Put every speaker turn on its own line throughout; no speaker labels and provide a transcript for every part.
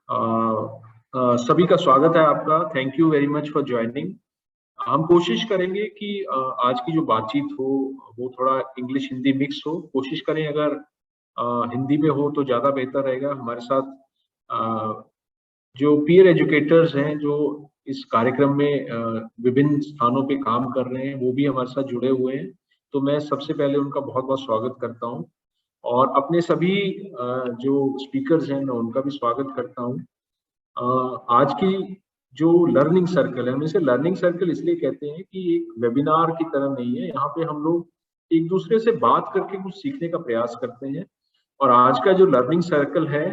सभी का स्वागत है आपका। Thank you very much for joining. हम कोशिश करेंगे कि आज की जो बातचीत हो वो थोड़ा इंग्लिश हिंदी मिक्स हो। कोशिश करें अगर हिंदी में हो तो ज़्यादा बेहतर रहेगा। हमारे साथ जो पीयर एजुकेटर्स हैं जो इस कार्यक्रम में विभिन्न स्थानों पे काम कर रहे हैं वो भी हमारे साथ जुड़े हुए हैं। तो मैं सबसे पहले उनका बहुत बहुत स्वागत करता हूँ और अपने सभी जो स्पीकर्स हैं मैं उनका भी स्वागत करता हूँ। आज की जो लर्निंग सर्कल है, हम इसे लर्निंग सर्कल इसलिए कहते हैं कि एक वेबिनार की तरह नहीं है। यहाँ पे हम लोग एक दूसरे से बात करके कुछ सीखने का प्रयास करते हैं। और आज का जो लर्निंग सर्कल है,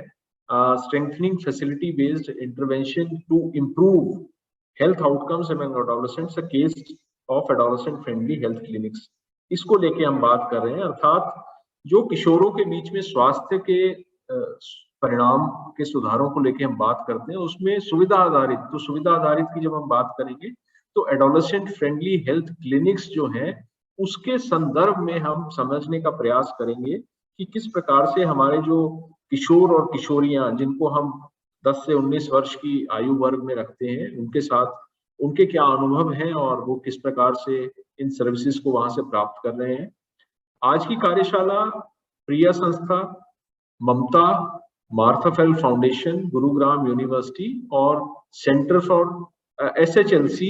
strengthening facility based intervention to improve health outcomes among adolescents, a case of adolescent friendly health clinics, इसको लेके हम बात कर रहे हैं। अर्थात जो किशोरों के बीच में स्वास्थ्य के परिणाम के सुधारों को लेके हम बात करते हैं, उसमें सुविधा आधारित, तो सुविधा आधारित की जब हम बात करेंगे तो एडोलेसेंट फ्रेंडली हेल्थ क्लिनिक्स जो हैं उसके संदर्भ में हम समझने का प्रयास करेंगे कि किस प्रकार से हमारे जो किशोर और किशोरियां जिनको हम 10 से 19 वर्ष की आयु वर्ग में रखते हैं उनके साथ उनके क्या अनुभव हैं और वो किस प्रकार से इन सर्विसेज को वहां से प्राप्त कर रहे हैं। आज की कार्यशाला प्रिया संस्था, ममता, मार्थाफेल फाउंडेशन, गुरुग्राम यूनिवर्सिटी और centre for SHLC,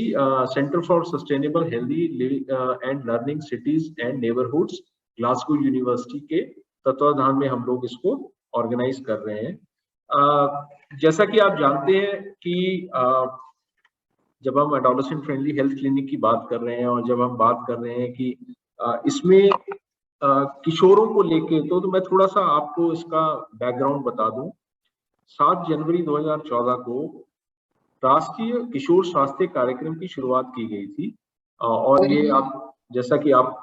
centre for sustainable healthy and learning cities and neighbourhoods, Glasgow university के तत्वाधान में हम लोग इसको ऑर्गेनाइज कर रहे हैं। जैसा कि आप जानते हैं कि जब हम एडोलेसेंट फ्रेंडली हेल्थ क्लिनिक की बात कर रहे हैं और जब हम बात कर रहे हैं कि इसमें किशोरों को लेके, तो मैं थोड़ा सा आपको इसका बैकग्राउंड बता दूं। 7 जनवरी 2014 को राष्ट्रीय किशोर स्वास्थ्य कार्यक्रम की शुरुआत की गई थी। और ये आप जैसा कि आप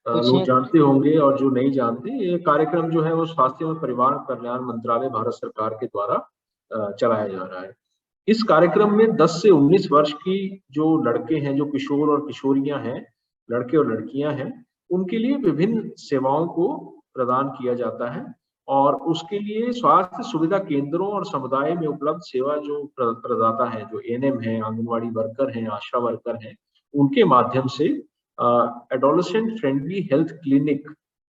लोग जानते होंगे और जो नहीं जानते, ये कार्यक्रम जो है वो स्वास्थ्य और परिवार कल्याण मंत्रालय भारत सरकार के द्वारा चलाया जा रहा है। इस कार्यक्रम में 10 से 19 वर्ष की जो लड़के हैं, जो किशोर और किशोरियां हैं, लड़के और लड़कियां हैं, उनके लिए विभिन्न सेवाओं को प्रदान किया जाता है। और उसके लिए स्वास्थ्य सुविधा केंद्रों और समुदाय में उपलब्ध सेवा जो प्रदाता है, जो एएनएम है, आंगनवाड़ी वर्कर हैं, आशा वर्कर हैं, उनके माध्यम से एडोलेसेंट फ्रेंडली हेल्थ क्लिनिक,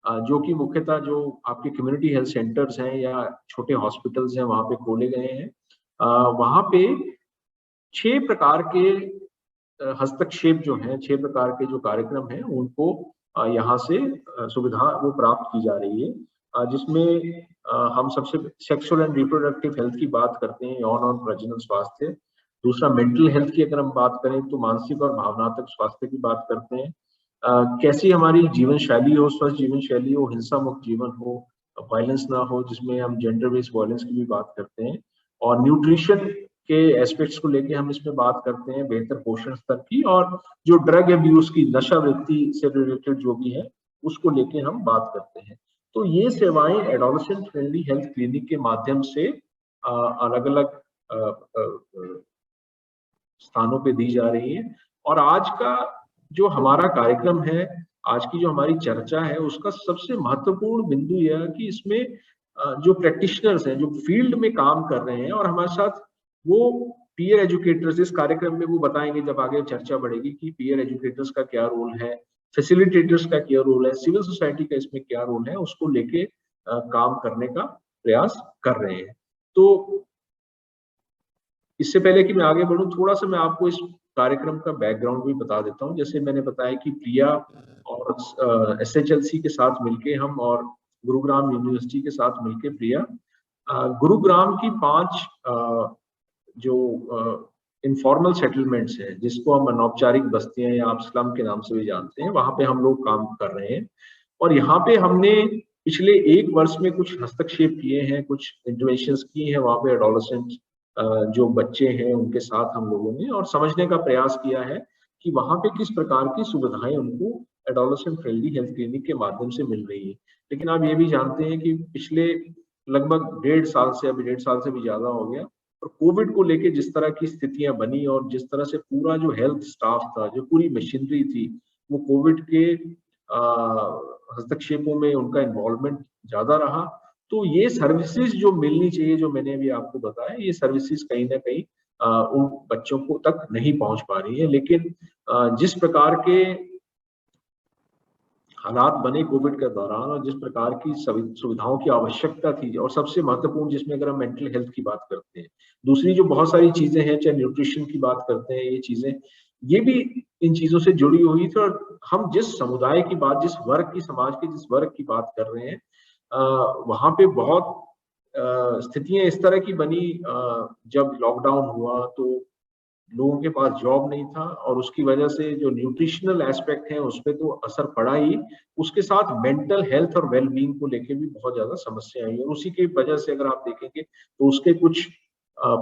जो कि मुख्यतः जो आपके कम्युनिटी हेल्थ सेंटर्स हैं या छोटे हॉस्पिटल्स हैं वहां पे खोले गए हैं। वहां पे 6 प्रकार के हस्तक्षेप जो हैं, 6 प्रकार के जो कार्यक्रम हैं उनको यहाँ से सुविधा वो प्राप्त की जा रही है, जिसमें हम सबसे सेक्सुअल एंड रिप्रोडक्टिव हेल्थ की बात करते हैं, यौन और प्रजनन स्वास्थ्य। दूसरा मेंटल हेल्थ की अगर हम बात करें तो मानसिक और भावनात्मक स्वास्थ्य की बात करते हैं। कैसी हमारी जीवन शैली हो, स्वस्थ जीवन शैली हो, हिंसा मुक्त जीवन हो, वायलेंस ना हो, जिसमें हम जेंडर बेस्ड वायलेंस की भी बात करते हैं। और न्यूट्रिशन के एस्पेक्ट्स को लेके हम इसमें बात करते हैं, बेहतर पोषण स्तर की, और जो ड्रग एब्यूज की, नशा वृत्ति से रिलेटेड जो भी है उसको लेके हम बात करते हैं। तो ये सेवाएं एडोलेसेंट फ्रेंडली हेल्थ क्लिनिक के माध्यम से अलग अलग स्थानों पे दी जा रही है। और आज का जो हमारा कार्यक्रम है, आज की जो हमारी चर्चा है, उसका सबसे महत्वपूर्ण बिंदु यह है कि इसमें जो प्रैक्टिशनर्स हैं, जो फील्ड में काम कर रहे हैं और हमारे साथ वो पीयर एजुकेटर्स इस कार्यक्रम में वो बताएंगे जब आगे चर्चा बढ़ेगी कि पीयर एजुकेटर्स का क्या रोल है, फैसिलिटेटर्स का क्या रोल है, सिविल सोसाइटी का इसमें क्या रोल है, उसको लेके काम करने का प्रयास कर रहे हैं। तो इससे पहले कि मैं आगे बढ़ूं, थोड़ा सा मैं आपको इस कार्यक्रम का बैकग्राउंड भी बता देता हूं। जैसे मैंने बताया कि प्रिया और SHLC के साथ मिलके हम, और गुरुग्राम यूनिवर्सिटी के साथ मिलके प्रिया गुरुग्राम की 5 जो इनफॉर्मल सेटलमेंट्स हैं, जिसको हम अनौपचारिक बस्तियां या आप स्लम के नाम से भी जानते हैं, वहां पे हम लोग काम कर रहे हैं। और यहाँ पे हमने पिछले 1 वर्ष में कुछ हस्तक्षेप किए हैं, कुछ इंटरवेंशंस किए हैं वहां पे एडोलेसेंट जो बच्चे हैं उनके साथ हम लोगों ने, और समझने का प्रयास किया है कि वहां पे किस प्रकार की सुविधाएं उनको एडोलेसेंट फ्रेंडली हेल्थ क्लिनिक के माध्यम से मिल रही है। लेकिन आप ये भी जानते हैं कि पिछले लगभग 1.5 साल से, अभी 1.5 साल से भी ज्यादा हो गया, और कोविड को लेके जिस तरह की स्थितियां बनी और जिस तरह से पूरा जो हेल्थ स्टाफ था, जो पूरी मशीनरी थी, वो कोविड के हस्तक्षेपों में उनका इन्वॉल्वमेंट ज्यादा रहा। तो ये सर्विसेज जो मिलनी चाहिए, जो मैंने अभी आपको बताया, ये सर्विसेज कहीं ना कहीं उन बच्चों को तक नहीं पहुंच पा रही है। लेकिन जिस प्रकार के हालात बने कोविड के दौरान और जिस प्रकार की सुविधाओं की आवश्यकता थी, और सबसे महत्वपूर्ण जिसमें अगर हम मेंटल हेल्थ की बात करते हैं, दूसरी जो बहुत सारी चीजें हैं, चाहे न्यूट्रिशन की बात करते हैं, ये चीजें, ये भी इन चीजों से जुड़ी हुई थी। और हम जिस समुदाय की बात, जिस वर्ग की, समाज के जिस वर्ग की बात कर रहे हैं, वहां पे बहुत स्थितियां इस तरह की बनी। जब लॉकडाउन हुआ तो लोगों के पास जॉब नहीं था, और उसकी वजह से जो न्यूट्रिशनल एस्पेक्ट है उस पर तो असर पड़ा ही, उसके साथ मेंटल हेल्थ और वेल बीइंग को लेके भी बहुत ज्यादा समस्या आई। और उसी की वजह से अगर आप देखेंगे तो उसके कुछ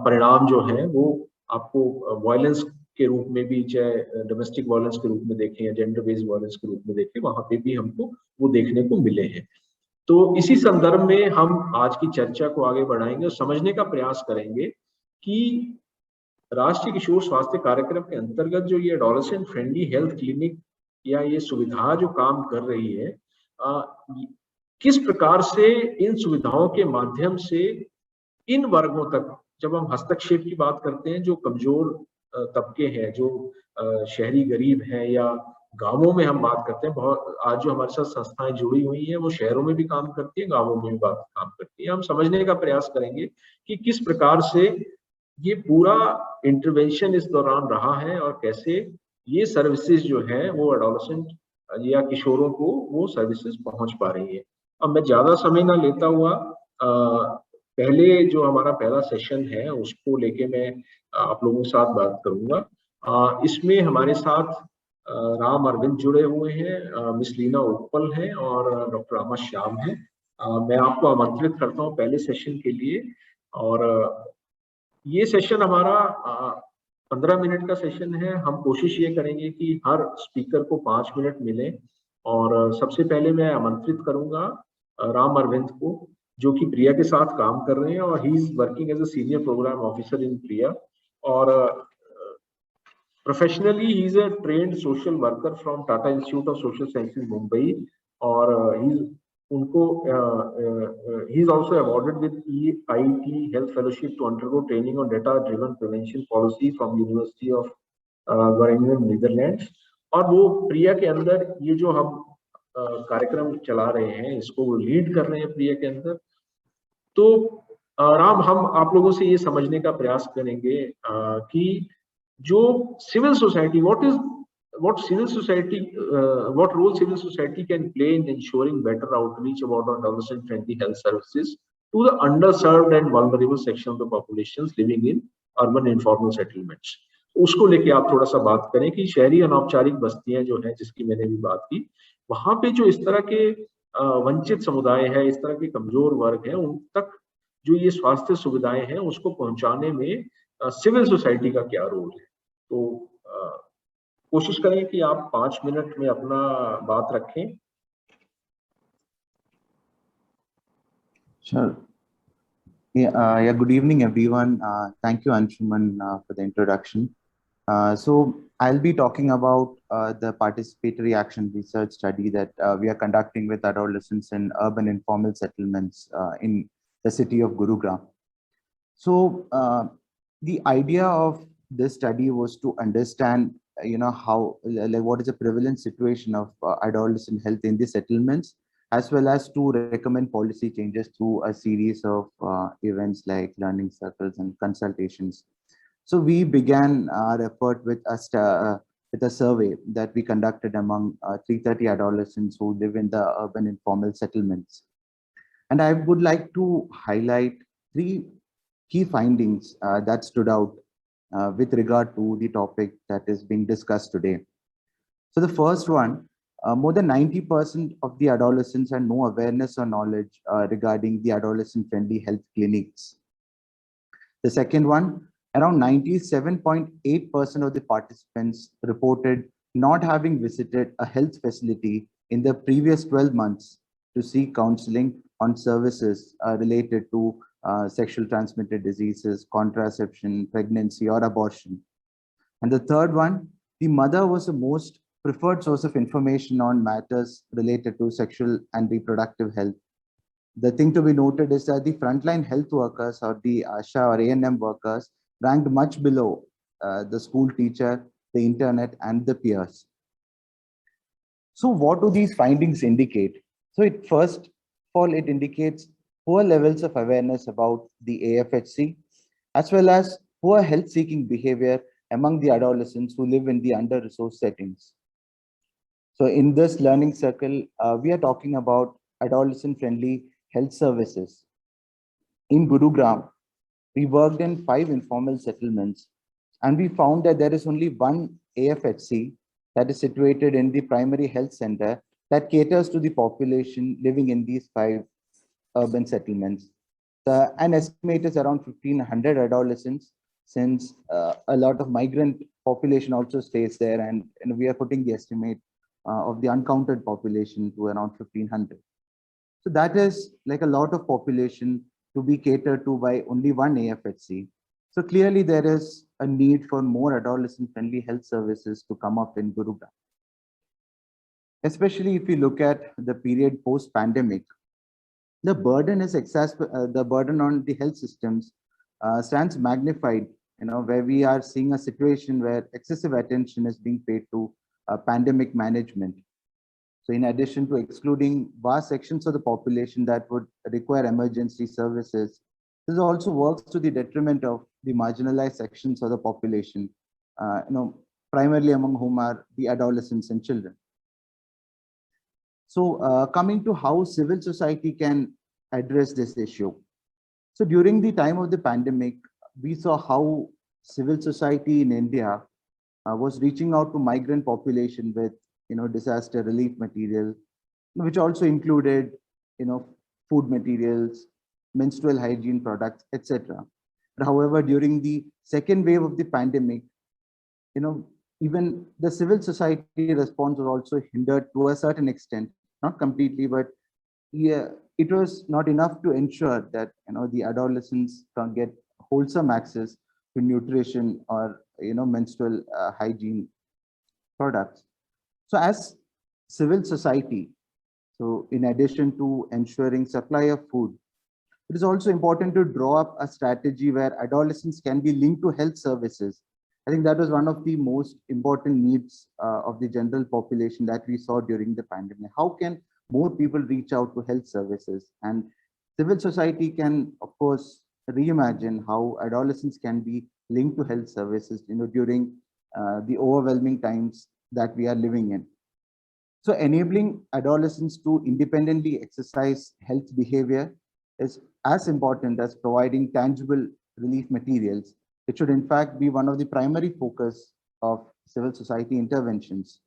परिणाम जो है वो आपको वायलेंस के रूप में भी, चाहे डोमेस्टिक वायलेंस के रूप में देखें या जेंडर बेस्ड वायलेंस के रूप में देखें, वहां पे भी हमको वो देखने को मिले हैं। तो इसी संदर्भ में हम आज की चर्चा को आगे बढ़ाएंगे और समझने का प्रयास करेंगे कि राष्ट्रीय किशोर स्वास्थ्य कार्यक्रम के अंतर्गत जो ये एडोलेसेंट फ्रेंडली हेल्थ क्लिनिक या ये सुविधा जो काम कर रही है, किस प्रकार से इन सुविधाओं के माध्यम से इन वर्गों तक, जब हम हस्तक्षेप की बात करते हैं, जो कमजोर तबके हैं, जो शहरी गरीब हैं, या गांवों में हम बात करते हैं, बहुत आज जो हमारे साथ संस्थाएं जुड़ी हुई हैं वो शहरों में भी काम करती है, गांवों में भी बात काम करती है। हम समझने का प्रयास करेंगे कि किस प्रकार से ये पूरा इंटरवेंशन इस दौरान रहा है और कैसे ये सर्विसेज जो है वो एडोलेसेंट या किशोरों को वो सर्विसेज पहुंच पा रही है। अब मैं ज्यादा समय ना लेता हुआ पहले जो हमारा पहला सेशन है उसको लेके मैं आप लोगों के साथ बात करूंगा। इसमें हमारे साथ राम अरविंद जुड़े हुए हैं, मिस लीना उत्पल है और डॉक्टर अमर श्याम है। मैं आपको आमंत्रित करता हूं पहले सेशन के लिए। और ये सेशन हमारा 15 मिनट का सेशन है। हम कोशिश ये करेंगे कि हर स्पीकर को 5 मिनट मिले। और सबसे पहले मैं आमंत्रित करूंगा राम अरविंद को, जो कि प्रिया के साथ काम कर रहे हैं, और he is working as a senior programme officer in PRIA. और professionally he is a trained social worker from Tata Institute of Social Sciences Mumbai. और उनको he is also awarded with EIT Health Fellowship to undergo training on data-driven prevention policy from University of Groningen, Netherlands। और वो प्रिया के अंदर ये जो हम कार्यक्रम चला रहे हैं, इसको वो लीड कर रहे हैं प्रिया के अंदर। तो राम, हम आप लोगों से ये समझने का प्रयास करेंगे कि जो civil society, what role civil society can play in ensuring better outreach about adolescent friendly health services to the underserved and vulnerable section of the populations living in urban informal settlements। उसको लेके आप थोड़ा सा बात करें कि शहरी अनौपचारिक बस्तियां जो है, जिसकी मैंने भी बात की, वहां पे जो इस तरह के वंचित समुदाय है, इस तरह के कमजोर वर्ग है, उन तक जो ये स्वास्थ्य सुविधाएं हैं उसको पहुंचाने में सिविल सोसाइटी का क्या रोल है। तो कोशिश करें कि आप 5 मिनट में अपना बात रखें।
Sure. Yeah, good evening, everyone. Thank you, Anshuman, for the introduction. So I'll be talking about the participatory action research study that we are conducting with adolescents in urban informal settlements in the city of Gurugram. So the idea of this study was to understand, how, like, what is the prevalent situation of adolescent health in the settlements, as well as to recommend policy changes through a series of events like learning circles and consultations. So we began our effort with a survey that we conducted among 330 adolescents who live in the urban informal settlements. And I would like to highlight three key findings that stood out with regard to the topic that is being discussed today. So the first one, more than 90% of the adolescents had no awareness or knowledge regarding the adolescent-friendly health clinics. The second one, around 97.8% of the participants reported not having visited a health facility in the previous 12 months to seek counseling on services related to sexual transmitted diseases, contraception, pregnancy, or abortion. And the third one, the mother was the most preferred source of information on matters related to sexual and reproductive health. The thing to be noted is that the frontline health workers or the ASHA or ANM workers ranked much below the school teacher, the internet, and the peers. So what do these findings indicate? So it first of all, it indicates poor levels of awareness about the AFHC, as well as poor health-seeking behavior among the adolescents who live in the under-resourced settings. So in this learning circle, we are talking about adolescent-friendly health services. In Gurugram, we worked in 5 informal settlements, and we found that there is only one AFHC that is situated in the primary health center that caters to the population living in these 5 urban settlements. An estimate is around 1,500 adolescents, since a lot of migrant population also stays there, and we are putting the estimate of the uncounted population to around 1,500. So that is like a lot of population to be catered to by only one AFHC. So clearly there is a need for more adolescent-friendly health services to come up in Gurugram. Especially if you look at the period post-pandemic, the burden the burden on the health systems stands magnified, where we are seeing a situation where excessive attention is being paid to pandemic management. So in addition to excluding vast sections of the population that would require emergency services, this also works to the detriment of the marginalized sections of the population, primarily among whom are the adolescents and children. So coming to how civil society can address this issue. So during the time of the pandemic, we saw how civil society in India was reaching out to migrant population with disaster relief material, which also included food materials, menstrual hygiene products, etc. However, during the second wave of the pandemic, even the civil society response was also hindered to a certain extent, not completely, but yeah, it was not enough to ensure that the adolescents can get wholesome access to nutrition or menstrual hygiene products. So as civil society, so in addition to ensuring supply of food, it is also important to draw up a strategy where adolescents can be linked to health services. I think that was one of the most important needs of the general population that we saw during the pandemic. How can more people reach out to health services? And civil society can, of course, reimagine how adolescents can be linked to health services, during the overwhelming times that we are living in. So enabling adolescents to independently exercise health behavior is as important as providing tangible relief materials. It should in fact be one of the primary focus of civil society interventions.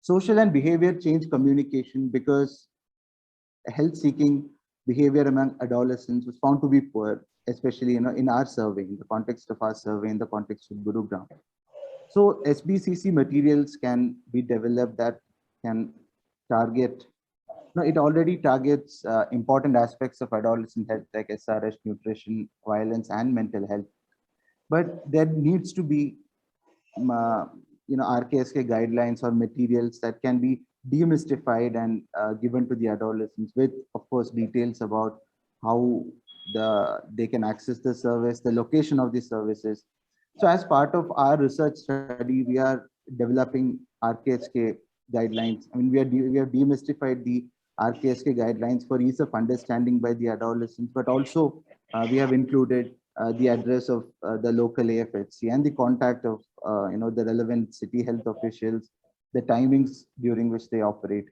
Social and behavior change communication, because health-seeking behavior among adolescents was found to be poor, especially in our survey, in the context of our survey, in the context of Gurugram. So SBCC materials can be developed that can target, it already targets important aspects of adolescent health like SRH, nutrition, violence, and mental health. But there needs to be, RKSK guidelines or materials that can be demystified and given to the adolescents with, of course, details about how they can access the service, the location of the services. So as part of our research study, we are developing RKSK guidelines. I mean, we have demystified the RKSK guidelines for ease of understanding by the adolescents, but also we have included the address of the local AFHC and the contact of the relevant city health officials, the timings during which they operate.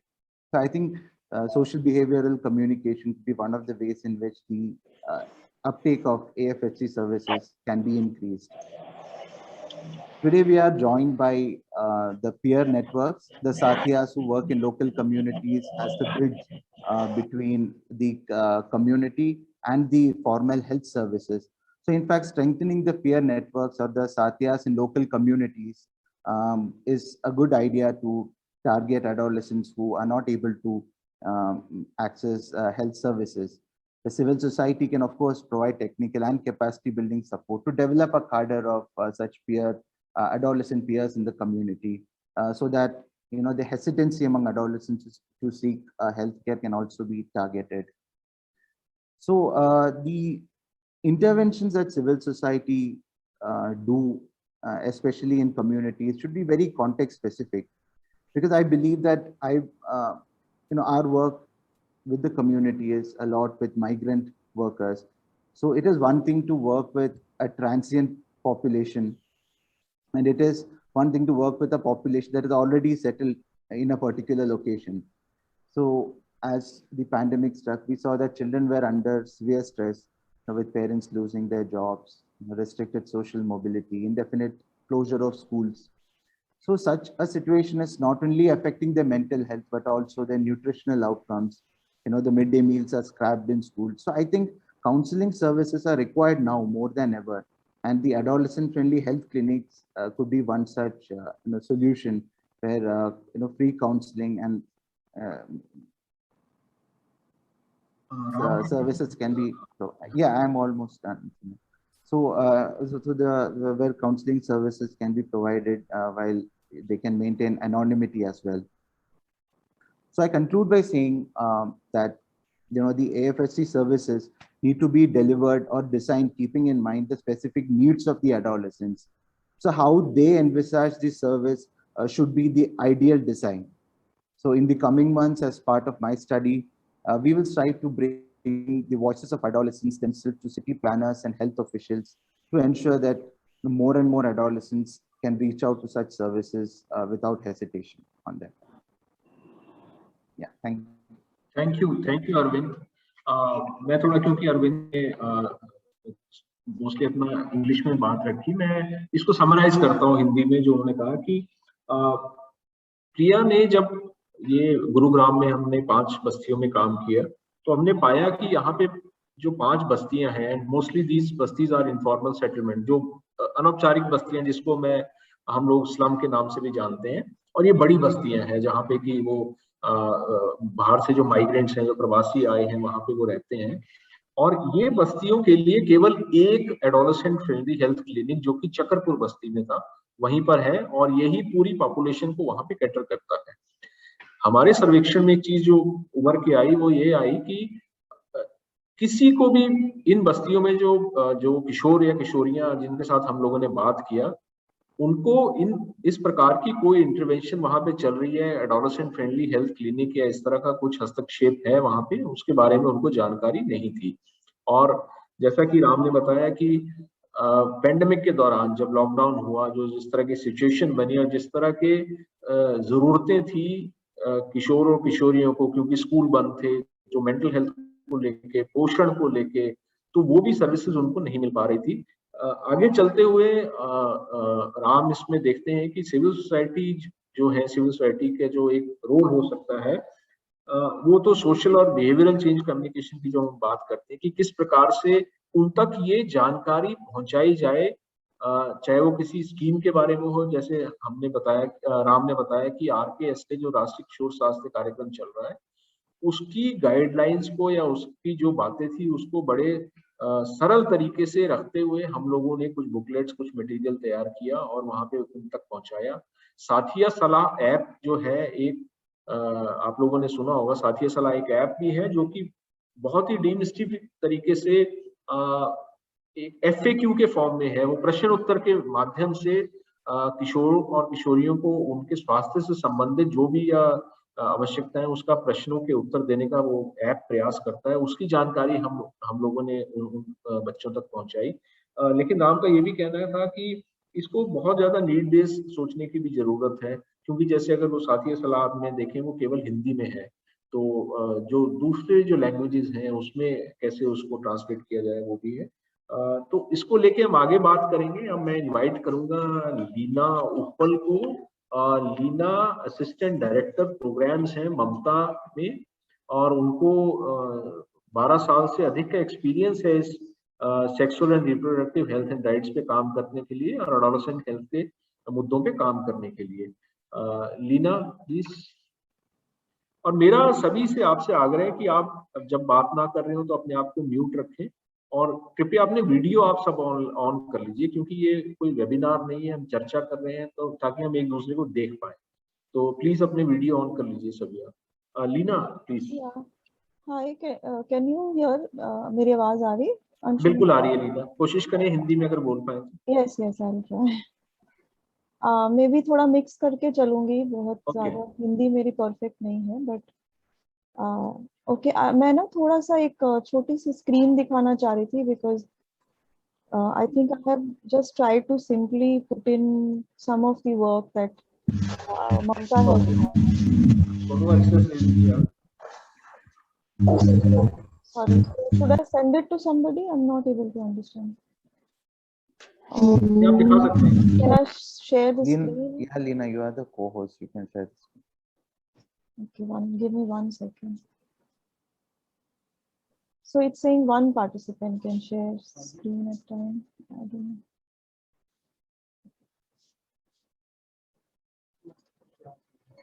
So I think social behavioral communication could be one of the ways in which the uptake of AFHC services can be increased. Today, we are joined by the peer networks, the Sathiyas who work in local communities as the bridge between the community and the formal health services. So in fact, strengthening the peer networks or the Sathiyas in local communities is a good idea to target adolescents who are not able to access health services. The civil society can, of course, provide technical and capacity building support to develop a cadre of such peer adolescent peers in the community, so that the hesitancy among adolescents to seek healthcare can also be targeted. So the interventions that civil society do, especially in communities, should be very context specific, because I believe that our work with the community is a lot with migrant workers. So it is one thing to work with a transient population, and it is one thing to work with a population that is already settled in a particular location. So as the pandemic struck, we saw that children were under severe stress, with parents losing their jobs, restricted social mobility, indefinite closure of schools. So such a situation is not only affecting their mental health, but also their nutritional outcomes. The midday meals are scrapped in school. So I think counseling services are required now more than ever. And the adolescent-friendly health clinics could be one such solution where free counseling and services can be. Yeah, I'm almost done. So, where counseling services can be provided while they can maintain anonymity as well. So I conclude by saying that the AFSC services need to be delivered or designed keeping in mind the specific needs of the adolescents. So how they envisage this service should be the ideal design. So in the coming months, as part of my study, we will strive to bring the voices of adolescents themselves to city planners and health officials to ensure that more and more adolescents can reach out to such services without hesitation on them. Yeah, thank you.
Thank you Arvind. मैं थोड़ा, क्योंकि अरविंद ने mostly अपना English में बात रखी, मैं इसको समराइज करता हूँ हिंदी में, जो उन्होंने कहा कि प्रिया ने जब ये गुरुग्राम में हमने 5 बस्तियों में काम किया, तो हमने पाया कि यहाँ पे जो 5 बस्तियां हैं, mostly these bastis are informal settlement, जो अनौपचारिक बस्तियां जिसको हम लोग स्लम के नाम से भी जानते हैं, और ये बड़ी बस्तियां हैं जहाँ पे कि वो बाहर से जो माइग्रेंट्स हैं, जो प्रवासी आए हैं, वहां पे वो रहते हैं। और ये बस्तियों के लिए केवल एक एडोलेसेंट फ्रेंडली हेल्थ क्लिनिक, जो कि चकरपुर बस्ती में था, वहीं पर है, और यही पूरी पॉपुलेशन को वहां पे कैटर करता है। हमारे सर्वेक्षण में एक चीज जो उभर के आई, वो ये आई कि किसी को भी इन बस्तियों में जो किशोर या किशोरियां जिनके साथ हम लोगों ने बात किया, उनको इस प्रकार की कोई इंटरवेंशन वहां पे चल रही है, एडोलेसेंट फ्रेंडली हेल्थ क्लिनिक या इस तरह का कुछ हस्तक्षेप है वहां पे, उसके बारे में उनको जानकारी नहीं थी। और जैसा कि राम ने बताया कि पेंडेमिक के दौरान जब लॉकडाउन हुआ, जो जिस तरह की सिचुएशन बनी और जिस तरह के जरूरतें थी किशोर और किशोरियों को, क्योंकि स्कूल बंद थे, जो मेंटल हेल्थ को लेके, पोषण को लेके, तो वो भी सर्विसेज उनको नहीं मिल पा रही थी। आगे चलते हुए राम इसमें देखते हैं कि सिविल सोसाइटी जो है, सिविल सोसाइटी के जो एक रोल हो सकता है, वो तो सोशल और बिहेवियरल चेंज कम्युनिकेशन की जो हम बात करते हैं कि किस प्रकार से उन तक ये जानकारी पहुंचाई जाए, चाहे वो किसी स्कीम के बारे में हो, जैसे हमने बताया, राम ने बताया कि RKSA जो राष्ट्रीय किशोर स्वास्थ्य कार्यक्रम चल रहा है, उसकी गाइडलाइंस को या उसकी जो बातें थी उसको बड़े सरल तरीके से रखते हुए हम लोगों ने कुछ बुकलेट्स, कुछ मटेरियल तैयार किया और वहां पे उन तक पहुंचाया। साथिया सलाह ऐप जो है, एक आप लोगों ने सुना होगा, साथिया सलाह एक ऐप भी है जो कि बहुत ही डीमिस्टिफाइड तरीके से एक FAQ के फॉर्म में है। वो प्रश्न उत्तर के माध्यम से किशोर और किशोरियों को उनके स्वास्थ्य से संबंधित जो भी आवश्यकता है, उसका प्रश्नों के उत्तर देने का वो ऐप प्रयास करता है। उसकी जानकारी हम लोगों ने उन बच्चों तक पहुंचाई। लेकिन राम का ये भी कहना था कि इसको बहुत ज्यादा नीड बेस्ड सोचने की भी जरूरत है, क्योंकि जैसे अगर वो साथी सलाह आपने देखें, वो केवल हिंदी में है, तो जो दूसरे जो लैंग्वेजेस हैं उसमें कैसे उसको ट्रांसलेट किया जाए, वो भी है। तो इसको लेके हम आगे बात करेंगे। अब मैं इनवाइट करूंगा लीना उपल को। लीना असिस्टेंट डायरेक्टर प्रोग्राम्स हैं ममता में, और उनको 12 साल से अधिक का एक्सपीरियंस है इस sexual and reproductive health and rights पे काम करने के लिए और एडोलेसेंट हेल्थ के मुद्दों पे काम करने के लिए। लीना प्लीज। और मेरा सभी से आपसे आग्रह है कि आप जब बात ना कर रहे हो तो अपने आप को म्यूट रखें, और कृपया अपने वीडियो आप सब ऑन कर लीजिए, क्योंकि ये कोई वेबिनार नहीं है, हम चर्चा कर रहे हैं, तो ताकि हम एक दूसरे को देख पाए। तो प्लीज अपने वीडियो ऑन कर लीजिए सभी आप। Leena please.
Hi, can you hear? मेरी आवाज आ रही? अंशुल?
बिल्कुल आ रही है लीना, कोशिश करें हिंदी में अगर बोल पाए तो।
Yes yes, I will try. मैं भी थोड़ा मिक्स करके चलूंगी, बहुत
ओके।
ज्यादा हिंदी मेरी परफेक्ट नहीं है, बट ओके। मैं ना थोड़ा सा एक छोटी सी स्क्रीन दिखाना चाह रही थी, because I think I have just try to simply put in some of the work that Mamta has done.
दोनों एक्सेस ले लीजिए आप।
Sorry, should I send it to somebody? I'm not able to understand.
ये आप दिखा सकते हैं।
Can I share the
Lina,
screen?
yeah, Lina, you are the co-host. You can share this.
Okay, give me 1 second. So it's saying one participant can share screen at a time. I don't know.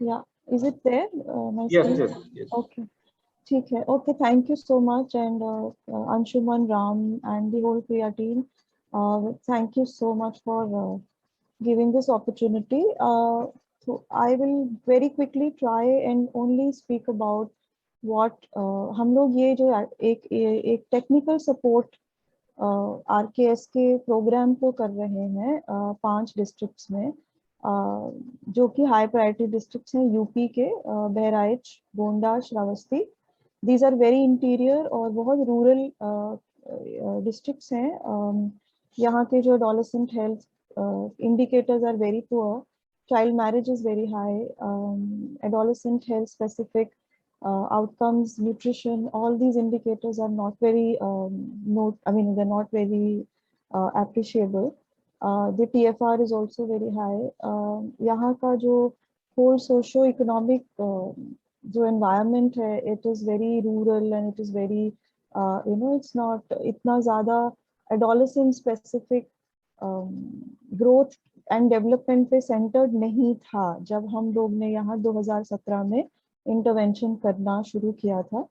Yeah, is it there? My
Yes,
screen?
yes, yes.
Okay. ठीक है. Okay, thank you so much, and Anshuman, Ram, and the whole Priya team. Thank you so much for giving this opportunity. So I will very quickly try and only speak about what हम लोग ये जो एक technical support RKS के programme को कर रहे हैं 5 डिस्ट्रिक्ट्स में, जो कि हाई प्रायोरिटी डिस्ट्रिक्ट्स हैं यूपी के, Bahraich, Gonda, Shravasti. These are very interior और बहुत रूरल डिस्ट्रिक्ट्स हैं। यहाँ के जो adolescent health indicators are very poor. Child marriage is very high. Adolescent health specific outcomes, nutrition, all these indicators are not very they're not very appreciable. The TFR is also very high. यहाँ का जो whole socio-economic जो environment है, it is very rural and it is very it's not इतना ज़्यादा adolescent specific growth and development पे centred नहीं था जब हम लोग ने यहाँ 2017 में इंटरवेंशन करना शुरू किया था।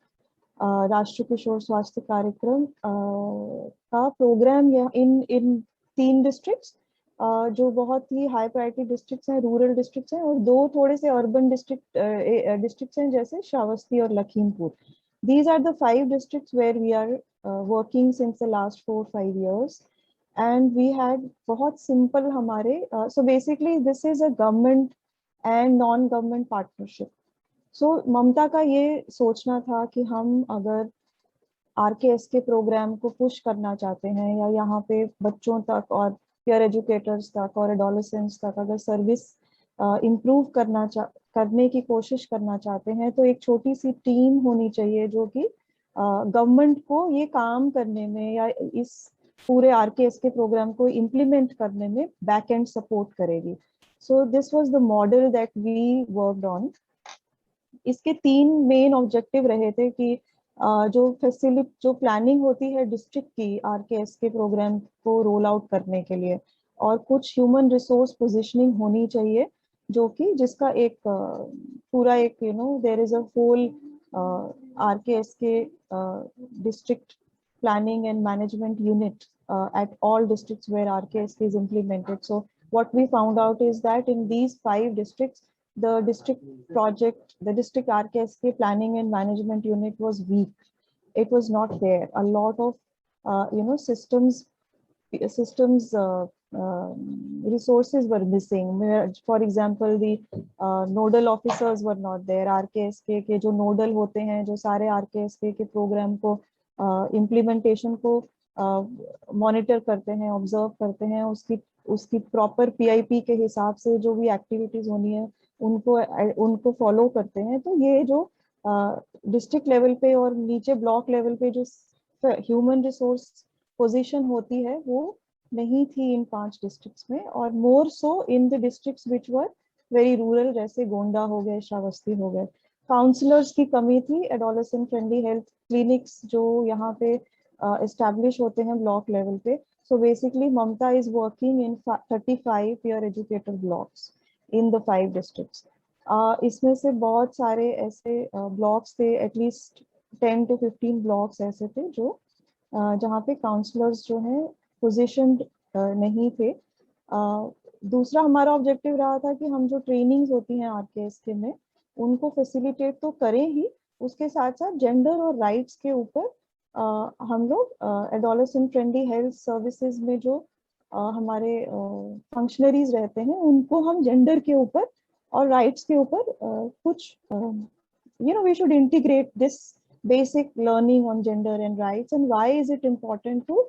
राष्ट्रीय किशोर स्वास्थ्य कार्यक्रम का प्रोग्राम इन 3 डिस्ट्रिक्ट्स, जो बहुत ही हाई प्रायोरिटी डिस्ट्रिक्ट्स हैं, रूरल डिस्ट्रिक्ट्स हैं, और 2 थोड़े से अर्बन डिस्ट्रिक्ट्स हैं जैसे श्रावस्ती और Lakhimpur. These are the 5 districts where we are working since the last 4-5 years. And we had बहुत simple हमारे so basically this is a government and non-government partnership. So ममता का ये सोचना था कि हम अगर RKS के प्रोग्राम को पुश करना चाहते हैं या यहाँ पे बच्चों तक और पीयर एजुकेटर्स तक और एडोलेसेंट्स तक अगर सर्विस इम्प्रूव करने की कोशिश करना चाहते हैं, तो एक छोटी सी टीम होनी चाहिए जो कि गवर्नमेंट को ये काम करने में या इस पूरे RKS के प्रोग्राम को इम्प्लीमेंट करने में बैक एंड सपोर्ट करेगी। So this was the model that we worked on. इसके 3 मेन ऑब्जेक्टिव रहे थे कि जो प्लानिंग होती है डिस्ट्रिक्ट की RKS के प्रोग्राम को रोल आउट करने के लिए, और कुछ ह्यूमन रिसोर्स पोजिशनिंग होनी चाहिए जो कि जिसका एक पूरा एक there is a whole RKS के district planning and management unit at all districts where RKS is implemented. So what we found out is that in these 5 districts, the district RKS planning and management unit was weak. It was not there. A lot of systems resources were missing. For example, the nodal officers were not there. RKS के जो nodal होते हैं, जो सारे RKS के programme को implementation को monitor करते हैं, ऑब्जर्व करते हैं, उसकी प्रॉपर PIP के हिसाब से जो भी एक्टिविटीज होनी है उनको फॉलो करते हैं। तो ये जो डिस्ट्रिक्ट लेवल पे और नीचे ब्लॉक लेवल पे जो ह्यूमन रिसोर्स पोजीशन होती है वो नहीं थी इन 5 डिस्ट्रिक्ट्स में, और more so in the districts which were very rural, जैसे गोंडा हो गए, श्रावस्ती हो गए। काउंसलर्स की कमी थी। एडोलेसेंट फ्रेंडली हेल्थ क्लिनिक्स जो यहाँ पे एस्टैब्लिश होते हैं ब्लॉक लेवल पे। So basically Mamta is working in 35 peer educator blocks in the 5 districts. इसमें से बहुत सारे ऐसे ब्लॉक्स थे, एटलीस्ट 10 to 15 ब्लॉक्स ऐसे थे जो जहाँ पे काउंसलर्स जो हैं पोजिशन्ड नहीं थे। दूसरा हमारा ऑब्जेक्टिव रहा था कि हम जो ट्रेनिंग्स होती हैं RKSK में उनको फैसिलिटेट तो करें ही, उसके साथ साथ जेंडर और राइट्स के ऊपर हम लोग एडोलेसेंट फ्रेंडली हेल्थ सर्विसेज में जो हमारे फंक्शनरीज रहते हैं उनको हम जेंडर के ऊपर और राइट्स के ऊपर कुछ we should integrate this basic learning on gender and rights, and why is it important to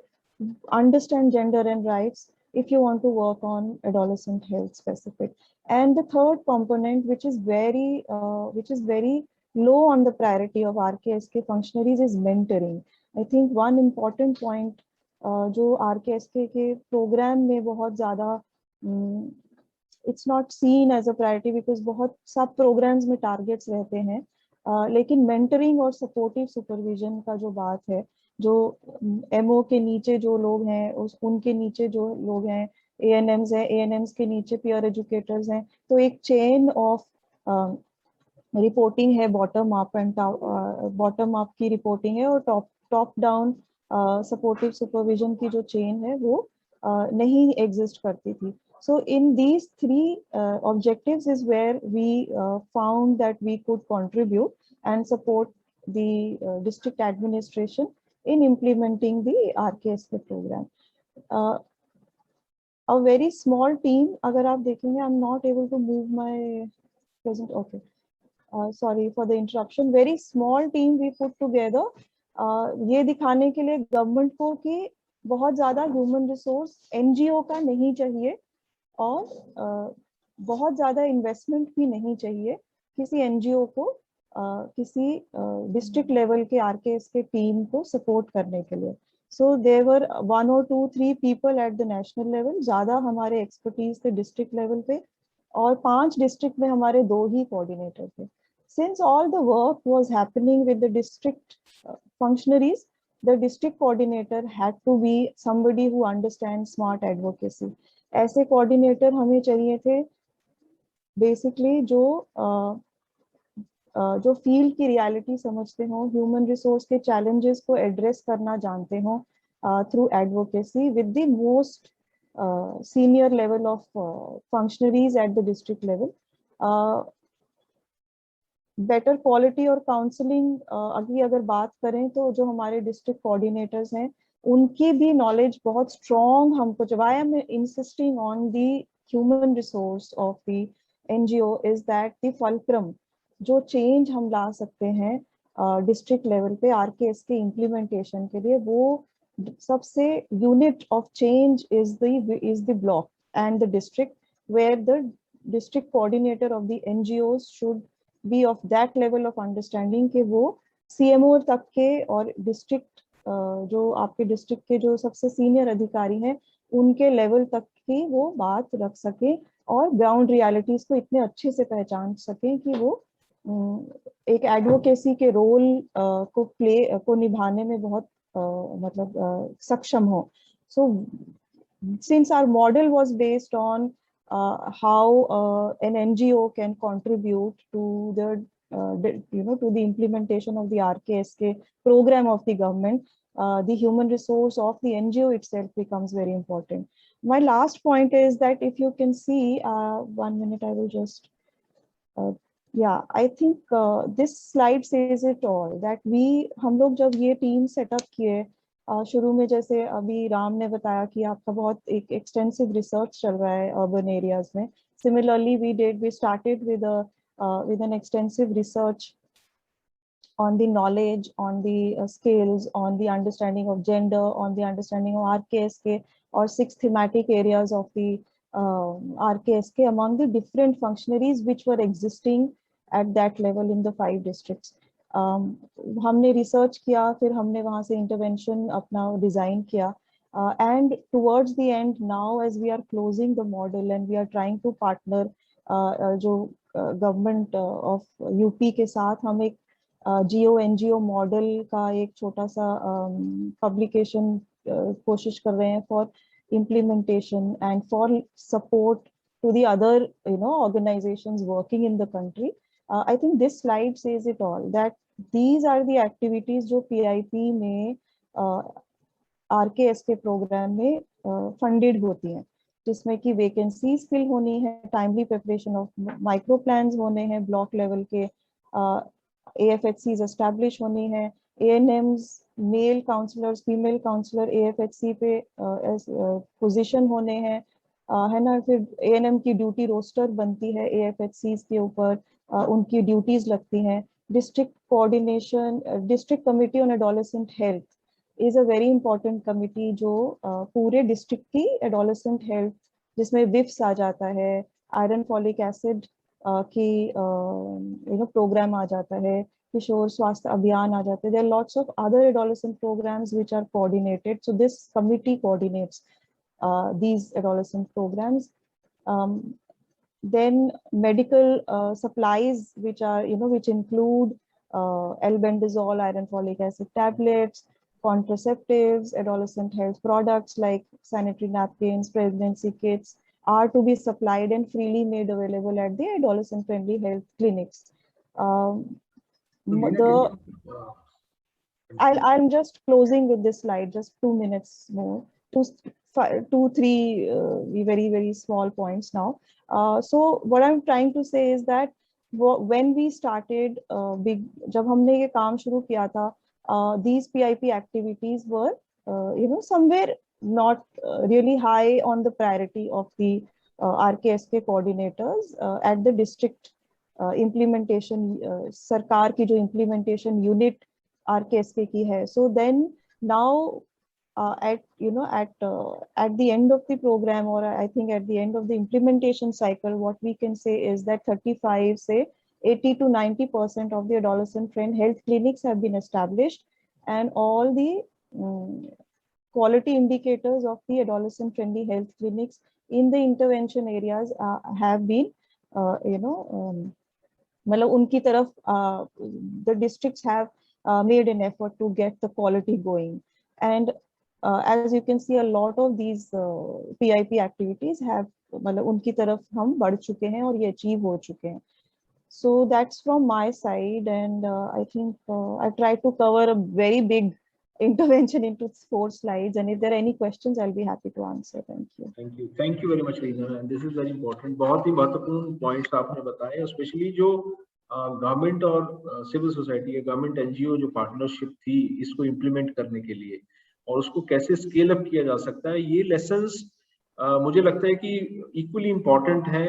understand gender and rights if you want to work on adolescent health specific. And the third component, which is very low on the priority of RKSK functionaries, is mentoring. I think one important point जो RKSK के program में बहुत ज़्यादा it's not seen as a priority because बहुत सब programs में targets रहते हैं, लेकिन मेंटरिंग और सपोर्टिव सुपरविजन का जो बात है, जो एमओ के नीचे जो लोग हैं उनके नीचे जो लोग हैं ANMs हैं, ANMs के नीचे पीयर एजुकेटर्स हैं, तो एक चेन ऑफ रिपोर्टिंग है, bottom up and bottom up की रिपोर्टिंग है, और टॉप डाउन सपोर्टिव सुपरविजन की जो चेन है वो नहीं एग्जिस्ट करती थी. So in these three objectives is where we found that we could contribute and support the district administration in implementing the RKSK program. A very small team, agar aap dekhenge, I'm not able to move my present, okay. Sorry for the interruption. Very small team we put together, ये दिखाने के लिए government को कि बहुत ज़्यादा human resource NGO का नहीं चाहिए और बहुत ज़्यादा इन्वेस्टमेंट भी नहीं चाहिए किसी NGO को किसी डिस्ट्रिक्ट लेवल के RKSK टीम को सपोर्ट करने के लिए. So there were 1 or 2 3 people at the national level, ज़्यादा हमारे एक्सपर्टीज थे डिस्ट्रिक्ट लेवल पे, और 5 डिस्ट्रिक्ट में हमारे 2 ही कोऑर्डिनेटर थे. Since all the work was happening with the district functionaries, the district coordinator had to be somebody who understands smart advocacy. ऐसे coordinator हमें चाहिए थे बेसिकली जो फील्ड की रियलिटी समझते हो, ह्यूमन रिसोर्स के चैलेंजेस को एड्रेस करना जानते हो through advocacy with the most senior level of functionaries at the district level. Better quality और काउंसलिंग अभी अगर बात करें तो जो हमारे डिस्ट्रिक्ट कोऑर्डिनेटर्स हैं उनकी भी नॉलेज बहुत स्ट्रॉन्ग हमको. Why I am insisting on the human resource of the NGO is that the fulcrum जो चेंज हम ला सकते हैं डिस्ट्रिक्ट लेवल पे RKSK इम्प्लीमेंटेशन के लिए, वो सबसे unit of change is the block and the district, where the district coordinator of the NGOs should be of that level of understanding कि वो CMO तक के और डिस्ट्रिक्ट जो आपके डिस्ट्रिक्ट के जो सबसे सीनियर अधिकारी हैं उनके लेवल तक की वो बात रख सके और ग्राउंड रियलिटीज को इतने अच्छे से पहचान सके कि वो एक एडवोकेसी के रोल को निभाने में बहुत मतलब सक्षम हो. So since our model was based on how an NGO can contribute to the to the implementation of the RKSK program of the government, the human resource of the NGO itself becomes very important. My last point is that if you can see, 1 minute, I will just yeah, I think this slide says it all, that हम लोग जब ये team setup किए शुरू में, जैसे अभी राम ने बताया कि आपका बहुत एक एक्सटेंसिव रिसर्च चल रहा है अर्बन एरियाज में. Similarly we started with an extensive research on the knowledge, on the skills, on the understanding of gender, on the understanding of RKSK, or 6 thematic areas of the RKSK among the different functionaries which were existing at that level in the 5 districts. हमने research किया, फिर हमने वहाँ से intervention अपना design किया, and towards the end now as we are closing the model and we are trying to partner जो government of UP के साथ हम एक GO-NGO मॉडल का एक छोटा सा पब्लिकेशन कोशिश कर रहे हैं for implementation and for support to the other organizations working in the country. I think this slide says it all, that these are the activities जो PIP में RKSK प्रोग्राम में फंडेड होती हैं. जिसमें कि वैकेंसीज फिल होनी है, timely preparation of micro plans होने हैं, ब्लॉक लेवल के AFHCs एस्टैब्लिश होनी है, ANMs male counsellors female counsellor AFHC पे पोजीशन होने हैं, है ना। फिर ANM की ड्यूटी रोस्टर बनती है AFHCs के ऊपर, उनकी ड्यूटीज लगती हैं। District coordination, district committee on adolescent health is a very important committee, जो पूरे डिस्ट्रिक्ट की एडोलेसेंट हेल्थ, जिसमें विफ्स आ जाता है, आयरन फॉलिक एसिड की प्रोग्राम आ जाता है, किशोर स्वास्थ्य अभियान आ जाते हैं. There are lots of other adolescent programs which are coordinated. So this committee coordinates these adolescent programs. Then medical supplies, which are, which include albendazole, iron folic acid tablets, contraceptives, adolescent health products like sanitary napkins, pregnancy kits, are to be supplied and freely made available at the adolescent friendly health clinics. I'm just closing with this slide, just 2 minutes more, two, three very, very small points now. So what I'm trying to say is that when we started जब हमने ये काम शुरू किया था, these PIP activities were, somewhere not really high on the priority of the RKSK coordinators at the district implementation, सरकार की जो implementation unit RKSK की है. So then now at the end of the program, or I think at the end of the implementation cycle, what we can say is that 35 say 80 to 90% of the adolescent friend health clinics have been established, and all the quality indicators of the adolescent friendly health clinics in the intervention areas have been मतलब उनकी तरफ the districts have made an effort to get the quality going. And as you can see, a lot of these PIP activities have, मतलब उनकी तरफ हम बढ़ चुके हैं और ये achieve हो चुके हैं. So that's from my side, and I think I tried to cover a very big intervention into 4 slides, and if there are any questions, I'll be happy to answer. Thank you.
Thank you very much, Reena, and this is very important. बहुत ही महत्वपूर्ण points आपने बताए, specially जो government और civil society या government NGO जो partnership थी इसको इम्प्लीमेंट करने के लिए, और उसको कैसे स्केल अप किया जा सकता है, ये लेसन्स मुझे लगता है कि इक्वली इम्पोर्टेंट है,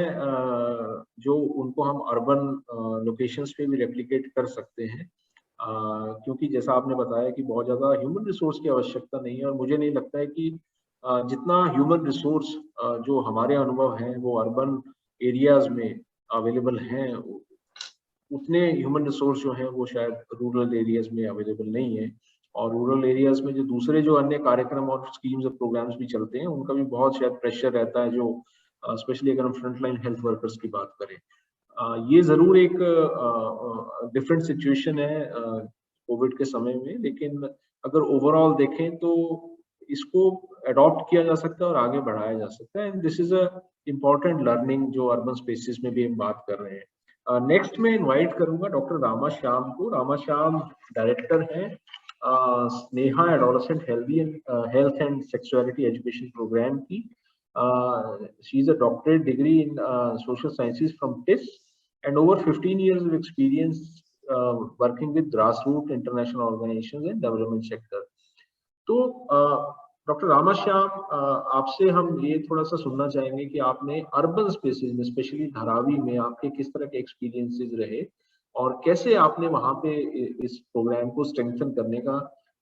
जो उनको हम अर्बन लोकेशंस पे भी रेप्लिकेट कर सकते हैं, क्योंकि जैसा आपने बताया कि बहुत ज़्यादा ह्यूमन रिसोर्स की आवश्यकता नहीं है, और मुझे नहीं लगता है कि जितना ह्यूमन रिसोर्स जो हमारे अनुभव हैं वो अर्बन एरियाज में अवेलेबल हैं, उतने ह्यूमन रिसोर्स जो हैं वो शायद रूरल एरियाज में अवेलेबल नहीं है. और रूरल एरियाज में जो दूसरे जो अन्य कार्यक्रम और स्कीम्स और प्रोग्राम्स भी चलते हैं, उनका भी बहुत शायद प्रेशर रहता है, जो स्पेशली अगर हम फ्रंटलाइन हेल्थ वर्कर्स की बात करें. ये जरूर एक डिफरेंट सिचुएशन है कोविड के समय में, लेकिन अगर ओवरऑल देखें तो इसको अडॉप्ट किया जा सकता है और आगे बढ़ाया जा सकता है. And this is a important learning जो अर्बन स्पेसेस में भी हम बात कर रहे हैं. नेक्स्ट मैं इनवाइट करूंगा डॉक्टर रामा श्याम को. रामा श्याम डायरेक्टर हैं Sneha adolescent health and sexuality education programme की. She is a doctorate degree in social sciences from TISS and over 15 years of experience working with grassroots international organizations and development sector. तो doctor Rama Shyam, आपसे हम ये थोड़ा सा सुनना चाहेंगे कि आपने अर्बन स्पेसेस में, स्पेशली धारावी में, आपके किस तरह के एक्सपीरियंसेस रहे और कैसे आपने वहाँ पे इस प्रोग्राम को स्ट्रेंथन करने का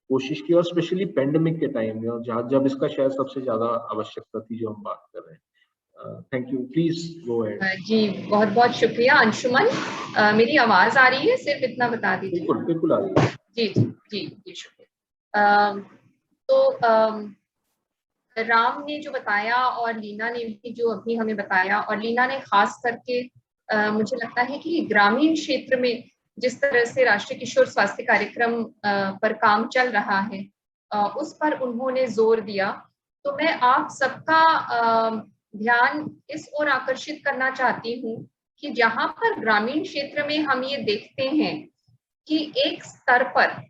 कोशिश की, और स्पेशली पेंडेमिक के टाइम में, और जब इसका शायद सबसे ज्यादा आवश्यकता थी जो हम बात कर रहे हैं. Thank you, please go ahead.
जी बहुत बहुत शुक्रिया अंशुमन. मेरी आवाज आ रही है? सिर्फ इतना बता दीजिए.
बिल्कुल बिल्कुल आ रही है.
जी जी जी जी शुक्रिया. तो राम ने जो बताया और लीना ने भी जो अभी हमें बताया, और लीना ने खास करके मुझे लगता है कि ग्रामीण क्षेत्र में जिस तरह से राष्ट्रीय किशोर स्वास्थ्य कार्यक्रम पर काम चल रहा है उस पर उन्होंने जोर दिया. तो मैं आप सबका ध्यान इस ओर आकर्षित करना चाहती हूँ कि जहाँ पर ग्रामीण क्षेत्र में हम ये देखते हैं कि एक स्तर पर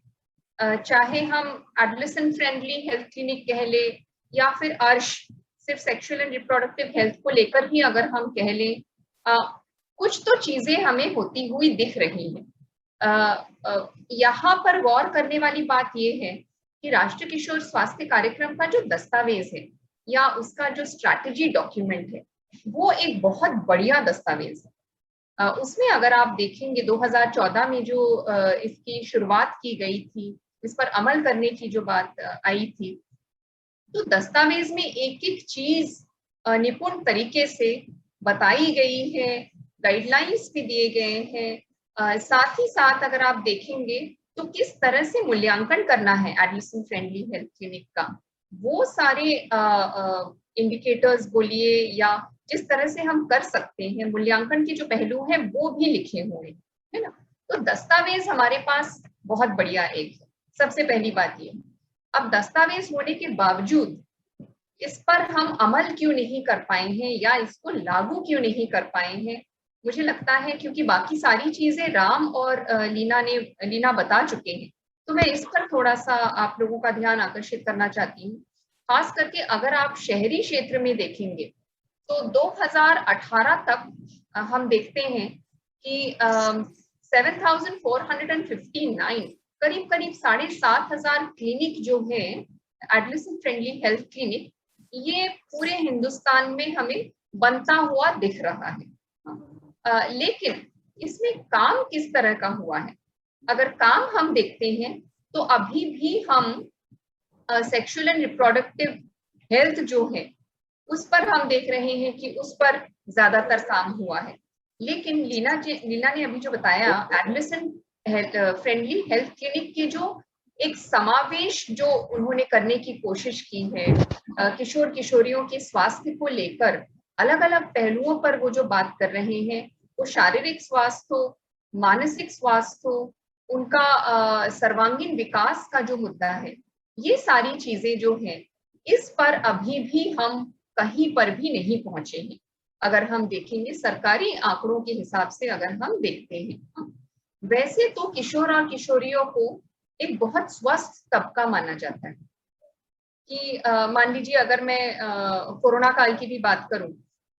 चाहे हम एडोलेसेंट फ्रेंडली हेल्थ क्लिनिक कह ले या फिर अर्श, सिर्फ सेक्सुअल एंड रिप्रोडक्टिव हेल्थ को लेकर ही अगर हम कह लें, कुछ तो चीजें हमें होती हुई दिख रही हैं। यहाँ पर गौर करने वाली बात यह है कि राष्ट्रीय किशोर स्वास्थ्य कार्यक्रम का जो दस्तावेज है या उसका जो स्ट्रैटेजी डॉक्यूमेंट है, वो एक बहुत बढ़िया दस्तावेज है। उसमें अगर आप देखेंगे 2014 में जो इसकी शुरुआत की गई थी, इस पर अमल करने की जो बात आई थी, तो दस्तावेज में एक एक चीज निपुण तरीके से बताई गई है, गाइडलाइंस भी दिए गए हैं। साथ ही साथ अगर आप देखेंगे तो किस तरह से मूल्यांकन करना है एडोलेसेंट फ्रेंडली हेल्थ क्लिनिक का, वो सारे इंडिकेटर्स बोलिए या जिस तरह से हम कर सकते हैं, मूल्यांकन के जो पहलू हैं वो भी लिखे हुए है ना। तो दस्तावेज हमारे पास बहुत बढ़िया एक है, सबसे पहली बात ये। अब दस्तावेज होने के बावजूद इस पर हम अमल क्यों नहीं कर पाए हैं या इसको लागू क्यों नहीं कर पाए हैं, मुझे लगता है क्योंकि बाकी सारी चीजें राम और लीना बता चुके हैं, तो मैं इस पर थोड़ा सा आप लोगों का ध्यान आकर्षित करना चाहती हूँ। खास करके अगर आप शहरी क्षेत्र में देखेंगे तो 2018 तक हम देखते हैं कि 7,459 करीब 7,500 क्लिनिक जो है एडोलेसेंट फ्रेंडली हेल्थ क्लिनिक, ये पूरे हिंदुस्तान में हमें बनता हुआ दिख रहा है। लेकिन इसमें काम किस तरह का हुआ है, अगर काम हम देखते हैं तो अभी भी हम सेक्सुअल एंड रिप्रोडक्टिव हेल्थ जो है उस पर हम देख रहे हैं कि उस पर ज्यादातर काम हुआ है। लेकिन लीना ने अभी जो बताया एडोलेसेंट फ्रेंडली हेल्थ क्लिनिक के जो एक समावेश जो उन्होंने करने की कोशिश की है, किशोर किशोरियों के स्वास्थ्य को लेकर अलग अलग पहलुओं पर वो जो बात कर रहे हैं, वो शारीरिक स्वास्थ्य हो, मानसिक स्वास्थ्य हो, उनका सर्वांगीण विकास का जो मुद्दा है, ये सारी चीजें जो हैं इस पर अभी भी हम कहीं पर भी नहीं पहुंचे हैं। अगर हम देखेंगे सरकारी आंकड़ों के हिसाब से अगर हम देखते हैं, वैसे तो किशोर और किशोरियों को एक बहुत स्वस्थ तबका माना जाता है कि मान लीजिए अगर मैं कोरोना काल की भी बात करूं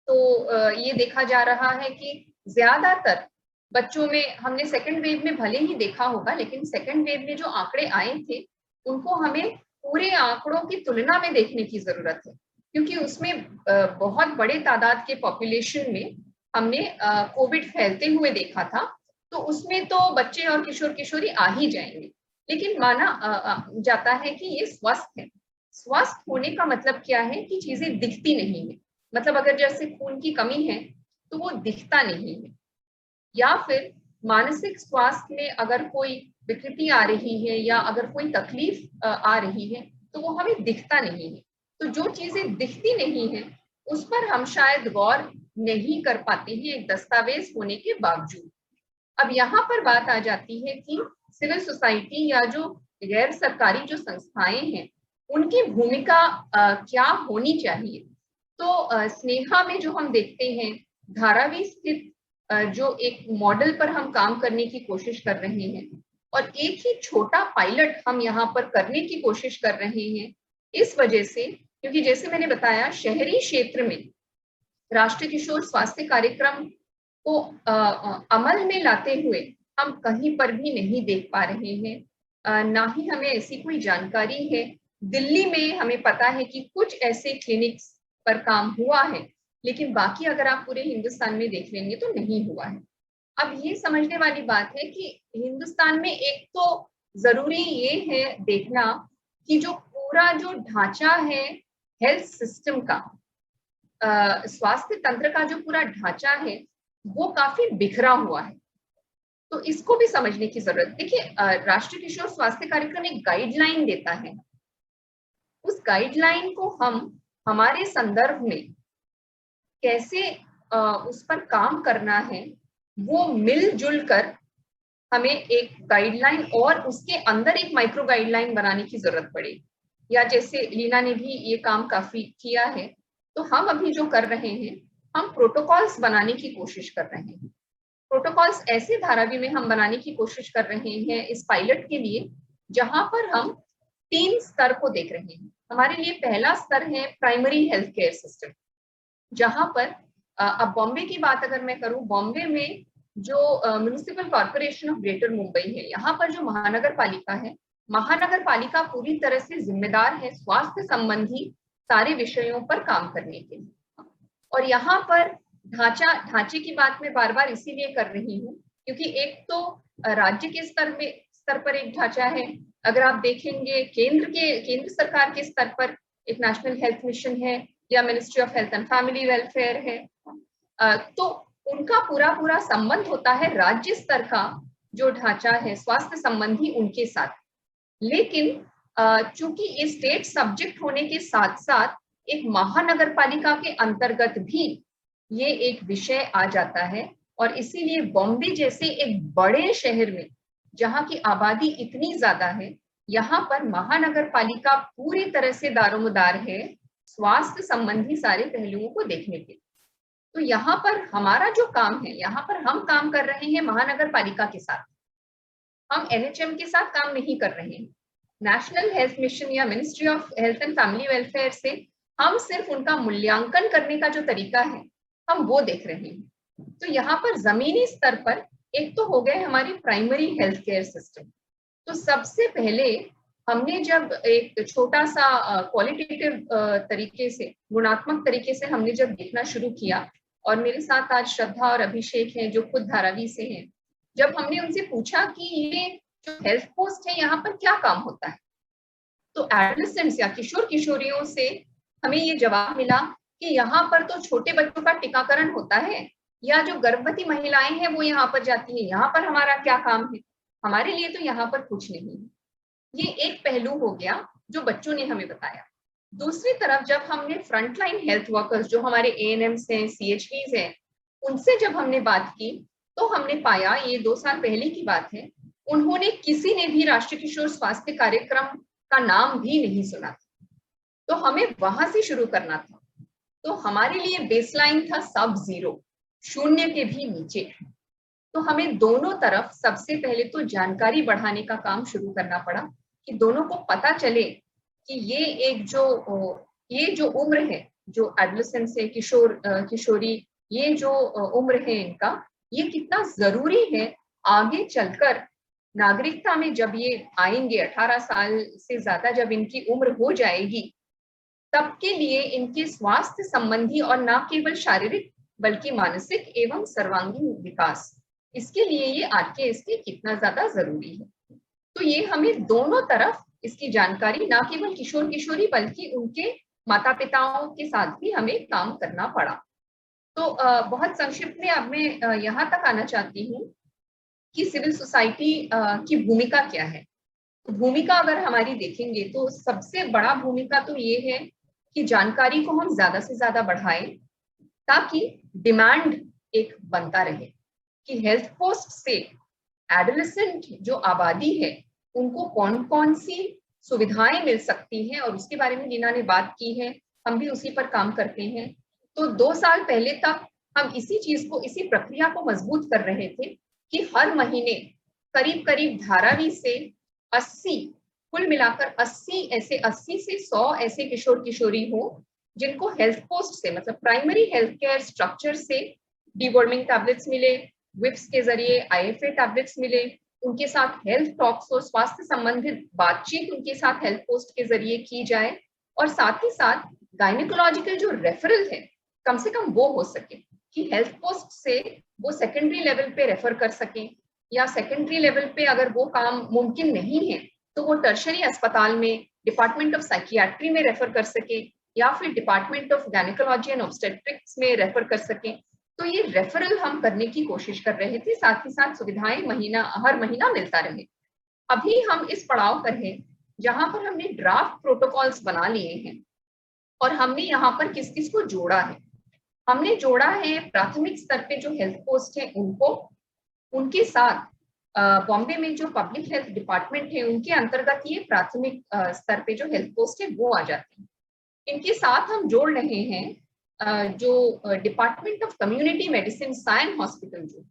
तो ये देखा जा रहा है कि ज्यादातर बच्चों में हमने सेकंड वेव में भले ही देखा होगा, लेकिन सेकंड वेव में जो आंकड़े आए थे उनको हमें पूरे आंकड़ों की तुलना में देखने की जरूरत है, क्योंकि उसमें बहुत बड़े तादाद के पॉपुलेशन में हमने कोविड फैलते हुए देखा था, तो उसमें तो बच्चे और किशोर किशोरी आ ही जाएंगे। लेकिन माना जाता है कि ये स्वस्थ है। स्वस्थ होने का मतलब क्या है कि चीजें दिखती नहीं है, मतलब अगर जैसे खून की कमी है तो वो दिखता नहीं है, या फिर मानसिक स्वास्थ्य में अगर कोई विकृति आ रही है या अगर कोई तकलीफ आ रही है तो वो हमें दिखता नहीं है। तो जो चीजें दिखती नहीं है उस पर हम शायद गौर नहीं कर पाते हैं एक दस्तावेज होने के बावजूद। अब यहाँ पर बात आ जाती है कि सिविल सोसाइटी या जो गैर सरकारी जो संस्थाएं हैं उनकी भूमिका क्या होनी चाहिए। तो स्नेहा में जो हम देखते हैं धारावी स्थित जो एक मॉडल पर हम काम करने की कोशिश कर रहे हैं और एक ही छोटा पायलट हम यहाँ पर करने की कोशिश कर रहे हैं, इस वजह से क्योंकि जैसे मैंने बताया शहरी क्षेत्र में राष्ट्रीय किशोर स्वास्थ्य कार्यक्रम को अमल में लाते हुए हम कहीं पर भी नहीं देख पा रहे हैं, ना ही हमें ऐसी कोई जानकारी है। दिल्ली में हमें पता है कि कुछ ऐसे क्लिनिक्स पर काम हुआ है, लेकिन बाकी अगर आप पूरे हिंदुस्तान में देख लेंगे तो नहीं हुआ है। अब ये समझने वाली बात है कि हिंदुस्तान में एक तो जरूरी ये है देखना कि जो पूरा जो ढांचा है हेल्थ सिस्टम का, स्वास्थ्य तंत्र का जो पूरा ढांचा है वो काफी बिखरा हुआ है, तो इसको भी समझने की जरूरत। देखिए राष्ट्रीय किशोर स्वास्थ्य कार्यक्रम एक गाइडलाइन देता है, उस गाइडलाइन को हम हमारे संदर्भ में कैसे उस पर काम करना है वो मिलजुल कर हमें एक गाइडलाइन और उसके अंदर एक माइक्रो गाइडलाइन बनाने की जरूरत पड़ेगी। या जैसे लीना ने भी ये काम काफी किया है, तो हम अभी जो कर रहे हैं हम प्रोटोकॉल्स बनाने की कोशिश कर रहे हैं। प्रोटोकॉल्स ऐसे धारावी में हम बनाने की कोशिश कर रहे हैं इस पायलट के लिए, जहां पर हम 3 स्तर को देख रहे हैं। हमारे लिए पहला स्तर है प्राइमरी हेल्थ केयर सिस्टम, जहां पर अब बॉम्बे की बात अगर मैं करूं, बॉम्बे में जो municipal corporation of greater Mumbai है, यहाँ पर जो महानगर पालिका है, महानगर पालिका पूरी तरह से जिम्मेदार है स्वास्थ्य संबंधी सारे विषयों पर काम करने के लिए। और यहाँ पर ढांचे की बात मैं बार बार इसीलिए कर रही हूँ क्योंकि एक तो राज्य के स्तर पर एक ढांचा है, अगर आप देखेंगे केंद्र सरकार के स्तर पर एक नेशनल हेल्थ मिशन है या ministry of health and family welfare है, तो उनका पूरा संबंध होता है राज्य स्तर का जो ढांचा है स्वास्थ्य संबंधी उनके साथ। लेकिन चूंकि ये स्टेट सब्जेक्ट होने के साथ साथ एक महानगर पालिका के अंतर्गत भी ये एक विषय आ जाता है, और इसीलिए बॉम्बे जैसे एक बड़े शहर में जहाँ की आबादी इतनी ज्यादा है, यहाँ पर महानगर पालिका पूरी तरह से दारोमदार है स्वास्थ्य संबंधी सारे पहलुओं को देखने के। तो यहाँ पर हमारा जो काम है, यहाँ पर हम काम कर रहे हैं महानगर पालिका के साथ, हम एनएचएम के साथ काम नहीं कर रहे हैं। नेशनल हेल्थ मिशन या ministry of health and family welfare से हम सिर्फ उनका मूल्यांकन करने का जो तरीका है हम वो देख रहे हैं। तो यहाँ पर जमीनी स्तर पर एक तो हो गए हमारी प्राइमरी हेल्थ केयर सिस्टम। तो सबसे पहले हमने जब एक छोटा सा क्वालिटेटिव तरीके से, गुणात्मक तरीके से हमने जब देखना शुरू किया, और मेरे साथ आज श्रद्धा और अभिषेक हैं जो खुद धारावी से हैं, जब हमने उनसे पूछा कि ये जो हेल्थ पोस्ट है यहाँ पर क्या काम होता है, तो एडोलेसेंट्स या किशोर किशोरियों से हमें ये जवाब मिला कि यहाँ पर तो छोटे बच्चों का टीकाकरण होता है, या जो गर्भवती महिलाएं हैं वो यहाँ पर जाती है, यहाँ पर हमारा क्या काम है, हमारे लिए तो यहाँ पर कुछ नहीं है। ये एक पहलू हो गया जो बच्चों ने हमें बताया। दूसरी तरफ जब हमने फ्रंटलाइन हेल्थ वर्कर्स जो हमारे एएनएम्स हैं, सीएचवीज हैं, उनसे जब हमने बात की तो हमने पाया, ये 2 साल पहले की बात है, उन्होंने किसी ने भी राष्ट्रीय किशोर स्वास्थ्य कार्यक्रम का नाम भी नहीं सुना था। तो हमें वहां से शुरू करना था। तो हमारे लिए बेसलाइन था सब-0, शून्य के भी नीचे। तो हमें दोनों तरफ सबसे पहले तो जानकारी बढ़ाने का काम शुरू करना पड़ा कि दोनों को पता चले कि ये जो उम्र है, जो एडोलेसेंस है, किशोरी, ये जो उम्र है इनका, ये कितना जरूरी है आगे चलकर नागरिकता में जब ये आएंगे, 18 साल से ज्यादा जब इनकी उम्र हो जाएगी, तब के लिए इनके स्वास्थ्य संबंधी और न केवल शारीरिक बल्कि मानसिक एवं सर्वांगीण विकास, इसके लिए ये आज के इसके कितना ज्यादा जरूरी है। तो ये हमें दोनों तरफ इसकी जानकारी, ना केवल किशोर किशोरी बल्कि उनके माता पिताओं के साथ भी हमें काम करना पड़ा। तो बहुत संक्षिप्त में अब मैं यहाँ तक आना चाहती हूँ कि सिविल सोसाइटी की भूमिका क्या है। तो भूमिका अगर हमारी देखेंगे तो सबसे बड़ा भूमिका तो ये है कि जानकारी को हम ज्यादा से ज्यादा बढ़ाएं ताकि डिमांड एक बनता रहे कि हेल्थ पोस्ट से एडोलेसेंट जो आबादी है उनको कौन कौन सी सुविधाएं मिल सकती हैं, और उसके बारे में लीना ने बात की है, हम भी उसी पर काम करते हैं। तो 2 साल पहले तक हम इसी चीज को, इसी प्रक्रिया को मजबूत कर रहे थे कि हर महीने करीब करीब धारावी से 80, कुल मिलाकर 80 से 100 ऐसे किशोर किशोरी हो जिनको हेल्थ पोस्ट से, मतलब प्राइमरी हेल्थ केयर स्ट्रक्चर से डीवर्मिंग टैबलेट्स मिले, विप्स के जरिए आईएफए टैबलेट्स मिले, उनके साथ हेल्थ टॉक्स और स्वास्थ्य संबंधित बातचीत उनके साथ हेल्थ पोस्ट के जरिए की जाए, और साथ ही साथ गायनेकोलॉजिकल जो रेफरल है कम से कम वो हो सके कि हेल्थ पोस्ट से वो सेकेंडरी लेवल पे रेफर कर सकें, या सेकेंडरी लेवल पे अगर वो काम मुमकिन नहीं है तो वो टर्शरी अस्पताल में डिपार्टमेंट ऑफ साइकियाट्री में रेफर कर सके, या फिर department of gynaecology and obstetrics में रेफर कर सके। तो ये रेफरल हम करने की कोशिश कर रहे थे, साथ ही साथ सुविधाएं हर महीना मिलता रहे। अभी हम इस पड़ाव पर हैं जहां पर हमने ड्राफ्ट प्रोटोकॉल्स बना लिए हैं, और हमने यहाँ पर किस किस को जोड़ा है। हमने जोड़ा है प्राथमिक स्तर पे जो हेल्थ पोस्ट है उनको, उनके साथ बॉम्बे में जो पब्लिक हेल्थ डिपार्टमेंट है उनके अंतर्गत ये प्राथमिक स्तर पे जो हेल्थ पोस्ट है वो आ जाती है। इनके साथ हम जोड़ रहे हैं जो डिपार्टमेंट ऑफ कम्युनिटी मेडिसिन साइन हॉस्पिटल, जो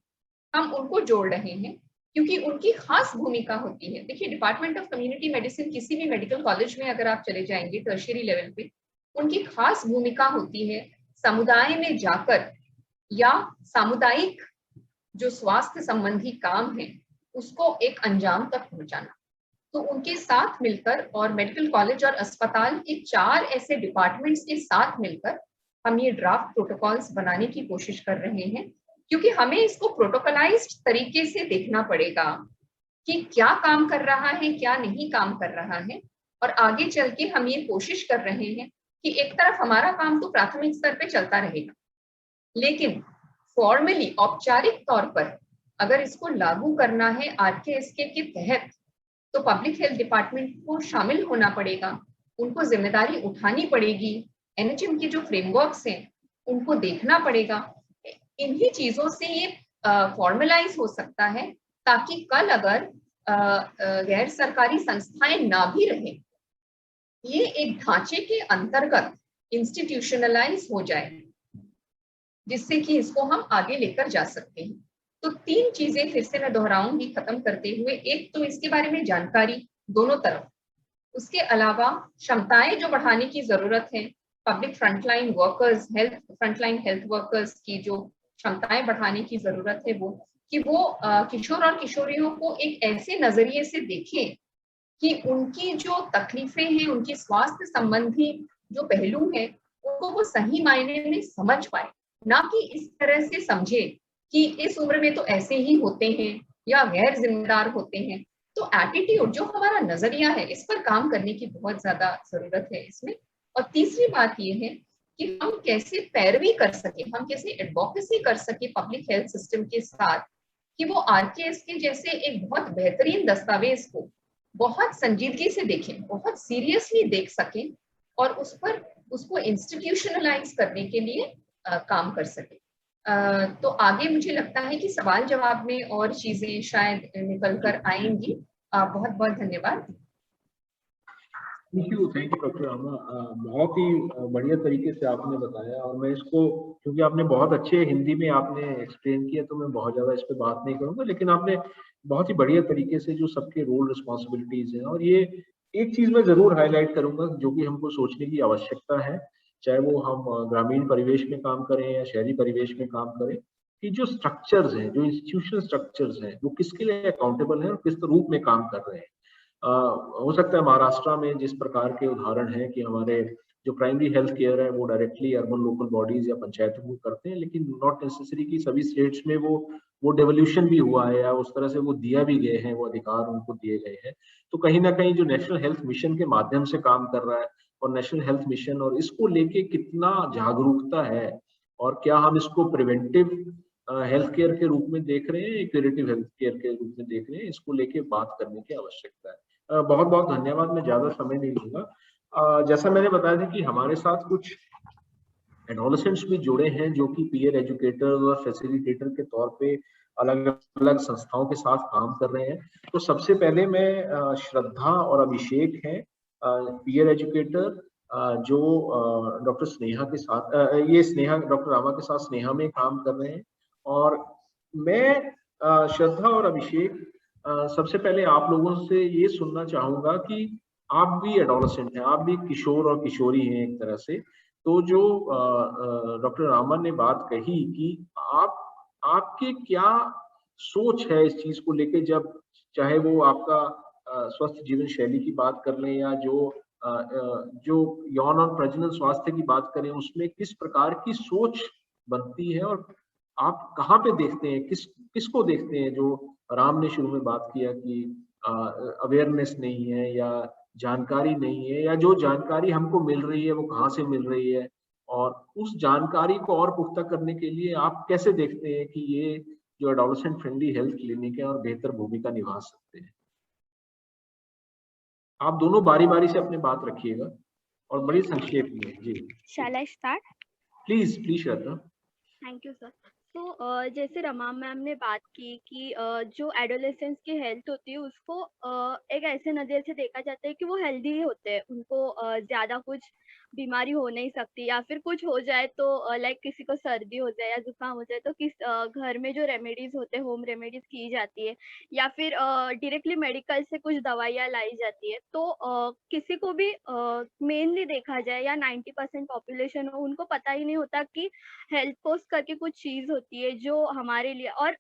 हम उनको जोड़ रहे हैं, क्योंकि उनकी खास भूमिका होती है। देखिए, डिपार्टमेंट ऑफ कम्युनिटी मेडिसिन किसी भी मेडिकल कॉलेज में अगर आप चले जाएंगे टर्शियरी लेवल पे, उनकी खास भूमिका होती है समुदाय में जाकर या सामुदायिक जो स्वास्थ्य संबंधी काम है उसको एक अंजाम तक पहुंचाना। तो उनके साथ मिलकर और मेडिकल कॉलेज और अस्पताल के 4 ऐसे डिपार्टमेंट्स के साथ मिलकर हम ये ड्राफ्ट प्रोटोकॉल्स बनाने की कोशिश कर रहे हैं, क्योंकि हमें इसको प्रोटोकॉलाइज्ड तरीके से देखना पड़ेगा कि क्या काम कर रहा है, क्या नहीं काम कर रहा है। और आगे चल के हम ये कोशिश कर रहे हैं कि एक तरफ हमारा काम तो प्राथमिक स्तर पे चलता रहेगा, लेकिन फॉर्मली औपचारिक तौर पर अगर इसको लागू करना है आरकेएसके के तहत, तो पब्लिक हेल्थ डिपार्टमेंट को शामिल होना पड़ेगा, उनको जिम्मेदारी उठानी पड़ेगी, एनएचएम के जो फ्रेमवर्क्स हैं उनको देखना पड़ेगा। इन्हीं चीजों से ये फॉर्मलाइज हो सकता है, ताकि कल अगर गैर सरकारी संस्थाएं ना भी रहे, ये एक ढांचे के अंतर्गत इंस्टीट्यूशनलाइज हो जाए, जिससे कि इसको हम आगे लेकर जा सकते हैं। तो 3 चीजें फिर से मैं दोहराऊंगी खत्म करते हुए। एक तो इसके बारे में जानकारी दोनों तरफ, उसके अलावा क्षमताएं जो बढ़ाने की जरूरत है, public frontline workers, frontline health workers की जो क्षमताएं बढ़ाने की जरूरत है, वो कि वो किशोर और किशोरियों को एक ऐसे नजरिए से देखें कि उनकी जो तकलीफें हैं, उनकी स्वास्थ्य संबंधी जो पहलू है, उनको वो सही मायने में समझ पाए, ना कि इस तरह से समझे कि इस उम्र में तो ऐसे ही होते हैं या गैर जिम्मेदार होते हैं। तो एटीट्यूड, जो हमारा नजरिया है, इस पर काम करने की बहुत ज्यादा जरूरत है इसमें। और तीसरी बात ये है कि हम कैसे पैरवी कर सके, हम कैसे एडवोकेसी कर सके पब्लिक हेल्थ सिस्टम के साथ, कि वो आरकेएस के जैसे एक बहुत बेहतरीन दस्तावेज को बहुत संजीदगी से देखें, बहुत सीरियसली देख सकें और उस पर उसको इंस्टीट्यूशनलाइज करने के लिए काम कर सके। तो आगे मुझे लगता है कि सवाल जवाब में और चीजें शायद निकल कर आएंगी। बहुत बहुत धन्यवाद।
Thank you doctor Rama. बहुत ही बढ़िया तरीके से आपने बताया, और मैं इसको, क्योंकि आपने बहुत अच्छे हिंदी में आपने एक्सप्लेन किया, तो मैं बहुत ज़्यादा इस पर बात नहीं करूँगा, लेकिन आपने बहुत ही बढ़िया तरीके से जो सबके रोल रिस्पॉन्सिबिलिटीज हैं, और ये एक चीज़ मैं ज़रूर हाईलाइट करूँगा जो कि हमको सोचने की आवश्यकता है, चाहे वो हम ग्रामीण परिवेश में काम करें या शहरी परिवेश में काम करें, कि जो स्ट्रक्चर्स हैं, जो इंस्टीट्यूशनल स्ट्रक्चर्स हैं, वो किसके लिए अकाउंटेबल हैं और किस रूप में काम कर रहे हैं। हो सकता है महाराष्ट्र में जिस प्रकार के उदाहरण हैं कि हमारे जो प्राइमरी हेल्थ केयर है वो डायरेक्टली अर्बन लोकल बॉडीज या पंचायतों को करते हैं, लेकिन नॉट नेसेसरी कि सभी स्टेट्स में वो डेवोल्यूशन भी हुआ है या उस तरह से वो दिया भी गए हैं, वो अधिकार उनको दिए गए हैं। तो कहीं ना कहीं जो नेशनल हेल्थ मिशन के माध्यम से काम कर रहा है, और नेशनल हेल्थ मिशन और इसको लेके कितना जागरूकता है, और क्या हम इसको प्रिवेंटिव हेल्थ केयर के रूप में देख रहे हैं, क्यूरेटिव हेल्थ केयर के रूप में देख रहे हैं, इसको लेके बात करने की आवश्यकता है। बहुत बहुत धन्यवाद, मैं ज्यादा समय नहीं लूंगा। जैसा मैंने बताया था कि हमारे साथ कुछ एडोलेसेंट्स भी जुड़े हैं जो कि पीयर एजुकेटर और फैसिलिटेटर के तौर पे अलग अलग संस्थाओं के साथ काम कर रहे हैं। तो सबसे पहले मैं श्रद्धा और अभिषेक हैं, पीयर एजुकेटर, जो डॉक्टर स्नेहा के साथ, ये स्नेहा डॉक्टर रामा के साथ स्नेहा में काम कर रहे हैं। और मैं श्रद्धा और अभिषेक, सबसे पहले आप लोगों से ये सुनना चाहूंगा कि आप भी एडोलेसेंट हैं, आप भी किशोर और किशोरी हैं एक तरह से। तो जो डॉक्टर रामन ने बात कही कि आपके क्या सोच है इस चीज को लेके, जब चाहे वो आपका स्वस्थ जीवन शैली की बात कर लें या जो यौन और प्रजनन स्वास्थ्य की बात करें, उसमें किस प्रकार की सोच बनती है, और आप कहाँ पे देखते हैं, किसको देखते हैं, जो राम ने शुरू में बात किया कि अवेयरनेस नहीं है या जानकारी नहीं है, या जो जानकारी हमको मिल रही है वो कहाँ से मिल रही है, और उस जानकारी को और पुख्ता करने के लिए आप कैसे देखते हैं कि ये जो एडोलेसेंट फ्रेंडली हेल्थ क्लिनिक है और बेहतर भूमिका निभा सकते हैं। आप दोनों बारी बारी से अपनी बात रखिएगा और बड़ी संक्षेप में। जी,
Shall I start?
Please Shraddha.
Thank you sir. तो जैसे रमा मैम ने बात की कि जो एडोलेसेंस की हेल्थ होती है उसको एक ऐसे नज़र से देखा जाता है कि वो हेल्दी होते हैं, उनको ज़्यादा कुछ बीमारी हो नहीं सकती, या फिर कुछ हो जाए तो लाइक किसी को सर्दी हो जाए या जुकाम हो जाए तो घर में जो रेमेडीज होते हैं, होम रेमेडीज की जाती है, या फिर डायरेक्टली मेडिकल से कुछ दवाइयाँ लाई जाती है। तो किसी को भी मेनली देखा जाए या 90% पॉपुलेशन हो, उनको पता ही नहीं होता कि हेल्थ पोस्ट करके कुछ चीज होती है जो हमारे लिए, और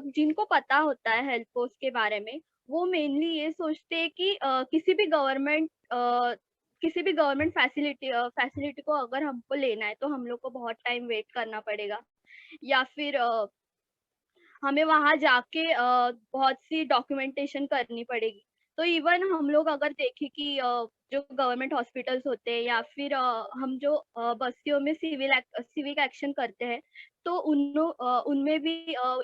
जिनको पता होता है हेल्थ पोस्ट के बारे में, वो मेनली ये सोचते हैं कि किसी भी गवर्नमेंट फैसिलिटी को अगर हमको लेना है तो हम लोग को बहुत टाइम वेट करना पड़ेगा, या फिर हमें वहां जाके बहुत सी डॉक्यूमेंटेशन करनी पड़ेगी। तो इवन हम लोग अगर देखें कि जो गवर्नमेंट हॉस्पिटल्स होते हैं, या फिर हम जो बस्तियों में सिविक एक्शन करते हैं, तो उनमें भी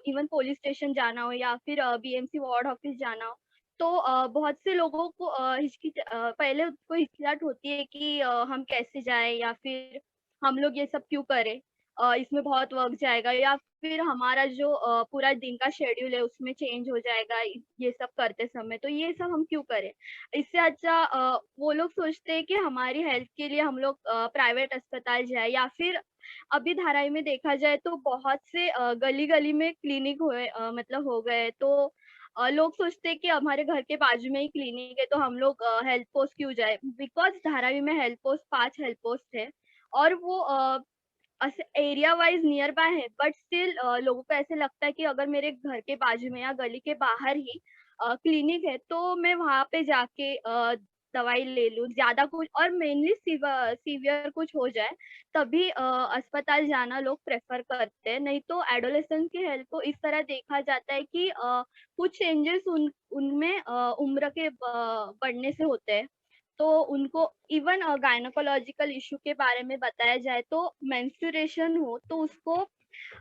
इवन पुलिस स्टेशन जाना हो या फिर बीएमसी वार्ड ऑफिस जाना हो, तो बहुत से लोगों को पहले उसको हिचकिचाहट होती है कि हम कैसे जाए, या फिर हम लोग ये सब क्यों करें, इसमें बहुत वक्त जाएगा, या फिर हमारा जो पूरा दिन का शेड्यूल है उसमें चेंज हो जाएगा ये सब करते समय, तो ये सब हम क्यों करें। इससे अच्छा वो लोग सोचते हैं कि हमारी हेल्थ के लिए हम लोग प्राइवेट अस्पताल जाए, या फिर अभी धारावी में देखा जाए तो बहुत से गली गली में क्लिनिक हुए मतलब हो गए, तो लोग सोचते हैं कि हमारे घर के बाजू में ही क्लिनिक है तो हम लोग हेल्थ पोस्ट क्यों जाए, बिकॉज धारावी में हेल्थ पोस्ट 5 हेल्थ पोस्ट है, और वो एरिया वाइज नियर बाय है, बट स्टिल लोगों को ऐसे लगता है कि अगर मेरे घर के बाजू में या गली के बाहर ही क्लिनिक है तो मैं वहां पे जाके दवाई ले लूं, ज्यादा कुछ और मेनली सीवियर कुछ हो जाए तभी अस्पताल जाना लोग प्रेफर करते हैं। नहीं तो एडोलेसेंस की हेल्थ को इस तरह देखा जाता है कि कुछ चेंजेस उनमें उम्र के बढ़ने से होते हैं, तो उनको इवन गायनोकोलॉजिकल इशू के बारे में बताया जाए तो मेंस्ट्रुएशन हो तो उसको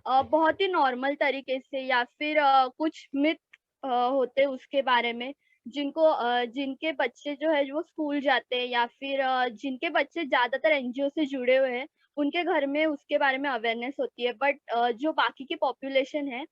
बहुत ही नॉर्मल तरीके से, या फिर कुछ मिथ होते उसके बारे में, जिनके बच्चे जो है वो स्कूल जाते हैं, या फिर जिनके बच्चे ज्यादातर एनजीओ से जुड़े हुए हैं उनके घर में उसके बारे में अवेयरनेस होती है, बट जो बाकी की पॉपुलेशन है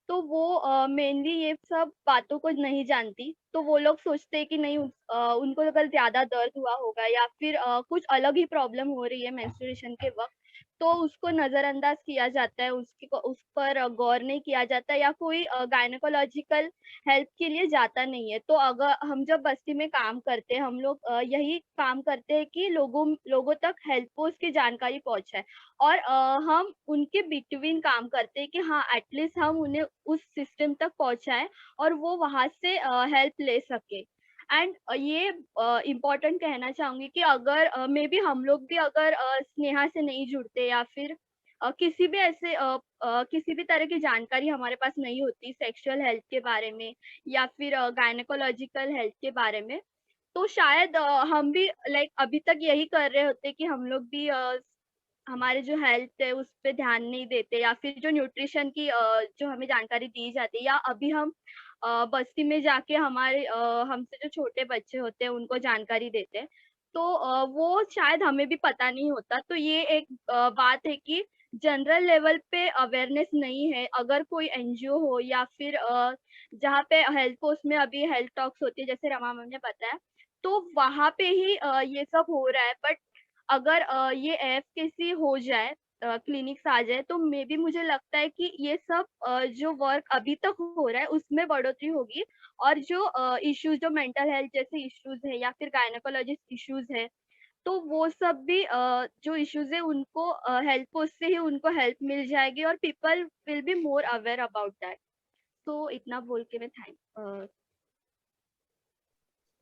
तो वो मेनली ये सब बातों को नहीं जानती, तो वो लोग सोचते हैं कि नहीं उनको अगर ज्यादा दर्द हुआ होगा या फिर कुछ अलग ही प्रॉब्लम हो रही है मेंस्ट्रुएशन के वक्त, तो उसको नजरअंदाज किया जाता है, उस पर गौर नहीं किया जाता, या कोई गायनोकोलॉजिकल हेल्प के लिए जाता नहीं है। तो अगर हम जब बस्ती में काम करते हैं, हम लोग यही काम करते हैं कि लोगों तक हेल्थ पोस्ट की जानकारी पहुंचाए, और हम उनके बिटवीन काम करते हैं कि हाँ एटलीस्ट हम उन्हें उस सिस्टम तक पहुंचाएं और वो वहां से हेल्प ले सके। एंड ये इम्पोर्टेंट कहना चाहूंगी कि अगर मे बी हम लोग भी अगर स्नेहा से नहीं जुड़ते, या फिर किसी भी तरह की जानकारी हमारे पास नहीं होती सेक्सुअल हेल्थ के बारे में या फिर गायनेकोलॉजिकल हेल्थ के बारे में, तो शायद हम भी लाइक अभी तक यही कर रहे होते कि हम लोग भी हमारे जो हेल्थ है उस पे ध्यान नहीं देते, या फिर जो न्यूट्रिशन की जो हमें जानकारी दी जाती है, या अभी हम बस्ती में जाके हमसे जो छोटे बच्चे होते हैं उनको जानकारी देते हैं, तो वो शायद हमें भी पता नहीं होता। तो ये एक बात है कि जनरल लेवल पे अवेयरनेस नहीं है। अगर कोई एनजीओ हो या फिर जहाँ पे हेल्थ पोस्ट में अभी हेल्थ टॉक्स होती है जैसे रमा मैम ने बताया, तो वहां पे ही ये सब हो रहा है। बट अगर ये एफकेसी हो जाए, क्लिनिक्स आ जाए, तो मे बी मुझे लगता है कि ये सब जो वर्क अभी तक हो रहा है उसमें बढ़ोतरी होगी, और जो इश्यूज जो मेंटल हेल्थ जैसे इश्यूज है या फिर गायनेकोलॉजिस्ट इश्यूज है, तो वो सब भी जो इश्यूज है उनको हेल्थ पोस्ट से ही उनको हेल्प मिल जाएगी, और people will be more aware about that. तो इतना बोल के मैं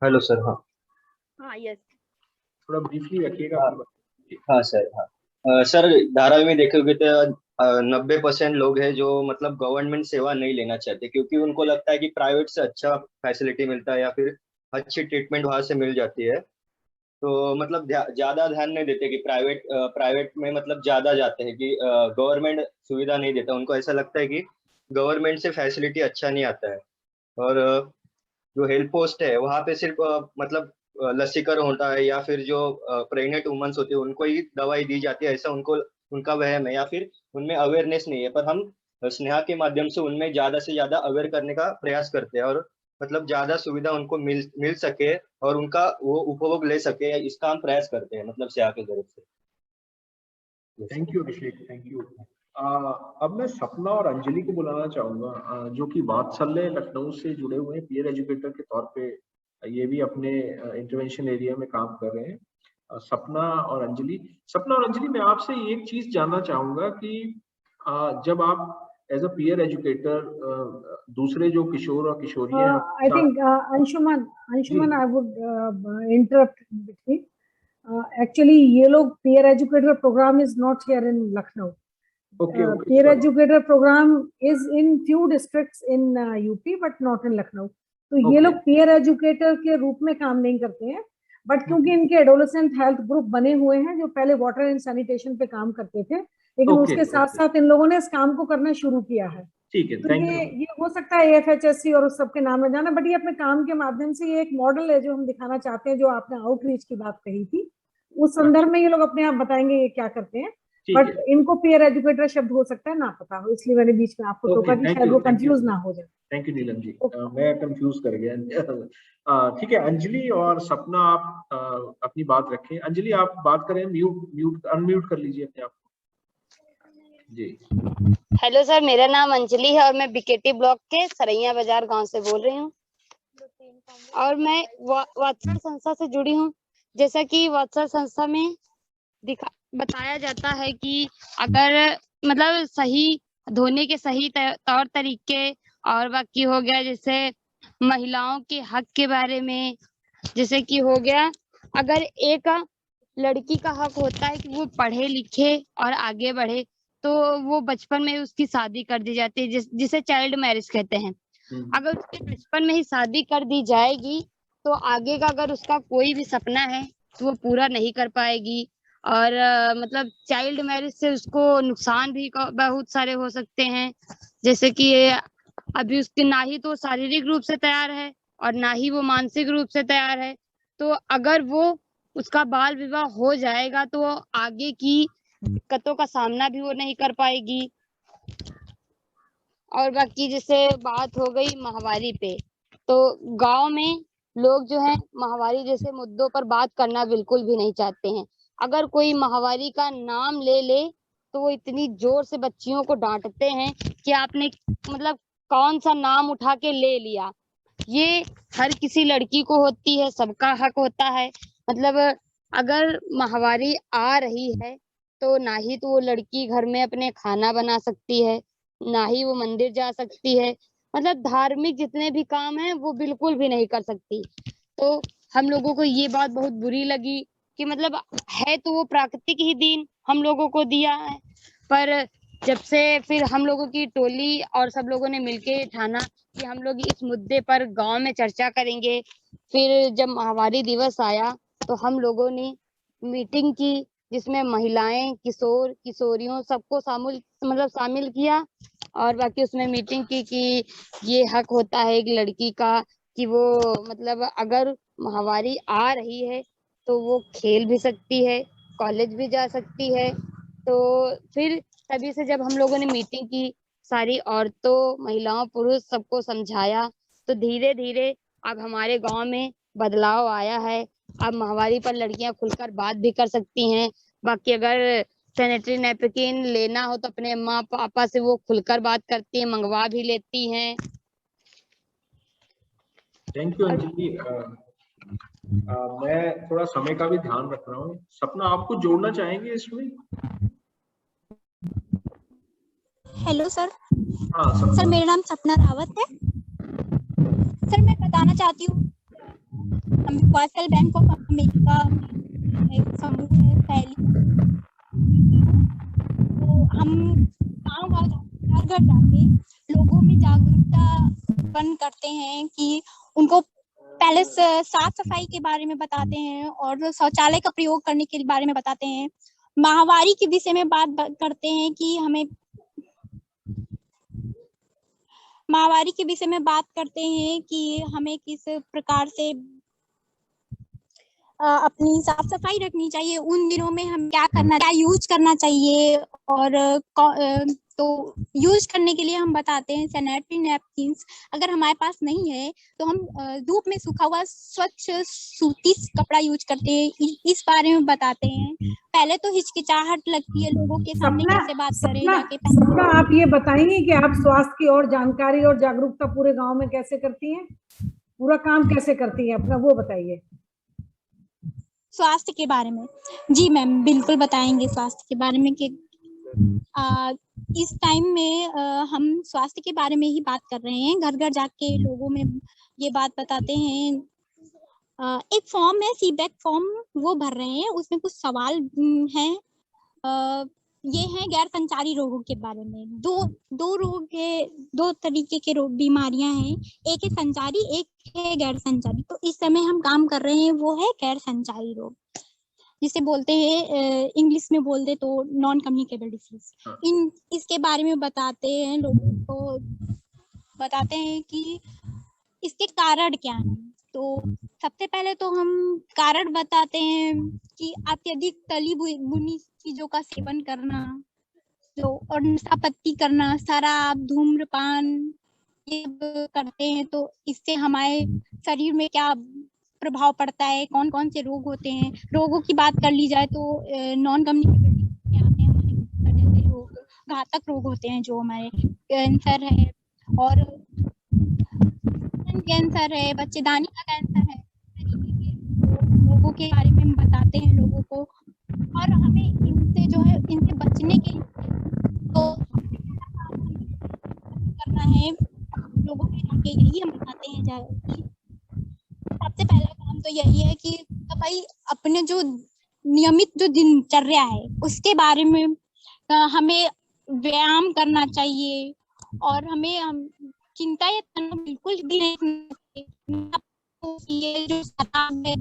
हेलो सर। हाँ
हाँ यस।
थोड़ा ब्रीफली रखिएगा
हाँ,
अपनी बात।
हाँ सर। हाँ सर, धारावी में देखोगे तो 90% लोग हैं जो मतलब गवर्नमेंट सेवा नहीं लेना चाहते, क्योंकि उनको लगता है कि प्राइवेट से अच्छा फैसिलिटी मिलता है या फिर अच्छी ट्रीटमेंट वहां से मिल जाती है। तो मतलब ज्यादा ध्यान नहीं देते कि प्राइवेट में मतलब ज्यादा जाते हैं कि गवर्नमेंट सुविधा नहीं देता। उनको ऐसा लगता है कि गवर्नमेंट से फैसिलिटी अच्छा नहीं आता है। और जो हेल्थ पोस्ट है वहाँ पे सिर्फ मतलब लसीकरण होता है, या फिर जो प्रेग्नेंट वुमेन्स होती है उनको ही दवाई दी जाती है, ऐसा उनको उनका वहम है, या फिर उनमें अवेयरनेस नहीं है। पर हम स्नेहा के माध्यम से उनमें ज्यादा से ज्यादा अवेयर करने का प्रयास करते हैं। और मतलब ज्यादा सुविधा उनको मिल सके और उनका वो उपभोग ले सके, इसका हम प्रयास करते हैं मतलब SEA की तरफ से।
Thank you Abhishek, thank you. अब मैं सपना और अंजलि को बुलाना चाहूंगा, जो कि वात्सल्य लखनऊ से जुड़े हुए हैं पीयर एजुकेटर के तौर पे। ये भी अपने इंटरवेंशन एरिया में काम कर रहे हैं। सपना और अंजलि, सपना और अंजलि, मैं आपसे एक चीज जानना चाहूंगा कि जब आप एज अ पीयर एजुकेटर दूसरे जो किशोर और किशोरियां हैं
I think Anshuman, I would interrupt between. Actually, ये लोग peer educator program is not here in Lucknow.
okay,
Peer
sorry.
educator program is in few districts in UP, but not in Lucknow. तो ये लोग peer educator के रूप में काम नहीं करते हैं, बट क्योंकि इनके एडोलेसेंट हेल्थ ग्रुप बने हुए हैं जो पहले वाटर एंड सैनिटेशन पे काम करते थे, लेकिन उसके साथ साथ इन लोगों ने इस काम को करना शुरू किया है।
ठीक है,
तो
थैंक यू।
ये हो सकता है AFHSC और उस सब के नाम में जाना, बट ये अपने काम के माध्यम से ये एक मॉडल है जो हम दिखाना चाहते हैं। जो आपने आउटरीच की बात कही थी, उस संदर्भ में ये लोग अपने आप बताएंगे ये क्या करते हैं, बट इनको पीयर एजुकेटर शब्द हो सकता है ना पता हो, इसलिए मैंने बीच में आपको टोका कि शायद वो कंफ्यूज ना हो जाए।
थैंक यू नीलम जी, मैं कंफ्यूज कर गया। ठीक है, अंजलि और सपना आप अपनी बात रखें। अंजलि आप बात करें, अनम्यूट कर लीजिए अपने आप को जी।
हेलो सर, मेरा नाम अंजलि है और मैं बीकेटी ब्लॉक के सरैया बाजार गांव से बोल रही हूँ और मैं वात्सल संस्था से जुड़ी हूँ। जैसा कि वात्सल संस्था में बताया जाता है कि अगर मतलब सही धोने के सही तौर तरीके और बाकी हो गया जैसे महिलाओं के हक के बारे में, जैसे कि हो गया अगर एक लड़की का हक होता है कि वो पढ़े लिखे और आगे बढ़े, तो वो बचपन में उसकी शादी कर दी जाती है, जिसे चाइल्ड मैरिज कहते हैं। अगर उसके बचपन में ही शादी कर दी जाएगी तो आगे का अगर उसका कोई भी सपना है तो वो पूरा नहीं कर पाएगी और मतलब चाइल्ड मैरिज से उसको नुकसान भी बहुत सारे हो सकते हैं। जैसे कि अभी उसके ना ही तो शारीरिक रूप से तैयार है और ना ही वो मानसिक रूप से तैयार है, तो अगर वो उसका बाल विवाह हो जाएगा तो आगे की दिक्कतों का सामना भी वो नहीं कर पाएगी। और बाकी जैसे बात हो गई माहवारी पे, तो गांव में लोग जो है माहवारी जैसे मुद्दों पर बात करना बिल्कुल भी नहीं चाहते हैं। अगर कोई माहवारी का नाम ले तो वो इतनी जोर से बच्चियों को डांटते हैं कि आपने मतलब कौन सा नाम उठा के ले लिया। ये हर किसी लड़की को होती है, सबका हक होता है। मतलब अगर माहवारी आ रही है तो ना ही तो वो लड़की घर में अपने खाना बना सकती है, ना ही वो मंदिर जा सकती है, मतलब धार्मिक जितने भी काम हैं वो बिल्कुल भी नहीं कर सकती। तो हम लोगों को ये बात बहुत बुरी लगी कि मतलब है तो वो प्राकृतिक ही दिन हम लोगों को दिया है, पर जब से फिर हम लोगों की टोली और सब लोगों ने मिलके ठाना कि हम लोग इस मुद्दे पर गांव में चर्चा करेंगे। फिर जब माहवारी दिवस आया तो हम लोगों ने मीटिंग की जिसमें महिलाएं, किशोर, किशोरियों सबको शामिल किया और बाकी उसमें मीटिंग की कि ये हक होता है एक लड़की का कि वो मतलब अगर माहवारी आ रही है तो वो खेल भी सकती है, कॉलेज भी जा सकती है। तो फिर तभी से जब हम लोगों ने मीटिंग की, सारी औरतों, महिलाओं, पुरुष सबको समझाया, तो धीरे धीरे अब हमारे गांव में बदलाव आया है। अब माहवारी पर लड़कियां खुलकर बात भी कर सकती हैं। बाकी अगर सैनिटरी नैपकिन लेना हो तो अपने माँ पापा से वो खुलकर बात करती हैं, मंगवा भी लेती हैं।
Thank you Anjali. मैं थोड़ा समय का भी ध्यान रख रहा हूँ। सपना, आपको जोड़ना चाहेंगे इसमें?
Hello sir.
हाँ
सर, मेरा नाम सपना रावत है। सर, मैं बताना चाहती हूँ वात्सल बैंक ऑफ अमेरिका एक समूह है पहली, तो हम गाँव-गाँव घर-घर जाके लोगों में जागरूकता उत्पन्न करते हैं कि उनको पहले साफ सफाई के बारे में बताते हैं और शौचालय का प्रयोग करने के बारे में बताते हैं। माहवारी के विषय में बात करते हैं कि हमें माहवारी के विषय में बात करते हैं कि हमें किस प्रकार से अपनी साफ सफाई रखनी चाहिए। उन दिनों में हम क्या यूज करना चाहिए, और तो यूज करने के लिए हम बताते हैं सैनिटरी नैपकिन्स। अगर हमारे पास नहीं है तो हम धूप में सूखा हुआ स्वच्छ सूती कपड़ा यूज करते हैं, इस बारे में बताते हैं। पहले तो हिचकिचाहट लगती है लोगों के सामने
सपना,
कैसे बात करें
सपना,
जाके।
सपना, आप ये बताएंगे कि आप स्वास्थ्य की और जानकारी और जागरूकता पूरे गांव में कैसे करती हैं, पूरा काम कैसे करती हैं अपना, वो बताइए।
स्वास्थ्य के बारे में जी मैम बिल्कुल बताएंगे स्वास्थ्य के बारे में कि इस टाइम में हम स्वास्थ्य के बारे में ही बात कर रहे हैं। घर घर जाके लोगों में ये बात बताते हैं। एक फॉर्म है फीडबैक फॉर्म, वो भर रहे हैं, उसमें कुछ सवाल हैं। ये है गैर संचारी रोगों के बारे में। दो तरीके के रोग बीमारियां हैं, एक है संचारी, एक है गैर संचारी। तो इस समय हम काम कर रहे हैं वो है गैर संचारी रोग, जिसे बोलते हैं इंग्लिश में बोल दे तो नॉन कम्युनिकेबल डिसीज। इसके बारे में बताते हैं, लोगों को बताते हैं कि इसके कारण क्या हैं। तो सबसे पहले तो हम कारण बताते हैं कि अत्यधिक तली भुनी चीजों का सेवन करना, जो और नशापत्ती करना, शराब, धूम्रपान ये करते हैं तो इससे हमारे शरीर में क्या प्रभाव पड़ता है, कौन कौन से रोग होते हैं। रोगों की बात कर ली जाए तो नॉन कम्युनिकेबल आते हैं हमारे जैसे रोग, घातक रोग होते हैं जो हमारे कैंसर है और कैंसर है, बच्चेदानी का कैंसर है। रोगों के बारे में हम बताते हैं लोगों को, और हमें इनसे जो है इनसे बचने के लिए तो करना है लोगों के जाके, यही हम बताते हैं। सबसे पहला काम तो यही है कि भाई अपने जो नियमित जो दिनचर्या है उसके बारे में हमें व्यायाम करना चाहिए, और हमें चिंता या तनाव बिल्कुल भी नहीं, ये जो शराब है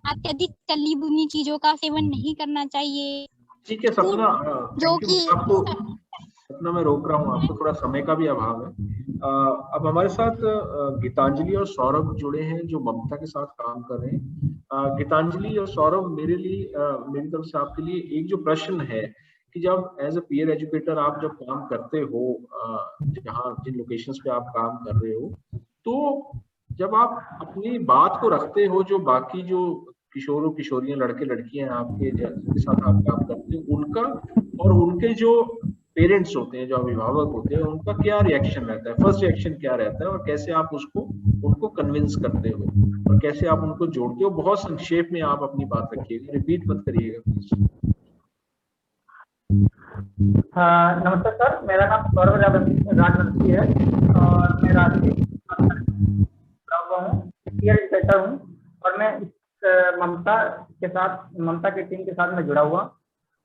अत्यधिक तली भुनी चीजों का सेवन नहीं करना चाहिए।
ठीक है सपना,
जो कि
सपना मैं रोक रहा हूँ आपको, थोड़ा समय का भी अभाव है। अब हमारे साथ गीतांजलि और सौरभ जुड़े हैं जो ममता के साथ काम कर रहे हैं। गीतांजलि और सौरभ, मेरी तरफ से आपके लिए एक जो प्रश्न है कि जब एज अ पीयर एजुकेटर आप जब काम करते हो, जहाँ जिन लोकेशंस पे आप काम कर रहे हो, तो जब आप अपनी बात को रखते हो, जो बाकी जो किशोरियां, लड़के लड़कियां आपके जिनके साथ आप काम करते हो, उनका और उनके जो पेरेंट्स होते हैं, जो अभिभावक होते हैं, उनका क्या रिएक्शन रहता है, फर्स्ट रिएक्शन क्या रहता है, और कैसे आप उनको कन्विंस करते हो और कैसे आप उनको जोड़ते हो? बहुत संक्षेप में आप अपनी बात रखिएगा, रिपीट मत करिएगा प्लीज।
हाँ नमस्ते सर, मेरा नाम सौरभ राजवंशी है और मैं राजनीति एजुकेटर हूँ, और मैं ममता की टीम के साथ मैं जुड़ा हुआ।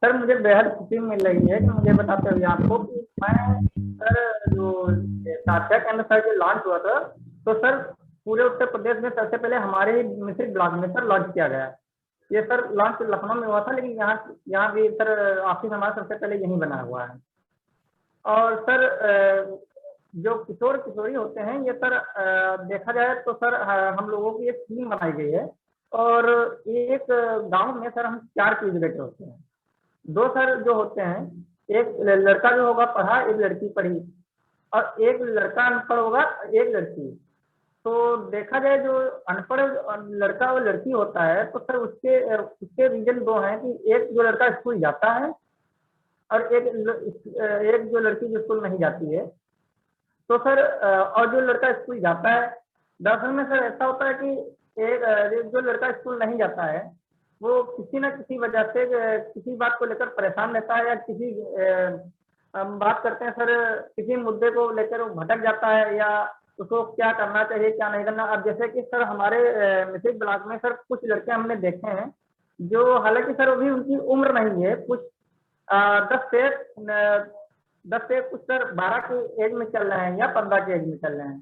सर मुझे बेहद खुशी मिल रही है कि मुझे बताते हुए आपको कि मैं सर जो साक्षर केंद्र सर जो लॉन्च हुआ था, तो सर पूरे उत्तर प्रदेश में सबसे पहले हमारे ही मिश्रित ब्लॉक में सर लॉन्च किया गया। ये सर लॉन्च लखनऊ में हुआ था, लेकिन यहाँ भी सर ऑफिस हमारा सबसे पहले यहीं बना हुआ है। और सर जो किशोर किशोरी होते हैं ये सर देखा जाए तो सर हम लोगों की एक टीम बनाई गई है, और एक गांव में सर हम 4 एजुकेटर होते हैं। 2 सर जो होते हैं, एक लड़का जो होगा पढ़ा, एक लड़की पढ़ी, और एक लड़का अनपढ़ होगा, एक लड़की। तो देखा जाए जो अनपढ़ लड़का और लड़की होता है तो सर उसके रीजन 2 हैं कि एक जो लड़का स्कूल जाता है और एक जो लड़की जो स्कूल नहीं जाती है। तो सर और जो लड़का स्कूल जाता है, दरअसल में सर ऐसा होता है कि एक जो लड़का स्कूल नहीं जाता है वो किसी न किसी वजह से किसी बात को लेकर परेशान रहता है, या किसी हम बात करते हैं सर किसी मुद्दे को लेकर वो भटक जाता है, या उसको क्या करना चाहिए क्या नहीं करना। अब जैसे कि सर हमारे मिश्रित ब्लॉक में सर कुछ लड़के हमने देखे हैं जो हालांकि सर अभी उनकी उम्र नहीं है, कुछ 10 से कुछ सर 12 की एज में चल रहे हैं या 15 की एज में चल रहे हैं।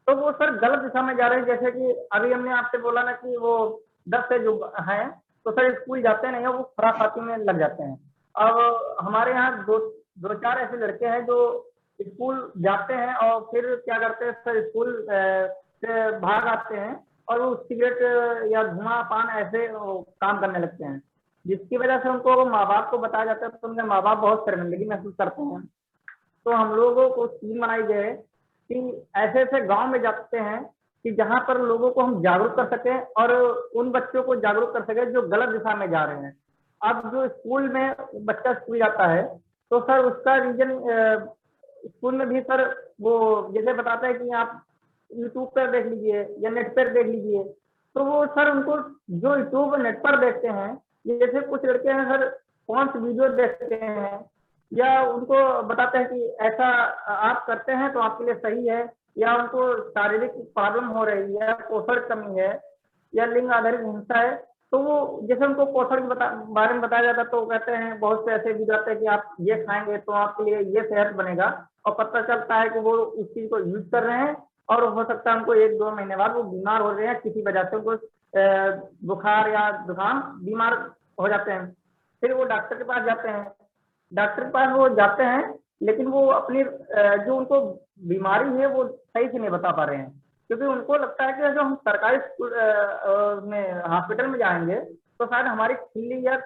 तो वो सर गलत दिशा में जा रहे हैं। जैसे कि अभी हमने आपसे बोला ना कि वो 10 से जो हैं तो सर स्कूल जाते नहीं है, वो खराफाती में लग जाते हैं। अब हमारे यहाँ 2-4 ऐसे लड़के हैं जो स्कूल जाते हैं और फिर क्या करते हैं सर, स्कूल से भाग आते हैं और वो सिगरेट या धुआंपान ऐसे काम करने लगते हैं, जिसकी वजह से उनको माँ बाप को बताया जाता है तो उनके माँ बाप बहुत शर्मिंदगी महसूस करते हैं। तो हम लोगों को स्कीम बनाई गई कि ऐसे ऐसे गांव में जाते हैं कि जहां पर लोगों को हम जागरूक कर सकें और उन बच्चों को जागरूक कर सकें जो गलत दिशा में जा रहे हैं। अब जो स्कूल में बच्चा स्कूल जाता है तो सर उसका रीजन स्कूल में भी सर वो जैसे बताता है कि आप यूट्यूब पर देख लीजिए या नेट पर देख लीजिए, तो वो सर उनको जो यूट्यूब नेट पर देखते हैं, जैसे कुछ लड़के हैं सर कौन सी वीडियो देखते हैं या उनको बताते हैं कि ऐसा आप करते हैं तो आपके लिए सही है, या उनको शारीरिक प्रॉब्लम हो रही है, पोषण कमी है या लिंग आधारित हिंसा है, तो वो जैसे उनको पोषण के बारे में बताया जाता है तो कहते हैं बहुत से ऐसे वीडियो आते हैं कि आप ये खाएंगे तो आपके लिए ये सेहत बनेगा, और पता चलता है कि वो उस चीज को यूज कर रहे हैं और हो सकता है उनको 1-2 महीने बाद वो बीमार हो रहे हैं, किसी वजह से उनको बुखार या जुकाम बीमार हो जाते हैं। फिर वो डॉक्टर के पास जाते हैं, डॉक्टर के पास वो जाते हैं लेकिन वो अपनी जो उनको बीमारी है वो सही से नहीं बता पा रहे हैं, क्योंकि उनको लगता है कि जो हम सरकारी में हॉस्पिटल में जाएंगे तो शायद हमारी खिल्ली या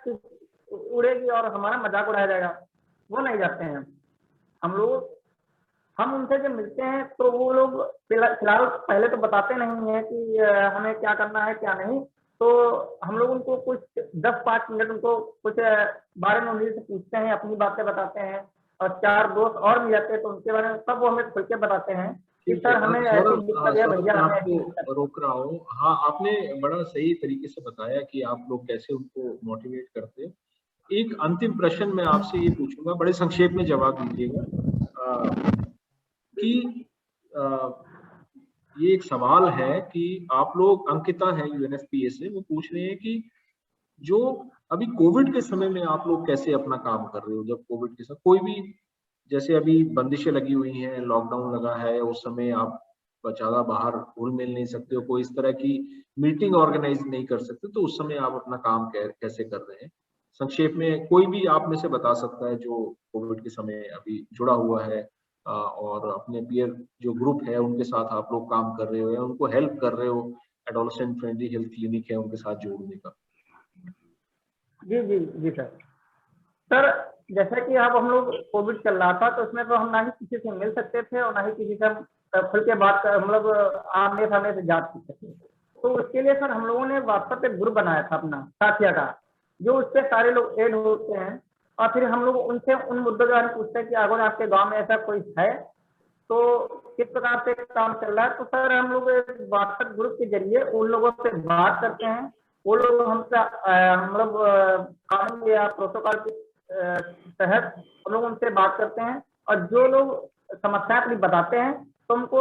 उड़ेगी और हमारा मजाक उड़ाया जाएगा। वो नहीं जाते हैं। हम उनसे जब मिलते हैं तो वो लोग फिलहाल पहले तो बताते नहीं है कि हमें क्या करना है क्या नहीं, तो हम लोग उनको कुछ 10-5 मिनट उनको कुछ बारे में उन्हीं से पूछते हैं, अपनी बातें बताते हैं, और 4 दोस्त और मिल जाते हैं तो उनके बारे में सब वो हमें खुल के बताते हैं कि सर हमें ऐसी दिक्कत है भैया,
आपको रोक रहा हूँ। हाँ, आपने बड़ा सही तरीके से बताया कि आप लोग कैसे उनको मोटिवेट करते हैं। एक अंतिम प्रश्न मैं आपसे ये पूछूंगा, बड़े संक्षेप में जवाब दीजिएगा कि ये एक सवाल है कि आप लोग, अंकिता है UNFPA से, वो पूछ रहे हैं कि जो अभी कोविड के समय में आप लोग कैसे अपना काम कर रहे हो। जब कोविड के समय कोई भी, जैसे अभी बंदिशें लगी हुई हैं, लॉकडाउन लगा है, उस समय आप ज्यादा बाहर घुल मिल नहीं सकते हो, कोई इस तरह की मीटिंग ऑर्गेनाइज नहीं कर सकते, तो उस समय आप अपना काम कैसे कर रहे हैं? संक्षेप में कोई भी आप में से बता सकता है जो कोविड के समय अभी जुड़ा हुआ है और अपने पीयर जो ग्रुप है उनके साथ आप लोग काम कर रहे हो या उनको हेल्प कर रहे हो, एडोलेसेंट फ्रेंडली हेल्थ क्लिनिक है उनके साथ जोड़ने का।
जी सर, जैसे कि अब हम लोग कोविड चल रहा था तो उसमें तो हम ना ही किसी से मिल सकते थे और ना ही किसी से खुल के बात मतलब आमने सामने से जात कर सकते थे। तो उसके लिए सर हम लोगों ने व्हाट्सएप पे ग्रुप बनाया था अपना साथिया का, जो उससे सारे लोग ऐड होते हैं और फिर हम लोग उनसे उन मुद्दों के बारे में पूछते हैं कि अगर आपके गांव में ऐसा कोई है तो किस प्रकार से काम चल रहा है। तो सर हम लोग व्हाट्सएप ग्रुप के जरिए उन लोगों से बात करते हैं, वो लोग हमसे मतलब कानून या प्रोटोकॉल के तहत हम लोग उनसे बात करते हैं, और जो लोग समस्या अपनी बताते हैं तो उनको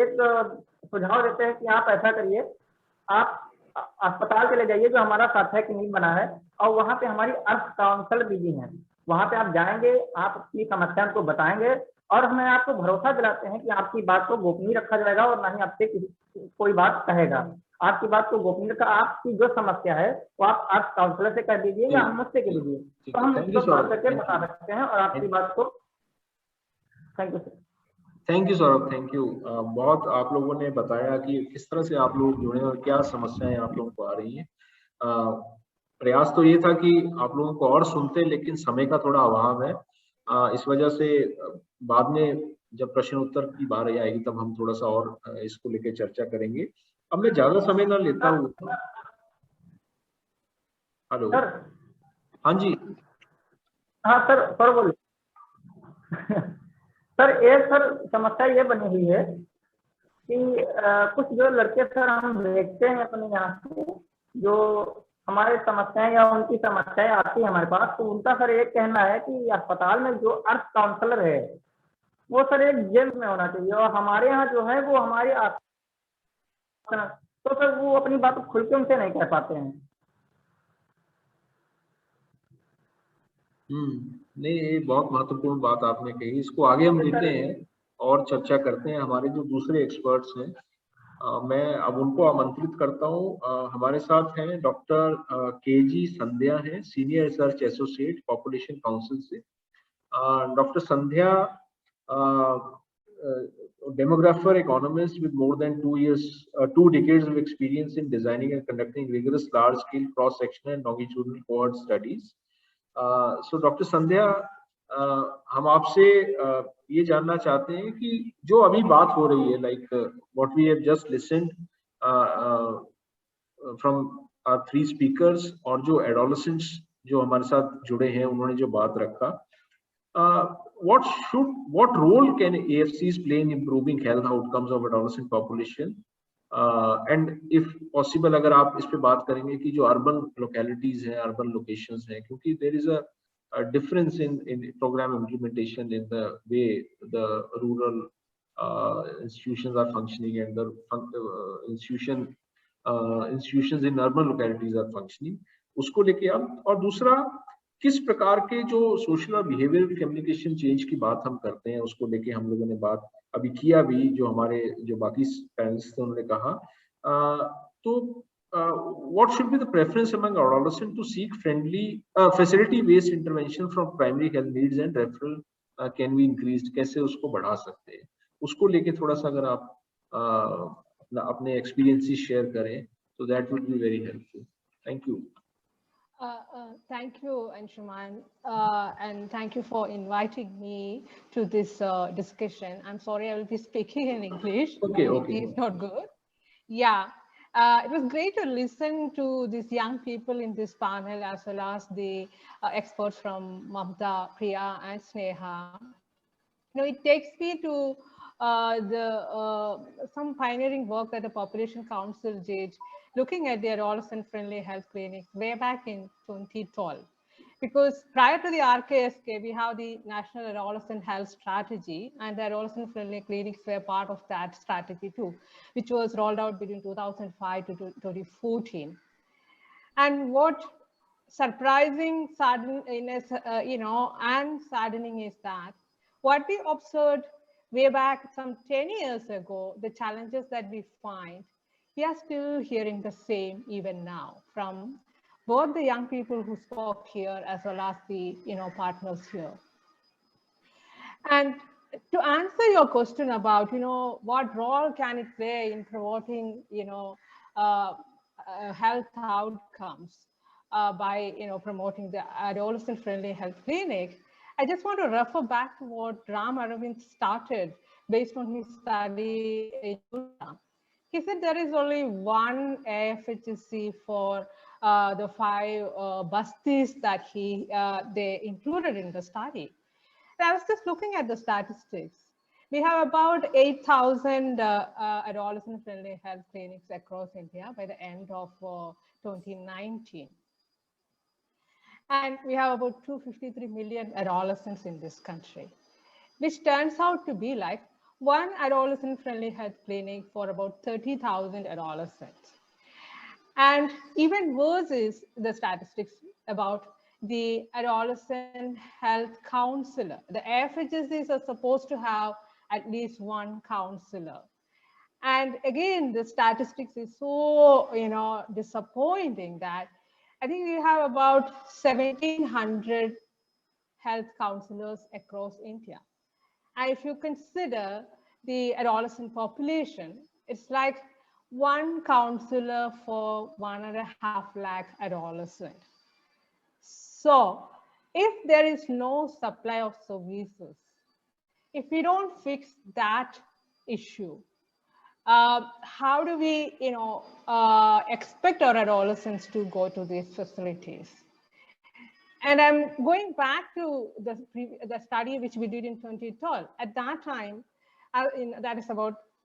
एक सुझाव देते हैं कि आप ऐसा करिए, आप अस्पताल चले जाइए जो हमारा साथी क्लिनिक बना है, और वहाँ पे हमारी अर्थ काउंसलर भी हैं, वहाँ पे आप जाएंगे, आप अपनी समस्या को बताएंगे और हमें आपको भरोसा दिलाते हैं कि आपकी बात को गोपनीय रखा जाएगा और ना ही आपसे कोई बात कहेगा। आपकी बात को गोपनीय रखा, आपकी जो समस्या है वो आप अर्थ काउंसलर से कर दीजिए या मुझसे कह दीजिए, तो हम उसको बात करके बता सकते हैं और आपकी बात को। Thank you sir.
Thank you Saurabh, thank you. बहुत आप लोगों ने बताया कि किस तरह से आप लोग जुड़े और क्या समस्याएं आप लोगों को आ रही हैं। प्रयास तो ये था कि आप लोगों को और सुनते, लेकिन समय का थोड़ा अभाव है, इस वजह से बाद में जब प्रश्न उत्तर की बारी आएगी तब हम थोड़ा सा और इसको लेकर चर्चा करेंगे। अब मैं ज्यादा समय ना लेता हूँ। Hello
sir.
हाँ जी।
हाँ सर बोलिए। सर एक सर समस्या ये बनी हुई है कि कुछ जो लड़के सर हम देखते हैं अपने यहाँ से, जो हमारे समस्याएं या उनकी समस्याएं आती है हमारे पास, तो उनका सर एक कहना है कि अस्पताल में जो अर्थ काउंसलर है वो सर एक जेल में होना चाहिए, और हमारे यहाँ जो है वो हमारे तो सर वो अपनी बात खुल के उनसे नहीं कह पाते हैं।
नहीं, ये बहुत महत्वपूर्ण बात आपने कही, इसको आगे हम लेते हैं और चर्चा करते हैं। हमारे जो दूसरे एक्सपर्ट्स हैं मैं अब उनको आमंत्रित करता हूँ। हमारे साथ हैं डॉक्टर KG संध्या हैं, senior research associate Population Council से। Doctor Sandhya demographer economist with more than 2 decades of experience in designing and conducting rigorous large-scale cross-sectional and longitudinal cohort studies. So Dr. Sandhya, हम आपसे ये जानना चाहते हैं कि जो अभी बात हो रही है, like what we have just listened from our 3 speakers, और जो adolescents जो हमारे साथ जुड़े हैं उन्होंने जो बात रखा, what role can AFCs play in improving health outcomes of adolescent population, and if possible अगर आप इस पे बात करेंगे कि जो urban localities हैं, urban locations हैं, क्योंकि there is a difference in program implementation in the way the rural institutions are functioning and the institutions in urban localities are functioning, उसको लेके आप, और दूसरा किस प्रकार के जो सोशल और बिहेवियरल कम्युनिकेशन चेंज की बात हम करते हैं उसको लेके हम लोगों ने बात अभी किया भी, जो हमारे जो बाकी पैनलिस्ट थे उन्होंने कहा, तो what should be the preference among adolescents to seek friendly facility based intervention from primary health needs and referral can be increased, कैसे उसको बढ़ा सकते हैं, उसको लेके थोड़ा सा अगर आप अपने experiences share करें, so that would be very helpful. Thank you.
Thank you, Anshuman, and thank you for inviting me to this discussion. I'm sorry I will be speaking in English.
Okay.
It's not good. Yeah, it was great to listen to these young people in this panel as well as the experts from Mamta, Priya, and Sneha. You know, it takes me to some pioneering work that the Population Council did, looking at the adolescent-friendly health clinic way back in 2012. Because prior to the RKSK, we have the National Adolescent Health Strategy, and the adolescent-friendly clinics were part of that strategy too, which was rolled out between 2005 to 2014. And what surprising, saddening is that what we observed way back some 10 years ago, the challenges that we find, we are still hearing the same even now from both the young people who spoke here as well as the partners here. And to answer your question about what role can it play in promoting health outcomes by promoting the adolescent-friendly health clinic, I just want to refer back to what Ram Aravind started based on his study in Utah. He said there is only one AFHC for the 5 bastis that they included in the study. And I was just looking at the statistics. We have about 8,000 adolescent-friendly health clinics across India by the end of 2019. And we have about 253 million adolescents in this country, which turns out to be like one adolescent-friendly health clinic for about 30,000 adolescents. And even worse is the statistics about the adolescent health counselor. The AFHCs are supposed to have at least one counselor. And again, the statistics is so disappointing that I think we have about 1,700 health counselors across India. And if you consider the adolescent population, it's like one counselor for 1.5 lakh adolescents. So if there is no supply of services, if we don't fix that issue, how do we expect our adolescents to go to these facilities? And I'm going back to the study which we did in 2012. At that time,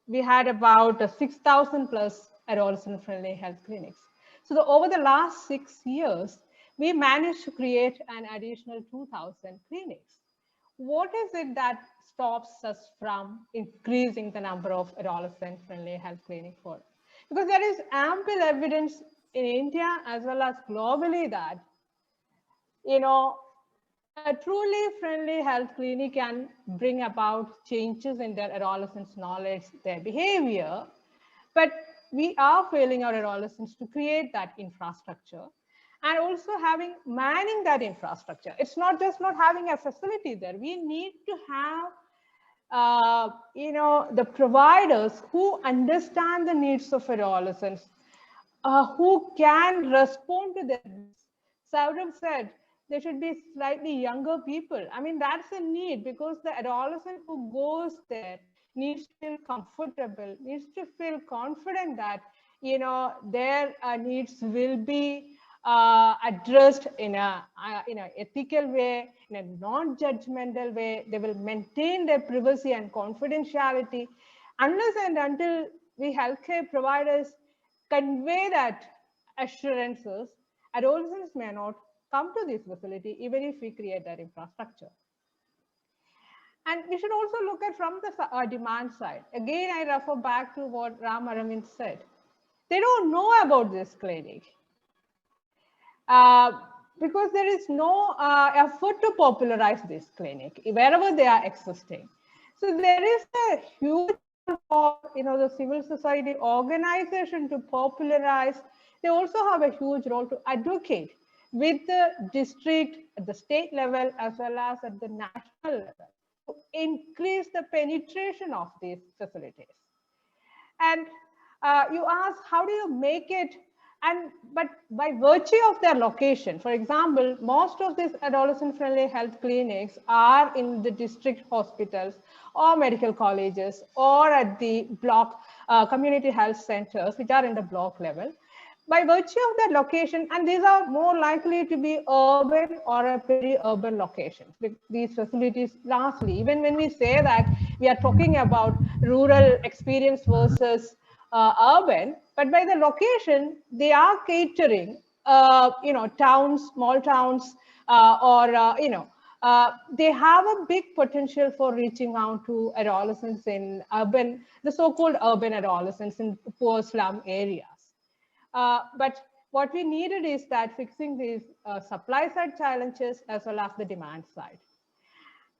we had about 6,000 plus adolescent-friendly health clinics. So over the last 6 years, we managed to create an additional 2,000 clinics. What is it that stops us from increasing the number of adolescent-friendly health clinics for? Because there is ample evidence in India as well as globally that a truly friendly health clinic can bring about changes in their adolescents' knowledge, their behavior, but we are failing our adolescents to create that infrastructure and also manning that infrastructure. It's not just not having a facility there. We need to have the providers who understand the needs of adolescents, who can respond to their needs. Saurabh said there should be slightly younger people. I mean, that's a need, because the adolescent who goes there needs to feel comfortable, needs to feel confident that, their needs will be addressed in a ethical way, in a non-judgmental way. They will maintain their privacy and confidentiality. Unless and until we healthcare providers convey that assurances, adolescents may not come to this facility even if we create that infrastructure. And we should also look at from the demand side. Again, I refer back to what Ram Aravind said. They don't know about this clinic because there is no effort to popularize this clinic wherever they are existing. So there is a huge for the civil society organization to popularize. They also have a huge role to advocate with the district, at the state level, as well as at the national level, to increase the penetration of these facilities. And you ask, how do you make it? But by virtue of their location, for example, most of these adolescent-friendly health clinics are in the district hospitals or medical colleges or at the block community health centers, which are in the block level. By virtue of their location, and these are more likely to be urban or a peri-urban locations, these facilities. Lastly, even when we say that we are talking about rural experience versus urban, but by the location, they are catering, towns, small towns, they have a big potential for reaching out to adolescents in urban, the so-called urban adolescents in poor slum areas. But what we needed is that fixing these supply side challenges as well as the demand side.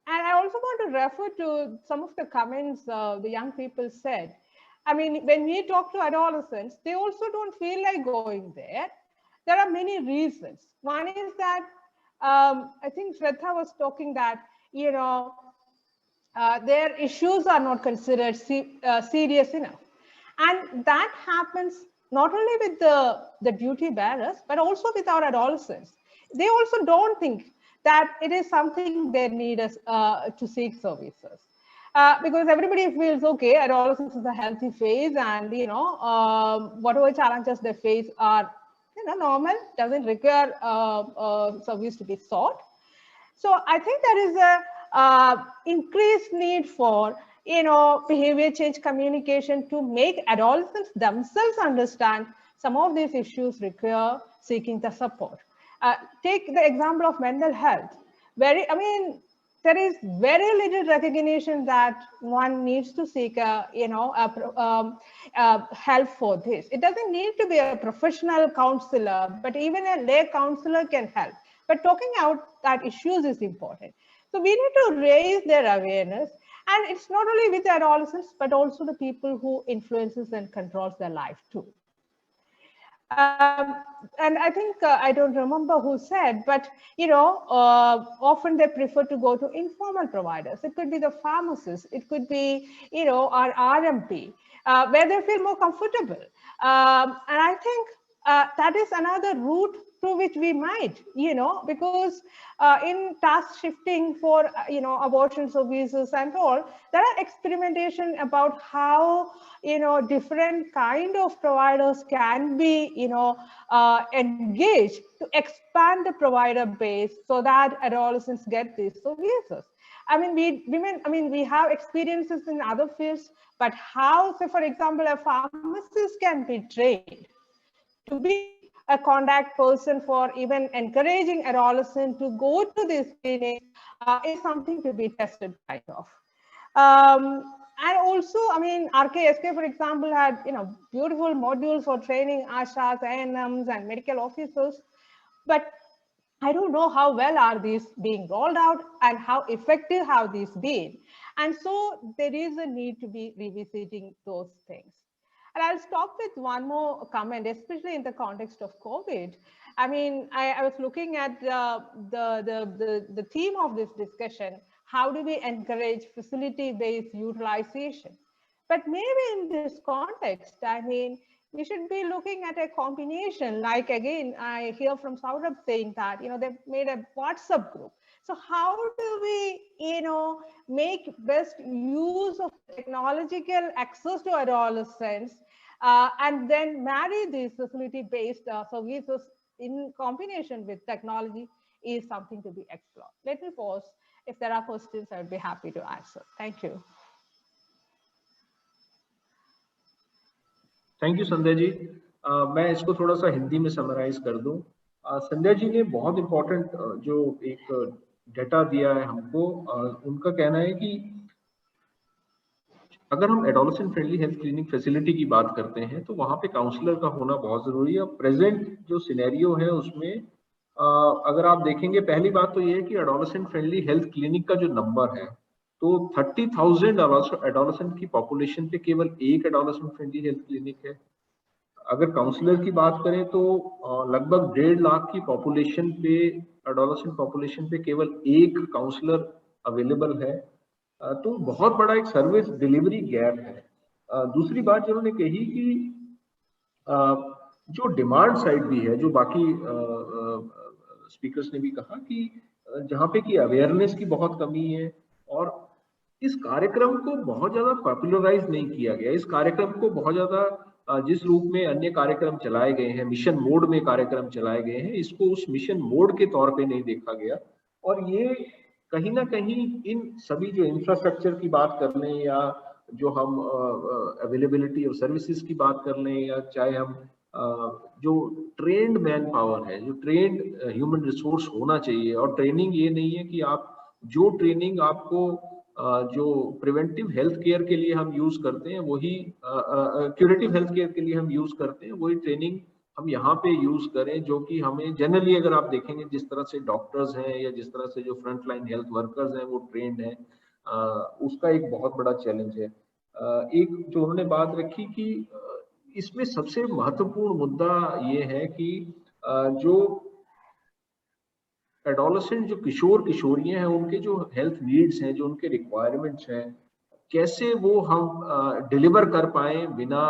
And I also want to refer to some of the comments the young people said. I mean, when we talk to adolescents, they also don't feel like going there. There are many reasons. One is that I think Shraddha was talking that, their issues are not considered serious enough. And that happens not only with the duty bearers, but also with our adolescents. They also don't think that it is something they need us to seek services. Because everybody feels, okay, adolescence is a healthy phase, and whatever challenges they face are normal, doesn't require service to be sought. So I think there is a increased need for behavior change communication to make adolescents themselves understand some of these issues require seeking the support. Take the example of mental health. There is very little recognition that one needs to seek help for this. It doesn't need to be a professional counselor, but even a lay counselor can help. But talking out that issues is important. So we need to raise their awareness, and it's not only with the adolescents, but also the people who influences and controls their life too. And I think, I don't remember who said, but, often they prefer to go to informal providers. It could be the pharmacist, it could be, our RMP, where they feel more comfortable. And I think that is another route through which we might, because in task shifting for, abortion services and all, there are experimentation about how, different kind of providers can be, engaged to expand the provider base so that adolescents get these services. We have experiences in other fields, but how, say, for example, a pharmacist can be trained to be a contact person for even encouraging adolescents to go to this clinic is something to be tested kind of. And also, RKSK, for example, had beautiful modules for training ASHAs, ANMs, and medical officers. But I don't know how well are these being rolled out and how effective have these been. And so there is a need to be revisiting those things. And I'll stop with one more comment, especially in the context of COVID. I was looking at the theme of this discussion, how do we encourage facility-based utilization? But maybe in this context, I mean, we should be looking at a combination. Like again, I hear from Saurabh saying that, they've made a WhatsApp group. So how do we, make best use of technological access to adolescents and then marry these facility-based services in combination with technology is something to be explored. Let me pause. If there are questions, I would be happy to answer. Thank you.
Thank you Sandhya ji. मैं इसको थोड़ा सा हिंदी में summarise कर दूं। संध्या जी ने बहुत important जो एक डेटा दिया है हमको। उनका कहना है कि अगर हम adolescent friendly health clinic facility की बात करते हैं तो वहाँ पे काउंसलर का होना बहुत जरूरी है। प्रेजेंट जो सिनेरियो है उसमें अगर आप देखेंगे, पहली बात तो ये है कि एडोलेसेंट फ्रेंडली हेल्थ क्लिनिक का जो नंबर है तो 30,000 एडोलेसेंट की पॉपुलेशन पे केवल एक एडोलेसेंट फ्रेंडली हेल्थ क्लिनिक है। अगर काउंसलर की बात करें तो लगभग 1.5 लाख की पॉपुलेशन पे, एडोलेसेंट पॉपुलेशन पे केवल एक काउंसलर अवेलेबल है। तो बहुत बड़ा एक सर्विस डिलीवरी गैप है। दूसरी बात जो उन्होंने कही कि जो डिमांड साइड भी है, जो बाकी स्पीकर्स ने भी कहा कि जहाँ पे कि अवेयरनेस की बहुत कमी है और इस कार्यक्रम को बहुत ज्यादा पॉपुलराइज नहीं किया गया। इस कार्यक्रम को बहुत ज्यादा जिस रूप में अन्य कार्यक्रम चलाए गए हैं, मिशन मोड में कार्यक्रम चलाए गए हैं, इसको उस मिशन मोड के तौर पे नहीं देखा गया। और ये कहीं ना कहीं इन सभी जो इंफ्रास्ट्रक्चर की बात कर लें या जो हम अवेलेबिलिटी ऑफ सर्विसेज की बात कर लें या चाहे हम जो ट्रेन्ड मैन पावर है, जो ट्रेन्ड ह्यूमन रिसोर्स होना चाहिए। और ट्रेनिंग ये नहीं है कि आप जो ट्रेनिंग आपको जो प्रिवेंटिव हेल्थ केयर के लिए हम यूज करते हैं वही क्यूरेटिव हेल्थ केयर के लिए हम यूज करते हैं, वही ट्रेनिंग हम यहाँ पे यूज करें, जो कि हमें जनरली अगर आप देखेंगे जिस तरह से डॉक्टर्स हैं या जिस तरह से जो फ्रंट लाइन हेल्थ वर्कर्स हैं वो ट्रेंड हैं, उसका एक बहुत बड़ा चैलेंज है। एक जो उन्होंने बात रखी कि इसमें सबसे महत्वपूर्ण मुद्दा ये है कि जो एडोलेसेंट, जो किशोर किशोरियां हैं, उनके जो हेल्थ नीड्स हैं, जो उनके रिक्वायरमेंट्स हैं, कैसे वो हम डिलीवर कर पाए बिना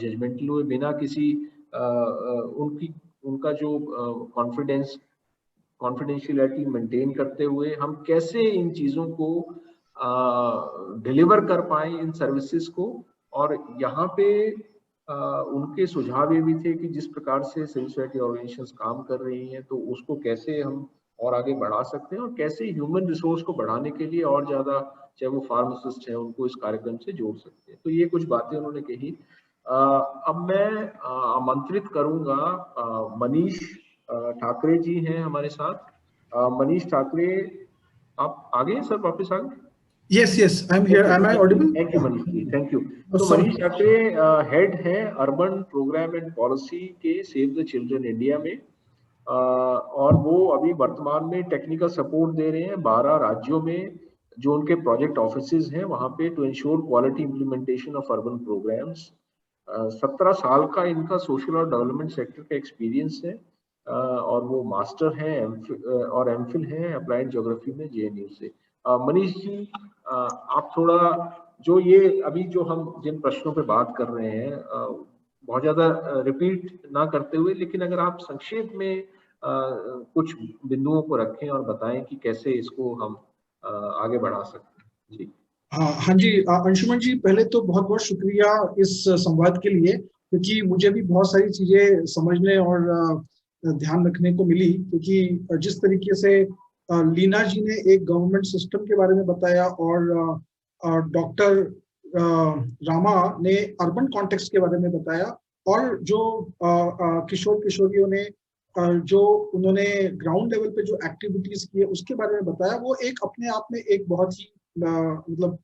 जजमेंटल हुए, बिना किसी उनका जो कॉन्फिडेंशियलिटी मेंटेन करते हुए हम कैसे इन चीजों को डिलीवर कर पाए, इन सर्विसेज को। और यहाँ पे उनके सुझाव ये भी थे कि जिस प्रकार से सिविल सोसाइटी ऑर्गेनाइजेशंस काम कर रही हैं तो उसको कैसे हम और आगे बढ़ा सकते हैं और कैसे ह्यूमन रिसोर्स को बढ़ाने के लिए और ज्यादा, चाहे वो फार्मासिस्ट हैं, उनको इस कार्यक्रम से जोड़ सकते हैं। तो ये कुछ बातें उन्होंने कही। अब मैं आमंत्रित करूंगा मनीष ठाकरे जी हैं हमारे साथ। मनीष ठाकरे, आप आ गए सर, वापस आ गए?
Yes, I'm here. Am I audible?
Thank you, Manish ji. Thank you. तो मनीष ठाकरे हेड है अर्बन प्रोग्राम एंड पॉलिसी के सेव द चिल्ड्रन इंडिया में, और वो अभी वर्तमान में टेक्निकल सपोर्ट दे रहे हैं 12 राज्यों में जो उनके प्रोजेक्ट ऑफिसेज हैं वहाँ पे, to ensure quality implementation of urban programmes. 17 साल का इनका सोशल और डेवलपमेंट सेक्टर का एक्सपीरियंस है, और वो मास्टर हैं और एमफिल हैं अप्लाइड ज्योग्राफी में JNU से। मनीष जी, आप थोड़ा जो ये अभी जो हम जिन प्रश्नों पे बात कर रहे हैं बहुत ज्यादा रिपीट ना करते हुए, लेकिन अगर आप संक्षेप में कुछ बिंदुओं को रखें और बताएं कि कैसे इसको हम आगे बढ़ा सकते हैं। जी
हाँ जी, अंशुमन जी, पहले तो बहुत बहुत शुक्रिया इस संवाद के लिए, क्योंकि मुझे भी बहुत सारी चीजें समझने और ध्यान रखने को मिली। क्योंकि जिस तरीके से लीना जी ने एक गवर्नमेंट सिस्टम के बारे में बताया और डॉक्टर रामा ने अर्बन कॉन्टेक्स्ट के बारे में बताया, और जो किशोर किशोरियों ने जो उन्होंने ग्राउंड लेवल पे जो एक्टिविटीज की है उसके बारे में बताया, वो एक अपने आप में एक बहुत ही मतलब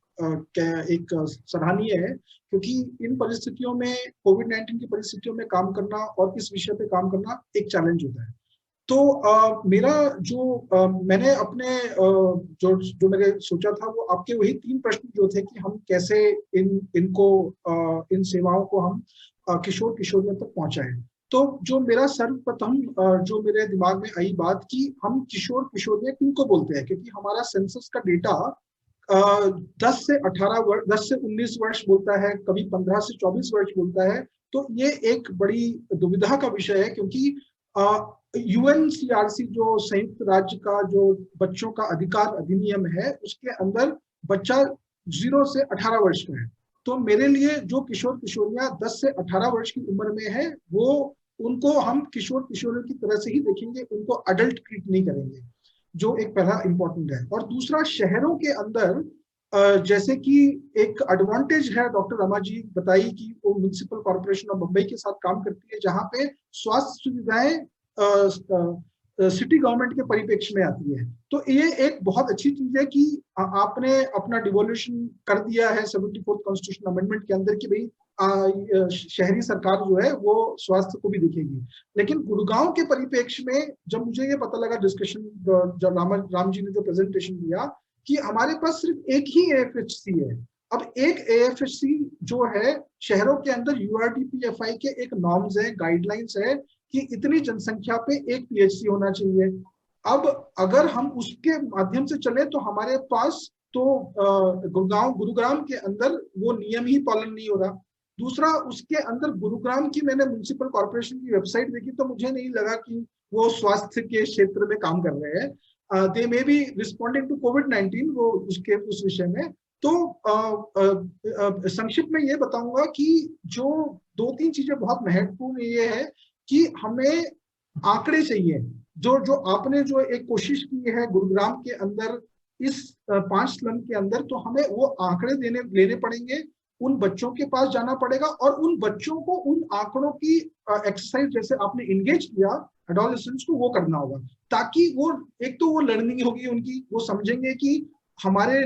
एक सराहनीय है। क्योंकि इन परिस्थितियों में, कोविड-19 की परिस्थितियों में काम करना और इस विषय पे काम करना एक चैलेंज होता है। तो मेरा जो मैंने अपने जो मैंने सोचा था वो आपके वही 3 प्रश्न जो थे कि हम कैसे इन सेवाओं को हम किशोर किशोरियों तक पहुंचाएं। तो जो मेरा सर्वप्रथम जो मेरे दिमाग में आई बात कि हम किशोर किशोरियां किनको बोलते हैं, क्योंकि हमारा सेंसस का डेटा 10 से 18 वर्ष, 10 से 19 वर्ष बोलता है, कभी 15 से 24 वर्ष बोलता है। तो ये एक बड़ी दुविधा का विषय है, क्योंकि UNCRC जो संयुक्त राज्य का जो बच्चों का अधिकार अधिनियम है, उसके अंदर बच्चा 0 से 18 वर्ष का है। तो मेरे लिए जो किशोर किशोरियां 10 से 18 वर्ष की उम्र में है, वो उनको हम किशोर किशोरियों की तरह से ही देखेंगे, उनको अडल्ट ट्रीट नहीं करेंगे, जो एक पहला इंपॉर्टेंट है। और दूसरा, शहरों के अंदर जैसे कि एक एडवांटेज है, डॉक्टर रमा जी बताई कि वो म्युनिसिपल कॉर्पोरेशन ऑफ मुंबई के साथ काम करती है, जहाँ पे स्वास्थ्य सुविधाएं सिटी गवर्नमेंट के परिप्रेक्ष्य में आती है। तो ये एक बहुत अच्छी चीज है कि आपने अपना डिवोल्यूशन कर दिया है 74th कॉन्स्टिट्यूशन अमेंडमेंट के अंदर कि भाई शहरी सरकार जो है वो स्वास्थ्य को भी देखेगी। लेकिन गुड़गांव के परिप्रेक्ष्य में जब मुझे ये पता लगा डिस्कशन, जब राम जी ने जो प्रेजेंटेशन दिया कि हमारे पास सिर्फ एक ही AFHC है। अब एक AFHC जो है, शहरों के अंदर URDPFI के एक नॉर्म्स है, गाइडलाइंस है कि इतनी जनसंख्या पे एक PHC होना चाहिए। अब अगर हम उसके माध्यम से चले तो हमारे पास तो गुरुग्राम के अंदर वो नियम ही पालन नहीं हो रहा। दूसरा, उसके अंदर गुरुग्राम की मैंने म्युनिसिपल कॉर्पोरेशन की वेबसाइट देखी तो मुझे नहीं लगा कि वो स्वास्थ्य के क्षेत्र में काम कर रहे हैं। They may be responding to COVID-19, वो उसके उस विषय में। तो संक्षिप्त में ये बताऊंगा कि जो 2-3 चीजें बहुत महत्वपूर्ण ये है कि हमें आंकड़े चाहिए। जो आपने जो एक कोशिश की है गुरुग्राम के अंदर इस 5 स्लम के अंदर, तो हमें वो आंकड़े लेने पड़ेंगे, उन बच्चों के पास जाना पड़ेगा और उन बच्चों को उन आंकड़ों की एक्सरसाइज जैसे आपने इंगेज किया एडोलेसेंट्स को, वो करना होगा, ताकि वो एक तो वो लर्निंग होगी उनकी, वो समझेंगे कि हमारे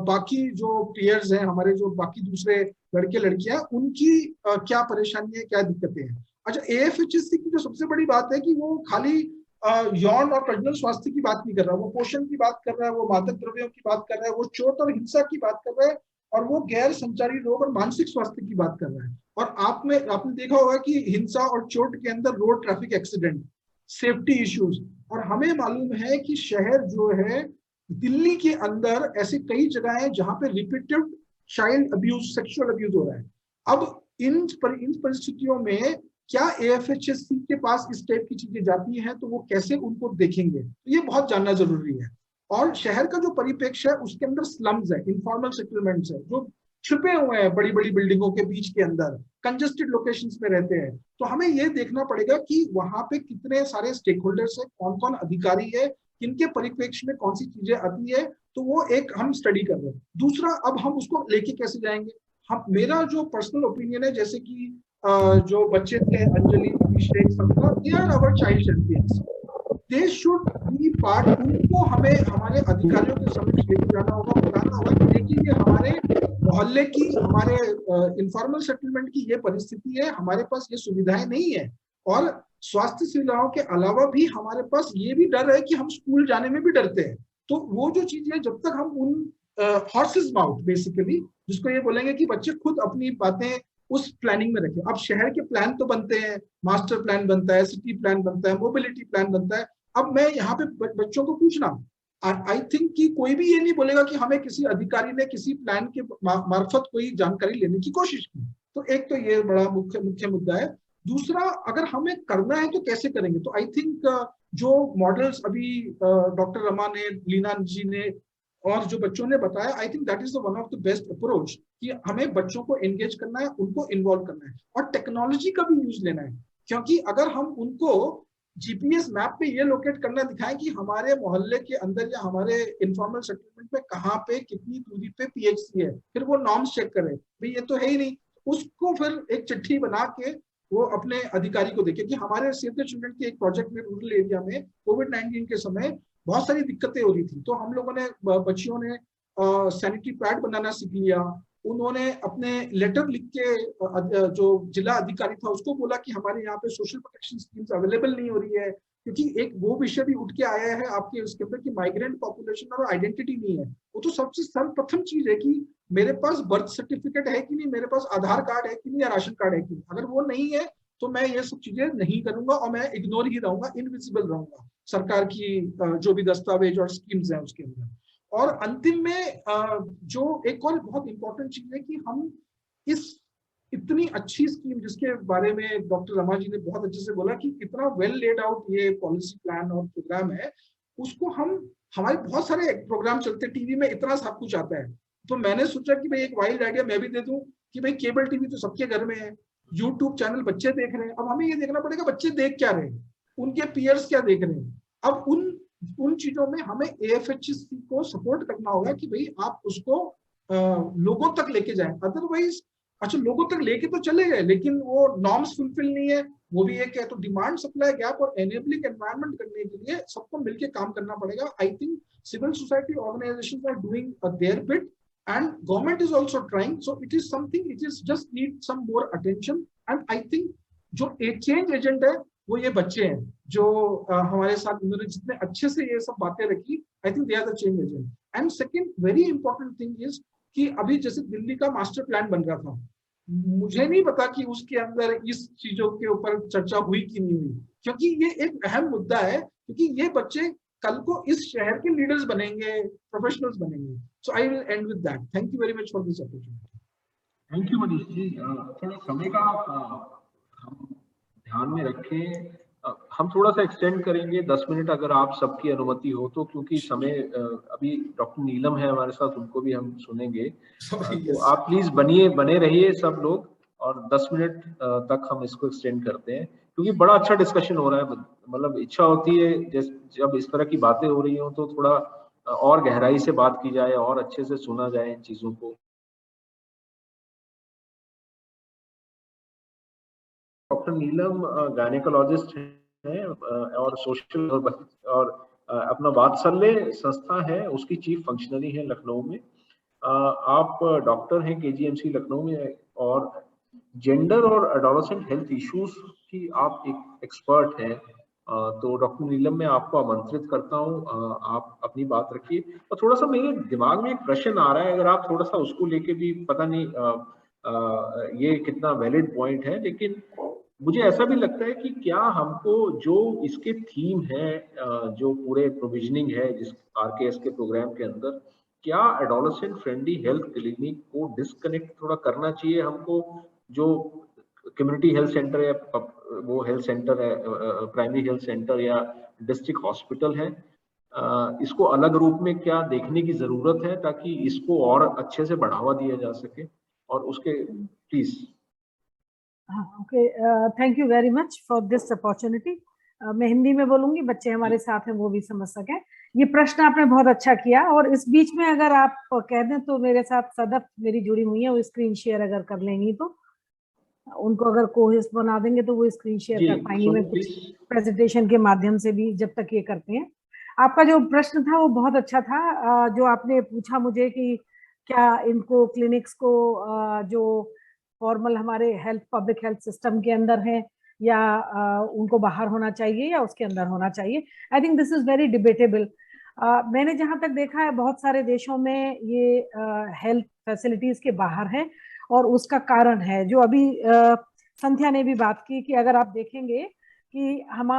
बाकी जो पीयर्स हैं, हमारे जो बाकी दूसरे लड़के लड़कियां, उनकी क्या परेशानी है, क्या दिक्कतें हैं। अच्छा, AFHC की जो सबसे बड़ी बात है कि वो खाली यौन और प्रजनन स्वास्थ्य की बात नहीं कर रहा, वो पोषण की बात कर रहा है, वो मादक द्रव्यों की बात कर रहा है, वो चोट और हिंसा की बात कर रहा है, और वो गैर संचारी रोग और मानसिक स्वास्थ्य की बात कर रहा है। और आपने देखा होगा कि हिंसा और चोट के अंदर road traffic accident, safety issues, और हमें मालूम है कि शहर जो है, दिल्ली के अंदर ऐसी कई जगह हैं जहां पे repeated child abuse, sexual abuse हो रहा है। अब इन परिस्थितियों में क्या AFHC के पास इस टाइप की चीजें जाती हैं तो वो कैसे उनको देखेंगे, तो ये बहुत जानना जरूरी है। और शहर का जो परिप्रेक्ष्य है उसके अंदर स्लम्स है, इनफॉर्मल सेटलमेंट्स है, जो छिपे हुए हैं बड़ी बड़ी बिल्डिंगों के बीच के अंदर, कंजेस्टेड लोकेशंस में रहते हैं। तो हमें ये देखना पड़ेगा कि वहां पे कितने सारे स्टेक होल्डर्स है, कौन कौन अधिकारी है, किनके परिप्रेक्ष्य में कौन सी चीजें आती है, तो वो एक हम स्टडी कर रहे हैं। दूसरा, अब हम उसको लेके कैसे जाएंगे। मेरा जो पर्सनल ओपिनियन है, जैसे कि जो बच्चे थे अंजलि, अभिषेक, सबका, they are our child champions, they should be part. उनको हमें हमारे अधिकारियों के समक्ष लेके जाना होगा, बताना होगा कि देखिए ये हमारे मोहल्ले की, हमारे इनफॉर्मल सेटलमेंट की ये परिस्थिति है, हमारे पास ये सुविधाएं नहीं है, और स्वास्थ्य सुविधाओं के अलावा भी हमारे पास ये भी डर है कि हम स्कूल जाने में भी डरते हैं। तो वो जो चीज है, जब तक हम उन हॉर्सेस माउथ बेसिकली, जिसको ये बोलेंगे कि बच्चे खुद अपनी बातें उस प्लानिंग में रखें। अब शहर के प्लान तो बनते हैं, मास्टर प्लान बनता है, सिटी प्लान बनता है, मोबिलिटी प्लान बनता है। अब मैं यहाँ पे बच्चों को पूछना, आई थिंक कि कोई भी ये नहीं बोलेगा कि हमें किसी अधिकारी ने किसी प्लान के मार्फत कोई जानकारी लेने की कोशिश की। तो एक तो ये बड़ा मुख्य मुद्दा है। दूसरा, अगर हमें करना है तो कैसे करेंगे। तो आई थिंक जो मॉडल्स अभी डॉक्टर रमा ने, लीना जी ने और जो बच्चों ने बताया, I think that is one of the best approach कि हमें बच्चों को एंगेज करना है, उनको इन्वॉल्व करना है और टेक्नोलॉजी का भी यूज लेना है। क्योंकि अगर हम उनको GPS मैप पे ये लोकेट करना दिखाएं कि हमारे मोहल्ले के अंदर या हमारे इनफॉर्मल सेटलमेंट में कहाँ पे कितनी दूरी पे PHC है, फिर वो नॉर्म्स चेक करें, भाई ये तो है ही नहीं, उसको फिर एक चिट्ठी बना के वो अपने अधिकारी को देखे। कि हमारे सेव द चिल्ड्रन के एक प्रोजेक्ट में रूरल एरिया में COVID-19 के समय बहुत सारी दिक्कतें हो रही थी, तो हम लोगों ने, बच्चियों ने सैनिटरी पैड बनाना सीख लिया। उन्होंने अपने लेटर लिख के जो जिला अधिकारी था उसको बोला कि हमारे यहाँ पे सोशल प्रोटेक्शन स्कीम्स अवेलेबल नहीं हो रही है, क्योंकि एक वो विषय भी उठ के आया है आपके उसके अंदर कि माइग्रेंट पॉपुलेशन और आइडेंटिटी नहीं है। वो तो सबसे सर्वप्रथम चीज है कि मेरे पास बर्थ सर्टिफिकेट है कि नहीं, मेरे पास आधार कार्ड है कि नहीं, या राशन कार्ड है कि नहीं। अगर वो नहीं है तो मैं ये सब चीजें नहीं करूंगा और मैं इग्नोर ही रहूंगा, इनविजिबल रहूंगा सरकार की जो भी दस्तावेज और स्कीम्स हैं उसके अंदर। और अंतिम में जो एक और बहुत इंपॉर्टेंट चीज है कि हम इस इतनी अच्छी स्कीम जिसके बारे में डॉक्टर रमा जी ने बहुत अच्छे से बोला कि कितना वेल लेड आउट ये पॉलिसी प्लान और प्रोग्राम है, उसको हम हमारे बहुत सारे प्रोग्राम चलते हैं टीवी में, इतना सब कुछ आता है। तो मैंने सोचा कि भाई एक वाइल्ड आइडिया मैं भी दे दूं कि भाई केबल टीवी तो सबके घर में है, यूट्यूब चैनल बच्चे देख रहे हैं, अब हमें ये देखना पड़ेगा बच्चे देख क्या रहे हैं, उनके पीयर्स क्या देख रहे हैं। अब उन चीजों में हमें AFHC को सपोर्ट करना होगा कि भाई आप उसको लोगों तक लेके जाएं। अदरवाइज अच्छा लोगों तक लेके तो चले गए लेकिन वो नॉर्म्स फुलफिल नहीं है, वो भी एक है। तो डिमांड सप्लाई गैप और एनेबलिंग एनवायरनमेंट करने के लिए सबको मिलकर काम करना पड़ेगा। I think civil society organisations are doing their bit and government is also trying, so it is something, it is just need some more attention and I think जो एक चेंज एजेंट है वो ये बच्चे हैं जो हमारे साथ इन्होंने जितने अच्छे से ये सब बातें रखी, I think they are the change agent. And second very important thing is कि अभी जैसे दिल्ली का मास्टर प्लान बन रहा था, मुझे नहीं पता कि उसके अंदर इस चीजों के ऊपर चर्चा हुई कि नहीं हुई, क्योंकि ये एक अहम मुद्दा है, क्योंकि ये बच्चे कल को इस शहर के लीडर्स बनेंगे, प्रोफेशनल्स बनेंगे। So I will end with that. Thank you very much for this opportunity.
Thank you Manish ji. थोड़ा समय का हम ध्यान में रखें, हम थोड़ा सा एक्सटेंड करेंगे 10 मिनट अगर आप सबकी अनुमति हो तो, क्योंकि समय अभी डॉक्टर नीलम है हमारे साथ, उनको भी हम सुनेंगे। तो आप प्लीज बने रहिए सब लोग, और 10 मिनट तक हम इसको एक्सटेंड करते हैं, क्योंकि बड़ा अच्छा डिस्कशन हो रहा है। मतलब इच्छा होती है जब इस तरह की बातें हो रही हो तो थोड़ा और गहराई से बात की जाए और अच्छे से सुना जाए इन चीजों को। डॉक्टर नीलम गायनेकोलॉजिस्ट हैं और सोशल और अपना वात्सल्य संस्था है उसकी चीफ फंक्शनरी है लखनऊ में। आप डॉक्टर हैं KGMC लखनऊ में, और जेंडर और एडोलेसेंट हेल्थ इश्यूज की आप एक एक्सपर्ट हैं। तो डॉक्टर नीलम मैं आपको आमंत्रित करता हूं, आप अपनी बात रखिए। और थोड़ा सा मेरे दिमाग में एक प्रश्न आ रहा है, अगर आप थोड़ा सा उसको लेके भी, पता नहीं ये कितना वैलिड पॉइंट है, लेकिन मुझे ऐसा भी लगता है कि क्या हमको जो इसके थीम है, जो पूरे प्रोविजनिंग है जिस RKS के प्रोग्राम के अंदर, क्या एडोलेसेंट फ्रेंडली हेल्थ क्लिनिक को डिस्कनेक्ट थोड़ा करना चाहिए हमको? जो कम्युनिटी हेल्थ सेंटर है, वो हेल्थ सेंटर है, प्राइमरी हेल्थ सेंटर या डिस्ट्रिक्ट हॉस्पिटल है, इसको अलग रूप में क्या देखने की जरूरत है ताकि इसको और अच्छे से बढ़ावा दिया जा सके? और उसके please.
Okay, thank you very much for this opportunity. मैं हिंदी में बोलूंगी, बच्चे हमारे साथ हैं वो भी समझ सकें। ये प्रश्न आपने बहुत अच्छा किया, और इस बीच में अगर आप कह दें तो मेरे साथ सदफ मेरी जुड़ी हुई है, वो स्क्रीन शेयर अगर कर लेंगी तो उनको अगर कोहोस्ट बना देंगे तो वो स्क्रीन शेयर कर पाएंगी। मैं कुछ प्रेजेंटेशन के माध्यम से भी जब तक ये करते हैं। आपका जो प्रश्न था वो बहुत अच्छा था, जो आपने पूछा मुझे कि क्या इनको क्लिनिक्स को जो फॉर्मल हमारे पब्लिक हेल्थ सिस्टम के अंदर है या उनको बाहर होना चाहिए या उसके अंदर होना चाहिए। आई think this is very debatable. मैंने जहां तक देखा है बहुत सारे देशों में ये हेल्थ फैसिलिटीज के बाहर है, और उसका कारण है जो अभी संध्या ने भी बात की कि अगर आप देखेंगे कि हम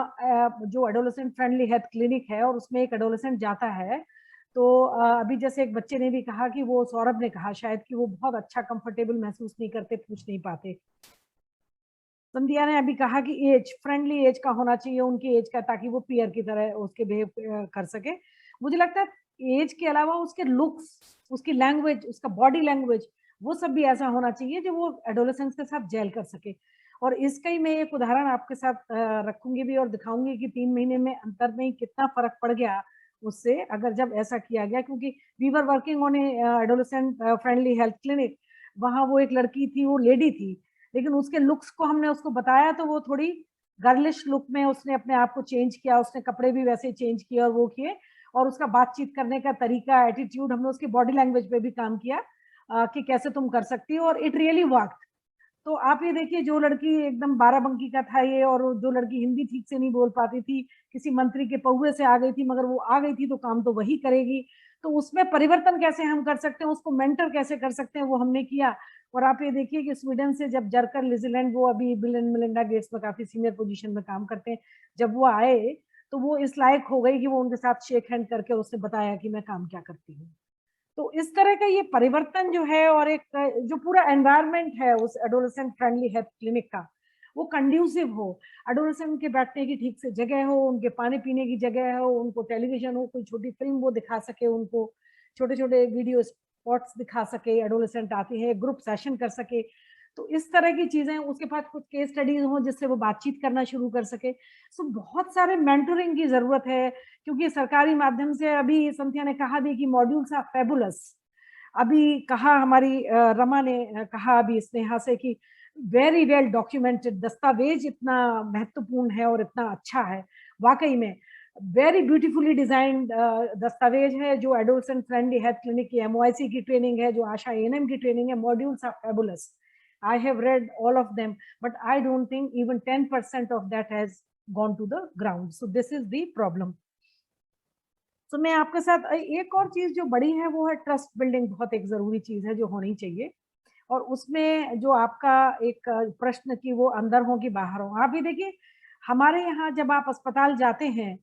जो एडोलेसेंट फ्रेंडली हेल्थ क्लिनिक है और उसमें एक एडोलेसेंट जाता है, तो अभी जैसे एक बच्चे ने भी कहा कि वो, सौरभ ने कहा शायद, कि वो बहुत अच्छा कंफर्टेबल महसूस नहीं करते, पूछ नहीं पाते। संध्या ने अभी कहा कि एज फ्रेंडली एज का होना चाहिए, उनकी एज का, ताकि वो पीयर की तरह उसके बिहेव कर सके। मुझे लगता है एज के अलावा उसके लुक्स, उसकी लैंग्वेज, उसका बॉडी लैंग्वेज, वो सब भी ऐसा होना चाहिए जो वो एडोलेसेंस के साथ जेल कर सके। और इसका ही मैं एक उदाहरण आपके साथ रखूंगी भी और दिखाऊंगी कि 3 महीने में अंतर में कितना फर्क पड़ गया उससे, अगर जब ऐसा किया गया। क्योंकि we were working on adolescent friendly health clinic, वहां वो एक लड़की थी, वो लेडी थी, लेकिन उसके लुक्स को हमने उसको बताया तो वो थोड़ी गर्लिश लुक में उसने अपने आप को चेंज किया, उसने कपड़े भी वैसे चेंज किए और वो किए, और उसका बातचीत करने का तरीका, एटीट्यूड, हमने उसकी बॉडी लैंग्वेज पे भी काम किया कि कैसे तुम कर सकती हो, और इट रियली वर्कड। तो आप ये देखिए, जो लड़की एकदम बाराबंकी का था ये, और जो लड़की हिंदी ठीक से नहीं बोल पाती थी, किसी मंत्री के पहुए से आ गई थी, मगर वो आ गई थी तो काम तो वही करेगी। तो उसमें परिवर्तन कैसे हम कर सकते हैं, उसको मेंटर कैसे कर सकते हैं, वो हमने किया। और आप ये देखिए कि स्वीडन से जब जर्कर लिजलैंड, वो अभी बिल एंड मेलिंडा गेट्स में काफी सीनियर पोजीशन में काम करते हैं, जब वो आए तो वो इस लायक हो गई कि वो उनके साथ शेक हैंड करके उसने बताया कि मैं काम क्या करती हूँ। तो इस तरह का ये परिवर्तन जो है, और एक जो पूरा एनवायरनमेंट है उस एडोलेसेंट फ्रेंडली हेल्थ क्लिनिक का, वो कंड्यूसिव हो, एडोलेसेंट के बैठने की ठीक से जगह हो, उनके पानी पीने की जगह हो, उनको टेलीविजन हो, कोई छोटी फिल्म वो दिखा सके, उनको छोटे छोटे वीडियो स्पॉट्स दिखा सके, एडोलेसेंट आते हैं ग्रुप सेशन कर सके। तो इस तरह की चीजें, उसके पास कुछ केस स्टडीज हो जिससे वो बातचीत करना शुरू कर सके। सो बहुत सारे मेंटरिंग की जरूरत है, क्योंकि सरकारी माध्यम से अभी संध्या ने कहा भी कि मॉड्यूल्स आर फेबुलस। अभी कहा हमारी रमा ने कहा अभी स्नेहा से कि वेरी वेल डॉक्यूमेंटेड, दस्तावेज इतना महत्वपूर्ण है और इतना अच्छा है, वाकई में वेरी ब्यूटीफुली डिजाइंड दस्तावेज है। जो एडोलेसेंट फ्रेंडली हेल्थ क्लिनिक की MOIC की ट्रेनिंग है, जो आशा ANM की ट्रेनिंग है, modules are fabulous. I have read all of them, but I don't think even 10% of that has gone to the ground. So this is the problem. So मैं आपके साथ एक और चीज जो बड़ी है वो है ट्रस्ट बिल्डिंग, बहुत एक जरूरी चीज है जो होनी चाहिए। और उसमें जो आपका एक प्रश्न की वो अंदर हो कि बाहर हो, आप ये देखिए हमारे यहाँ जब आप अस्पताल जाते हैं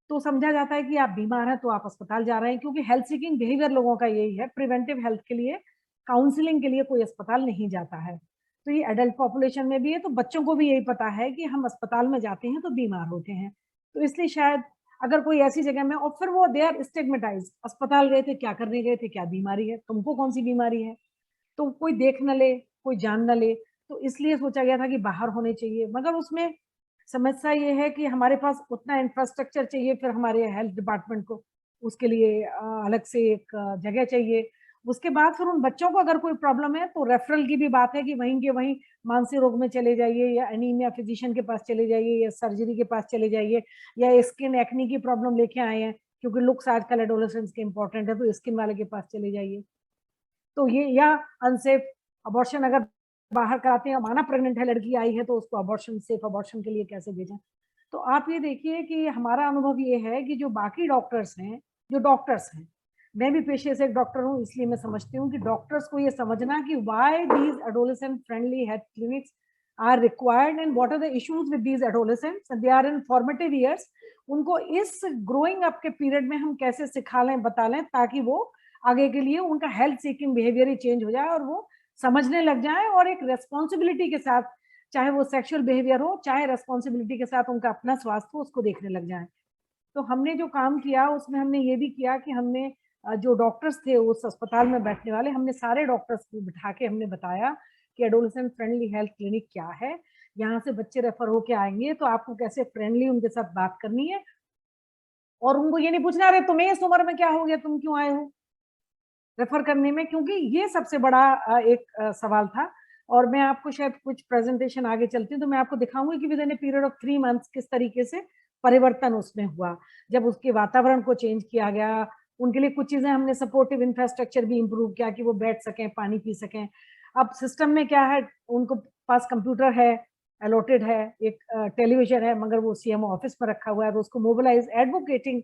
तो समझा जाता है कि आप बीमार हैं तो आप अस्पताल जा रहे हैं, क्योंकि हेल्थ सीकिंग बिहेवियर लोगों का यही है। प्रिवेंटिव हेल्थ के लिए, काउंसलिंग के लिए कोई अस्पताल नहीं जाता है। तो ये एडल्ट पॉपुलेशन में भी है, तो बच्चों को भी यही पता है कि हम अस्पताल में जाते हैं तो बीमार होते हैं। तो इसलिए शायद अगर कोई ऐसी जगह में, और फिर वो दे आर स्टिग्मेटाइज्ड, अस्पताल गए थे क्या करने गए थे, क्या बीमारी है, तुमको कौन सी बीमारी है, तो कोई देख न ले, कोई जान न ले। तो इसलिए सोचा गया था कि बाहर होने चाहिए, मगर उसमें समस्या ये है कि हमारे पास उतना इंफ्रास्ट्रक्चर चाहिए, फिर हमारे हेल्थ डिपार्टमेंट को उसके लिए अलग से एक जगह चाहिए। उसके बाद फिर उन बच्चों को अगर कोई प्रॉब्लम है तो रेफरल की भी बात है कि वहीं के वहीं मानसिक रोग में चले जाइए, या एनीमिया फिजिशियन के पास चले जाइए, या सर्जरी के पास चले जाइए, या स्किन एक्नी की प्रॉब्लम लेके आए हैं, क्योंकि लुक्स आजकल एडोलेसेंट्स के इंपॉर्टेंट है, तो स्किन वाले के पास चले जाइए। तो ये, या अनसेफ अबॉर्शन अगर बाहर कराते हैं, माना प्रेग्नेंट है लड़की आई है तो उसको अबॉर्शन, सेफ अबॉर्शन के लिए कैसे भेजें। तो आप ये देखिए कि हमारा अनुभव ये है कि जो बाकी डॉक्टर्स हैं, जो डॉक्टर्स हैं, मैं भी पेशे से एक डॉक्टर हूँ, इसलिए मैं समझती हूँ कि डॉक्टर्स को ये समझना कि why these adolescent friendly health clinics are required and what are the issues with these adolescents, they are in formative years. उनको इस ग्रोइंग अप के पीरियड में हम कैसे सिखा लें, बता लें, ताकि वो आगे के लिए उनका हेल्थ सीकिंग बिहेवियर ही चेंज हो जाए और वो समझने लग जाए, और एक रेस्पॉन्सिबिलिटी के साथ, चाहे वो सेक्सुअल बिहेवियर हो, चाहे रेस्पॉन्सिबिलिटी के साथ उनका अपना स्वास्थ्य हो, उसको देखने लग जाए। तो हमने जो काम किया उसमें हमने ये भी किया कि हमने जो डॉक्टर्स थे उस अस्पताल में बैठने वाले, हमने सारे डॉक्टर्स को बिठा के हमने बताया कि एडोलेसेंट फ्रेंडली हेल्थ क्लिनिक क्या है, यहाँ से बच्चे रेफर होके आएंगे तो आपको कैसे फ्रेंडली उनके साथ बात करनी है, और उनको ये नहीं पूछना अरे तुम्हें इस उम्र में क्या हो गया, तुम क्यों आए हो रेफर करने में, क्योंकि ये सबसे बड़ा एक सवाल था। और मैं आपको शायद कुछ प्रेजेंटेशन आगे चलती हूँ तो मैं आपको दिखाऊंगी कि with in a period of 3 months किस तरीके से परिवर्तन उसमें हुआ, जब उसके वातावरण को चेंज किया गया। उनके लिए कुछ चीजें हमने सपोर्टिव इंफ्रास्ट्रक्चर भी इम्प्रूव किया कि वो बैठ सकें, पानी पी सकें। अब सिस्टम में क्या है, उनको पास कंप्यूटर है, अलॉटेड है, एक टेलीविजन है, मगर वो CMO ऑफिस में रखा हुआ है, तो उसको मोबिलाइज एडवोकेटिंग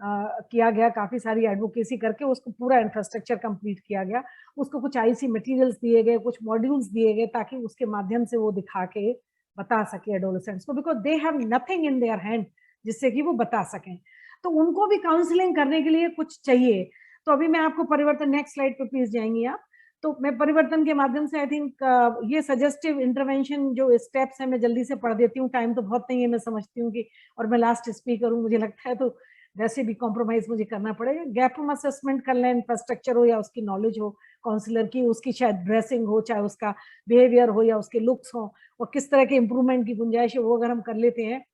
किया गया, काफी सारी एडवोकेसी करके उसको पूरा इंफ्रास्ट्रक्चर कंप्लीट किया गया। उसको कुछ IC मटेरियल्स दिए गए, कुछ मॉड्यूल्स दिए गए, ताकि उसके माध्यम से वो दिखा के बता सके एडोलेसेंट्स को, because they have nothing in their hand जिससे कि वो बता सकें। तो उनको भी काउंसलिंग करने के लिए कुछ चाहिए। तो अभी मैं आपको परिवर्तन, नेक्स्ट स्लाइड पे प्लीज जाएंगी आप। तो मैं परिवर्तन के माध्यम से आई थिंक ये सजेस्टिव इंटरवेंशन जो स्टेप्स है मैं जल्दी से पढ़ देती हूँ, टाइम तो बहुत नहीं है, मैं समझती हूँ कि, और मैं लास्ट स्पीकर हूँ मुझे लगता है, तो वैसे भी कॉम्प्रोमाइज मुझे करना पड़ेगा। गैप हम असेसमेंट कर लें, इंफ्रास्ट्रक्चर हो या उसकी नॉलेज हो काउंसलर की, उसकी शायद ड्रेसिंग हो, चाहे उसका बिहेवियर हो या उसके लुक्स हो, और किस तरह के इंप्रूवमेंट की गुंजाइश है, वो अगर हम कर लेते हैं।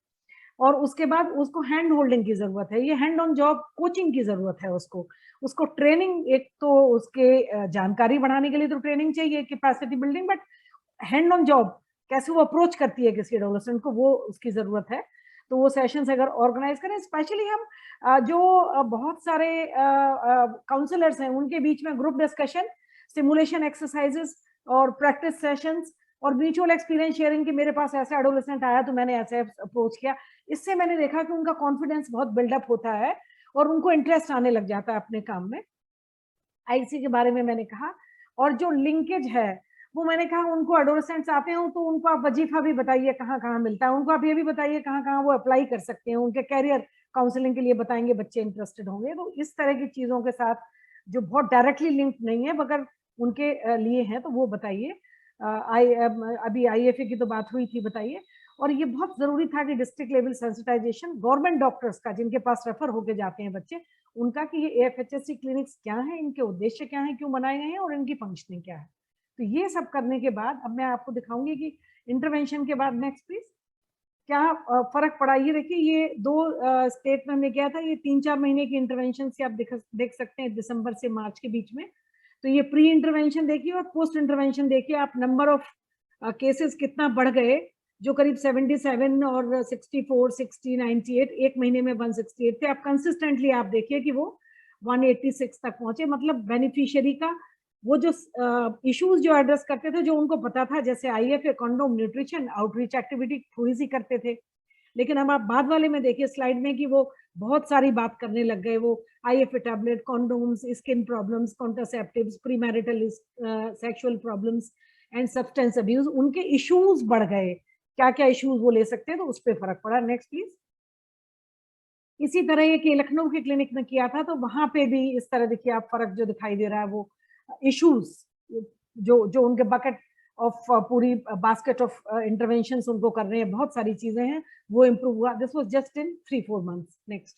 और उसके बाद उसको हैंड होल्डिंग की जरूरत है, ये हैंड ऑन जॉब कोचिंग की जरूरत है उसको ट्रेनिंग, एक तो उसके जानकारी बढ़ाने के लिए तो ट्रेनिंग चाहिए, capacity building, but hand on job कैसे वो अप्रोच करती है किसी एडोलेसेंट को, वो उसकी जरूरत है। तो वो सेशंस अगर ऑर्गेनाइज करें, स्पेशली हम जो बहुत सारे काउंसलर्स हैं उनके बीच में ग्रुप डिस्कशन, सिमुलेशन एक्सरसाइजेस और प्रैक्टिस सेशंस और म्यूचुअल एक्सपीरियंस शेयरिंग कि मेरे पास ऐसा एडोलेसेंट आया तो मैंने ऐसे अप्रोच किया। इससे मैंने देखा कि उनका कॉन्फिडेंस बहुत बिल्डअप होता है और उनको इंटरेस्ट आने लग जाता है अपने काम में। आईसी के बारे में मैंने कहा, और जो लिंकेज है वो मैंने कहा उनको एडोलेसेंट्स आते हैं तो उनको आप वजीफा भी बताइए कहाँ कहाँ मिलता है, उनको आप ये भी बताइए कहाँ कहाँ वो अप्लाई कर सकते हैं, उनके कैरियर काउंसलिंग के लिए बताएंगे, बच्चे इंटरेस्टेड होंगे। तो इस तरह की चीजों के साथ जो बहुत डायरेक्टली लिंक नहीं है मगर उनके लिए हैं तो वो बताइए। अभी आईएफए की तो बात हुई थी, बताइए। और ये बहुत जरूरी था कि district level sensitisation government doctors का, जिनके पास रेफर होके जाते हैं बच्चे, उनका कि ये एएफएचएससी क्लिनिक्स क्या है, इनके उद्देश्य क्या है, क्यों बनाए गए हैं और इनकी फंक्शनिंग क्या है। तो ये सब करने के बाद अब मैं आपको दिखाऊंगी कि इंटरवेंशन के बाद, नेक्स्ट प्लीज, क्या फर्क पड़ा। ये देखिए, ये 2 स्टेट में हमने किया था, ये 3-4 महीने की इंटरवेंशन से आप देख सकते हैं, दिसंबर से मार्च के बीच में। तो ये प्री इंटरवेंशन देखिए और पोस्ट इंटरवेंशन देखिए, आप नंबर ऑफ केसेस कितना बढ़ गए, जो करीब 77 और 64, 60, 98, एक महीने में 168 थे। आप कंसिस्टेंटली आप देखिए कि वो 186 तक पहुंचे। मतलब बेनिफिशियरी का वो जो इश्यूज जो एड्रेस करते थे, जो उनको पता था, जैसे IFA, condom, nutrition, outreach activity थोड़ी सी करते थे, लेकिन अब आप बाद वाले में देखिए स्लाइड में कि वो बहुत सारी बात करने लग गए। वो IFA tablet, condoms, skin problems, contraceptives, premarital sexual problems and substance abuse, उनके इश्यूज बढ़ गए। क्या क्या इश्यूज वो ले सकते हैं, तो उस पर फर्क पड़ा। Next please. इसी तरह ये लखनऊ के क्लिनिक में किया था, तो वहां पे भी इस तरह देखिए आप फर्क जो दिखाई दे रहा है, वो इश्यूज जो उनके बकेट ऑफ पूरी बास्केट ऑफ इंटरवेंशंस उनको कर रहे हैं, बहुत सारी चीजें हैं, वो इम्प्रूव हुआ। This was just in 3-4 months. Next.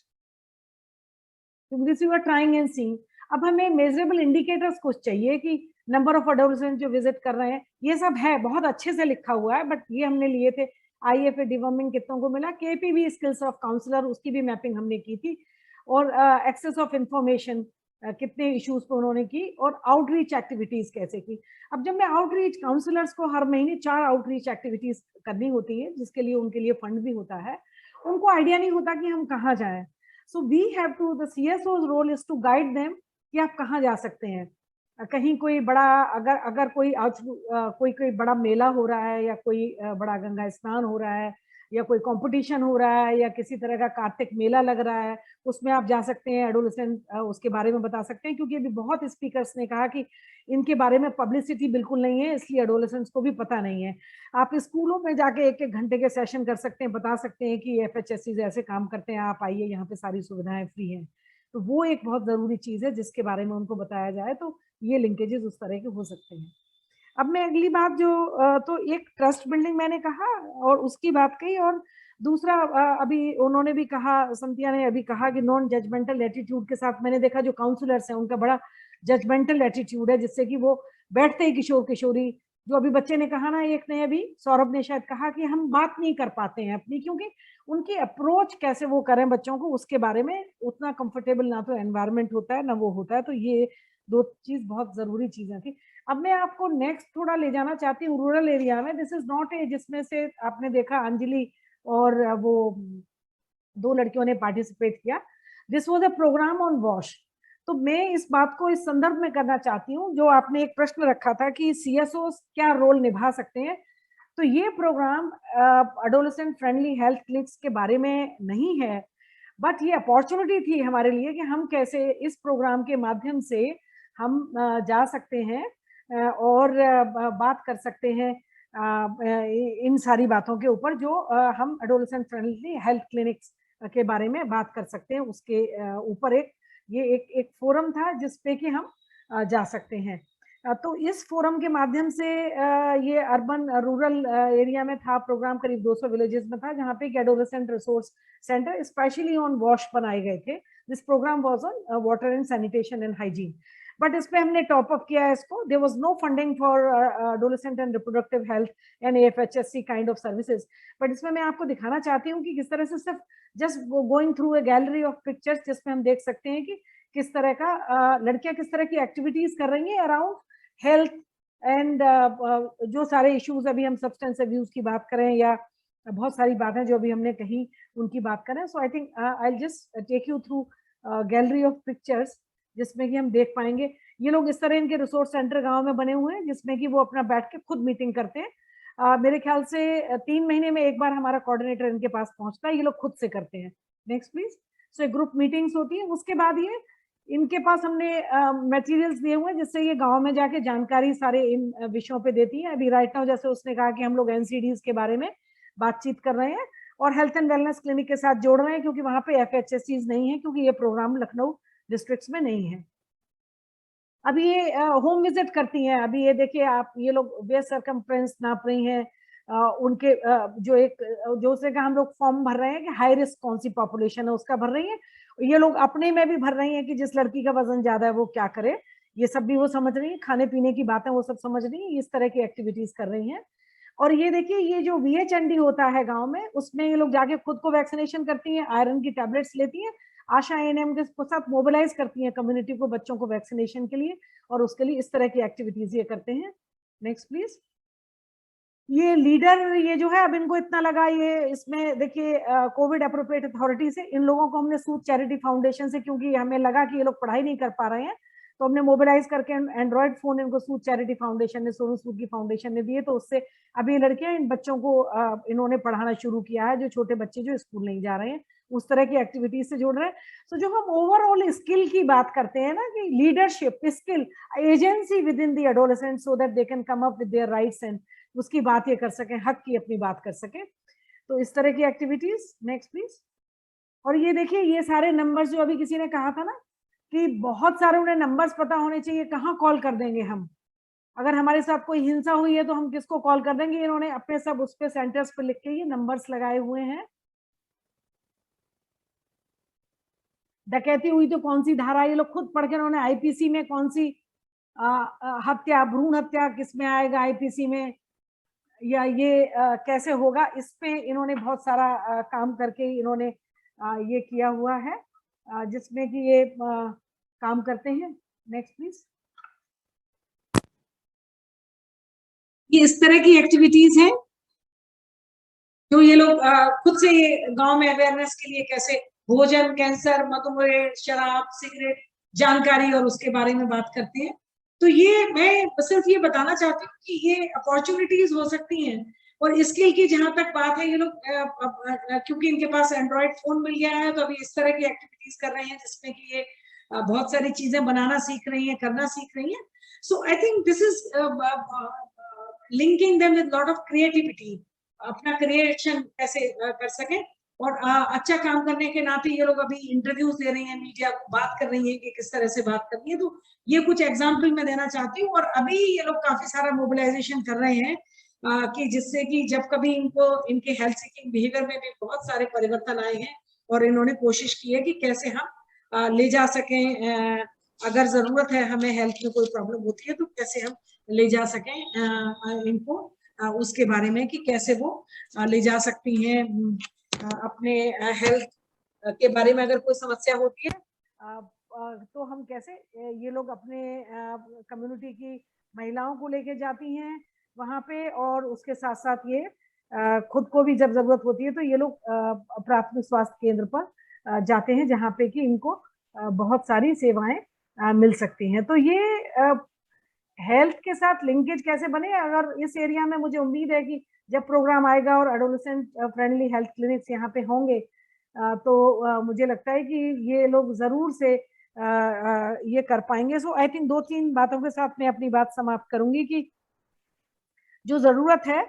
This you are trying and seeing. अब हमें मेजरेबल इंडिकेटर्स कुछ चाहिए कि नंबर ऑफ एडोलेसेंट जो विजिट कर रहे हैं, ये सब है, बहुत अच्छे से लिखा हुआ है, बट ये हमने लिए थे। आईएफए डिवर्मिंग कितनों को मिला, केपीवी स्किल्स ऑफ काउंसलर, उसकी भी मैपिंग हमने की थी, और एक्सेस ऑफ इंफॉर्मेशन कितने इश्यूज पे उन्होंने की, और आउटरीच एक्टिविटीज कैसे की। अब जब मैं आउटरीच, काउंसलर्स को हर महीने 4 आउटरीच एक्टिविटीज करनी होती है, जिसके लिए उनके लिए फंड भी होता है, उनको आइडिया नहीं होता कि हम कहाँ जाएं। So we have to, the CSO's role is to guide them कि आप कहाँ जा सकते हैं। कहीं कोई बड़ा, अगर कोई बड़ा मेला हो रहा है, या कोई बड़ा गंगा स्नान हो रहा है, या कोई कंपटीशन हो रहा है, या किसी तरह का कार्तिक मेला लग रहा है, उसमें आप जा सकते हैं, एडोलेसेंट उसके बारे में बता सकते हैं। क्योंकि अभी बहुत स्पीकर्स ने कहा कि इनके बारे में पब्लिसिटी बिल्कुल नहीं है, इसलिए एडोलेसेंट्स को भी पता नहीं है। आप स्कूलों में जाके 1-1 घंटे के सेशन कर सकते हैं, बता सकते हैं कि एफएचएससी ऐसे काम करते हैं, आप आइए, यहाँ पे सारी सुविधाएं फ्री हैं। तो वो एक बहुत जरूरी चीज है जिसके बारे में उनको बताया जाए, तो ये लिंकेजेस उस तरह के हो सकते हैं। अब मैं अगली बात जो, तो एक ट्रस्ट बिल्डिंग मैंने कहा और उसकी बात कही, और दूसरा अभी उन्होंने भी कहा, संतिया ने अभी कहा कि नॉन जजमेंटल एटीट्यूड के साथ, मैंने देखा जो काउंसलर्स हैं उनका बड़ा जजमेंटल एटीट्यूड है, जिससे कि वो बैठते ही किशोर किशोरी, जो अभी बच्चे ने कहा ना, एक ने अभी, सौरभ ने शायद कहा कि हम बात नहीं कर पाते हैं अपनी, क्योंकि उनकी अप्रोच कैसे वो करें बच्चों को, उसके बारे में उतना कंफर्टेबल ना तो एनवायरनमेंट होता है ना वो होता है। तो ये 2 चीज बहुत जरूरी चीजें थी। अब मैं आपको नेक्स्ट थोड़ा ले जाना चाहती हूँ रूरल एरिया में। दिस इज नॉट ए, जिसमें से आपने देखा अंजलि और वो 2 लड़कियों ने पार्टिसिपेट किया। This was a programme on वॉश। तो मैं इस बात को इस संदर्भ में करना चाहती हूँ, जो आपने एक प्रश्न रखा था कि सीएसओ क्या रोल निभा सकते हैं। तो ये programme adolescent friendly health clinics के बारे में नहीं है, बट ये अपॉर्चुनिटी थी हमारे लिए कि हम कैसे इस प्रोग्राम के माध्यम से हम जा सकते हैं और बात कर सकते हैं इन सारी बातों के ऊपर, जो हम एडोलेसेंट फ्रेंडली हेल्थ क्लिनिक्स के बारे में बात कर सकते हैं। उसके ऊपर एक फोरम था जिसपे कि हम जा सकते हैं। तो इस फोरम के माध्यम से ये अर्बन रूरल एरिया में था प्रोग्राम, करीब 200 विलेजेस में था, जहाँ पे adolescent resource centre specially on वॉश बनाए गए थे। This programme was on water and sanitation and hygiene, but इसमें हमने टॉप अप किया है इसको। There was no funding for adolescent and reproductive health and AFHSC kind of services, but इसमें मैं आपको दिखाना चाहती हूँ कि किस तरह से सिर्फ just going through a gallery of pictures, जिसमें हम देख सकते हैं कि किस तरह का लड़कियां किस तरह की एक्टिविटीज कर रही हैं अराउंड हेल्थ एंड जो सारे इश्यूज, अभी हम सब्सटेंस अब्यूज की बात करें या बहुत सारी बातें जो अभी हमने कही उनकी बात करें। So I think I will just take you through gallery of pictures, जिसमें कि हम देख पाएंगे ये लोग इस तरह इनके रिसोर्स सेंटर गांव में बने हुए हैं, जिसमें कि वो अपना बैठ के खुद मीटिंग करते हैं। मेरे ख्याल से 3 महीने में एक बार हमारा कोऑर्डिनेटर इनके पास पहुंचता है, ये लोग खुद से करते हैं। Next please. So group meetings होती है। उसके बाद ये इनके पास हमने मटेरियल्स दिए हुए हैं जिससे ये गांव में जाके जानकारी सारे इन विषयों पे देती है। अभी राइट नाउ जैसे उसने कहा कि हम लोग एनसीडीज के बारे में बातचीत कर रहे हैं और हेल्थ एंड वेलनेस क्लिनिक के साथ जोड़ रहे हैं, क्योंकि वहां पे FHSCs नहीं है, क्योंकि ये प्रोग्राम लखनऊ डिस्ट्रिक्ट्स में नहीं है। अभी ये होम विजिट करती हैं। अभी ये देखिए आप, ये लोग वेस्ट सरकमफ्रेंस नाप रही हैं। उनके जो उसने कहा हम लोग फॉर्म भर रहे हैं कि हाई रिस्क कौन सी पॉपुलेशन है उसका भर रही है। ये लोग अपने में भी भर रही हैं कि जिस लड़की का वजन ज्यादा है वो क्या करे, ये सब भी वो समझ रही है। खाने पीने की बातें वो सब समझ रही है, इस तरह की एक्टिविटीज कर रही हैं। और ये देखिए ये जो VHND होता है गांव में, उसमें ये लोग जाके खुद को वैक्सीनेशन करती हैं, आयरन की टैबलेट्स लेती हैं, आशा ANM के साथ मोबिलाइज करती हैं कम्युनिटी को बच्चों को वैक्सीनेशन के लिए, और उसके लिए इस तरह की एक्टिविटीज ये करते हैं। Next please. ये लीडर ये जो है, अब इनको इतना लगा, ये इसमें देखिए कोविड अप्रोप्रिएट अथॉरिटी से इन लोगों को हमने सूद चैरिटी फाउंडेशन से, क्योंकि हमें लगा कि ये लोग पढ़ाई नहीं कर पा रहे हैं, तो हमने मोबिलाइज करके एंड्रॉइड फोन इनको सूद चैरिटी फाउंडेशन ने, सोनू सूद की फाउंडेशन ने दिए। तो उससे अभी ये लड़कियां इन बच्चों को इन्होंने पढ़ाना शुरू किया है, जो छोटे बच्चे जो स्कूल नहीं जा रहे हैं, उस तरह की एक्टिविटीज से जोड़ रहे हैं। तो जो हम ओवरऑल स्किल की बात करते हैं ना, कि leadership skill, agency with in the adolescent so that they can come up with their rights and उसकी बात ये कर सकें, हक की अपनी बात कर सकें, तो इस तरह की एक्टिविटीज। Next please. और ये देखिए ये सारे नंबर्स जो अभी किसी ने कहा था ना कि बहुत सारे उन्हें नंबर्स पता होने चाहिए, कहाँ कॉल कर देंगे हम, अगर हमारे साथ कोई हिंसा हुई है तो हम किसको कॉल कर देंगे। इन्होंने अपने सब उस पे सेंटर्स पे लिख के ये नंबर्स लगाए हुए हैं। डकैती हुई तो कौन सी धारा, ये लोग खुद पढ़ के उन्होंने IPC में कौन सी हत्या, भ्रूण हत्या किस में आएगा IPC में, या ये कैसे होगा, इस पे इन्होंने बहुत सारा काम करके इन्होंने ये किया हुआ है, जिसमें कि ये काम करते हैं। Next please. ये इस तरह की एक्टिविटीज हैं जो ये लोग खुद से ये गांव में अवेयरनेस के लिए कैसे भोजन, कैंसर, मधुमेह, शराब, सिगरेट जानकारी और उसके बारे में बात करते हैं। तो ये मैं सिर्फ ये बताना चाहती हूँ कि ये अपॉर्चुनिटीज हो सकती हैं। और स्किल की जहां तक बात है, ये लोग क्योंकि इनके पास एंड्रॉइड फोन मिल गया है, तो अभी इस तरह की एक्टिविटीज कर रहे हैं जिसमें कि ये बहुत सारी चीजें बनाना सीख रही हैं, करना सीख रही हैं। So I think this is linking them with lot of creativity, अपना क्रिएशन कैसे कर सकें। और अच्छा काम करने के नाते ये लोग अभी इंटरव्यूज दे रही हैं, मीडिया को बात कर रही हैं कि किस तरह से बात करनी है। तो ये कुछ एग्जाम्पल मैं देना चाहती हूँ। और अभी ये लोग काफी सारा मोबिलाइजेशन कर रहे हैं कि जिससे कि जब कभी इनको इनके हेल्थ सीकिंग बिहेवियर में भी बहुत सारे परिवर्तन आए हैं, और इन्होंने कोशिश की है कि कैसे हम ले जा सकें, अगर जरूरत है हमें हेल्थ में कोई प्रॉब्लम होती है तो कैसे हम ले जा सकें इनको, उसके बारे में कि कैसे वो ले जा सकती हैं अपने हेल्थ के बारे में। अगर कोई समस्या होती है तो हम कैसे, ये लोग अपने कम्युनिटी की महिलाओं को लेके जाती हैं वहां पे, और उसके साथ साथ ये खुद को भी जब जरूरत होती है तो ये लोग प्राथमिक स्वास्थ्य केंद्र पर जाते हैं, जहाँ पे कि इनको बहुत सारी सेवाएं मिल सकती हैं। तो ये हेल्थ के साथ लिंकेज कैसे बने, अगर इस एरिया में मुझे उम्मीद है कि जब प्रोग्राम आएगा और एडोलेसेंट फ्रेंडली हेल्थ क्लिनिक्स यहाँ पे होंगे, तो मुझे लगता है कि ये लोग जरूर से ये कर पाएंगे। सो आई थिंक 2-3 बातों के साथ मैं अपनी बात समाप्त करूंगी कि जो जरूरत है,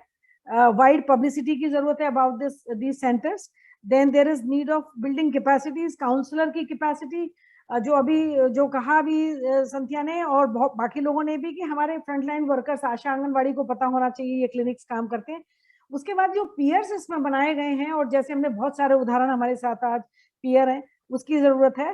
वाइड पब्लिसिटी की जरूरत है about this centres. Then there is need of building capacities, counsellor की कैपेसिटी, जो अभी जो कहा भी संध्या ने और बहुत बाकी लोगों ने भी, कि हमारे फ्रंटलाइन वर्कर्स, आशा आंगनवाड़ी को पता होना चाहिए ये क्लिनिक्स काम करते हैं। उसके बाद जो पीयर्स इसमें बनाए गए हैं, और जैसे हमने बहुत सारे उदाहरण हमारे साथ आज पीयर हैं, उसकी जरूरत है।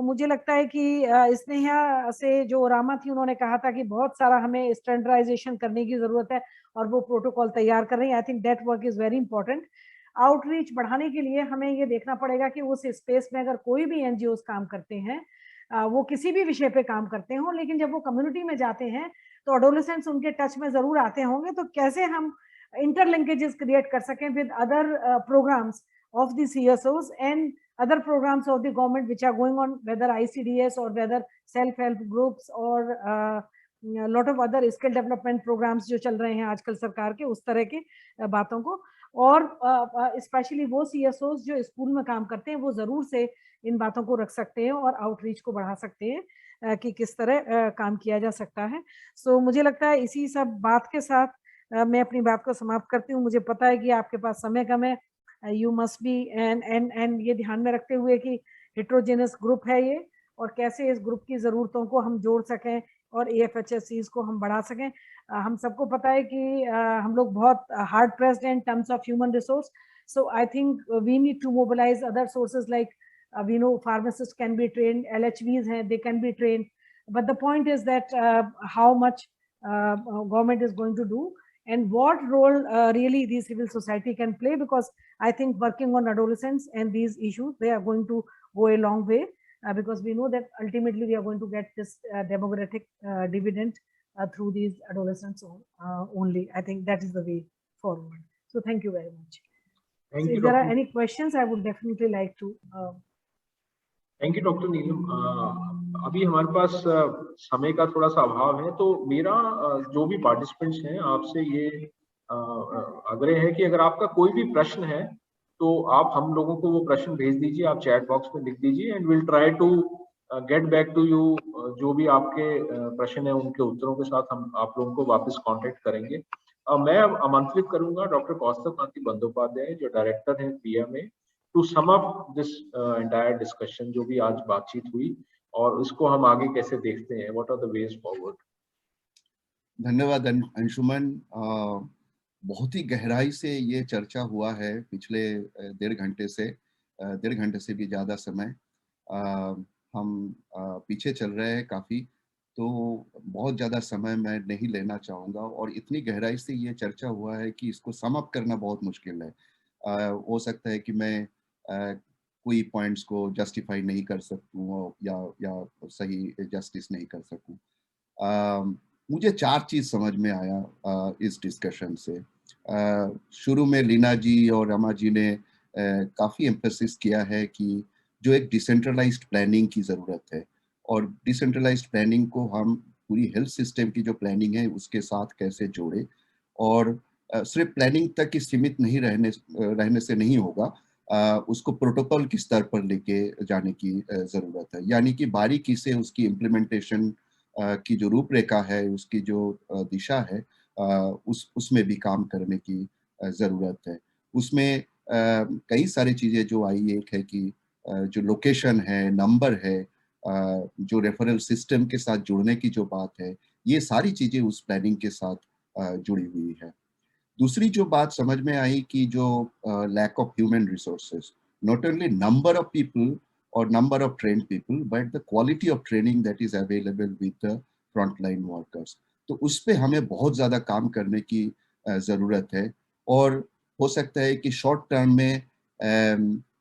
मुझे लगता है कि स्नेहा से जो रामा थी, उन्होंने कहा था कि बहुत सारा हमें स्टैंडर्डाइजेशन करने की जरूरत है, और वो प्रोटोकॉल तैयार कर रही है। I think that work is very important. Outreach बढ़ाने के लिए हमें ये देखना पड़ेगा कि उस स्पेस में अगर कोई भी एनजीओज काम करते हैं, वो किसी भी विषय पे काम करते हों, लेकिन जब वो कम्युनिटी में जाते हैं तो एडोलेसेंट्स उनके टच में जरूर आते होंगे, तो कैसे हम इंटरलिंकेजेस क्रिएट कर सकें with other programmes of the CSOs and other programs of the government which are going on, whether ICDS or whether self-help groups or lot of other skill development programs जो चल रहे हैं आजकल सरकार के, उस तरह के बातों को। और स्पेशली वो CSOs जो स्कूल में काम करते हैं वो जरूर से इन बातों को रख सकते हैं और आउटरीच को बढ़ा सकते हैं कि किस तरह काम किया जा सकता है। सो मुझे लगता है इसी सब बात के साथ मैं अपनी बात को समाप्त करती हूँ। मुझे पता है कि आपके पास समय कम है, यू मस्ट बी एंड ये ध्यान में रखते हुए कि हेट्रोजेनस ग्रुप है ये, और कैसे इस ग्रुप की ज़रूरतों को हम जोड़ सकें और AFHSCs को हम बढ़ा सकें। हम सबको पता है कि हम लोग बहुत हार्ड प्रेस्ड हैं in terms of human resource, so I think we need to mobilise other sources like we know pharmacists can be trained, LHVs हैं, they can be trained, but the point is that how much government is going to do and what role really the civil society can play, because I think working on adolescents and these issues, they are going to go a long way, because we know that ultimately we are going to get this demographic dividend through these adolescents only. I think that is the way forward. So thank you very much.
Thank
So
you,
if there are
Dr.
any questions, I would definitely like to
thank you doctor Neelam. अभी हमारे पास समय का थोड़ा सा अभाव है, तो मेरा जो भी पार्टिसिपेंट्स हैं आपसे ये आग्रह है कि अगर आपका कोई भी प्रश्न है तो आप हम लोगों को वो प्रश्न भेज दीजिए, आप चैट बॉक्स में लिख दीजिए and will try to get back to you. जो भी आपके प्रश्न है उनके उत्तरों के साथ हम आप लोगों को वापस कांटेक्ट करेंगे। मैं अब आमंत्रित करूंगा डॉक्टर कौस्तुभ कांति बंदोपाध्याय जो डायरेक्टर हैं पिया में, to sum up this entire discussion जो भी आज बातचीत हुई, और उसको हम आगे कैसे देखते हैं, what are the ways forward.
धन्यवाद अंशुमन। बहुत ही गहराई से ये चर्चा हुआ है पिछले डेढ़ घंटे से भी ज़्यादा समय। हम पीछे चल रहे हैं काफ़ी, तो बहुत ज़्यादा समय मैं नहीं लेना चाहूँगा, और इतनी गहराई से ये चर्चा हुआ है कि इसको सम अप करना बहुत मुश्किल है। हो सकता है कि मैं कोई पॉइंट्स को जस्टिफाई नहीं कर सकूँ या सही जस्टिस नहीं कर सकूँ। मुझे 4 चीज़ समझ में आया इस डिस्कशन से। शुरू में लीना जी और रमा जी ने काफ़ी एम्फेसिस किया है कि जो एक डिसेंट्रलाइज्ड प्लानिंग की ज़रूरत है, और डिसेंट्रलाइज्ड प्लानिंग को हम पूरी हेल्थ सिस्टम की जो प्लानिंग है उसके साथ कैसे जोड़े, और सिर्फ प्लानिंग तक ही सीमित नहीं रहने से नहीं होगा, उसको प्रोटोकॉल की स्तर पर लेके जाने की ज़रूरत है। यानी कि बारीकी से उसकी इम्प्लीमेंटेशन की जो रूपरेखा है, उसकी जो दिशा है, उसमें भी काम करने की ज़रूरत है। उसमें कई सारी चीज़ें जो आई, एक है कि जो लोकेशन है, नंबर है, जो रेफरल सिस्टम के साथ जुड़ने की जो बात है, ये सारी चीज़ें उस प्लानिंग के साथ जुड़ी हुई है। दूसरी जो बात समझ में आई कि जो lack of human resources, not only number of people or number of trained people, but the quality of training that is available with the frontline workers. तो उस पे हमें बहुत ज़्यादा काम करने की ज़रूरत है, और हो सकता है कि शॉर्ट टर्म में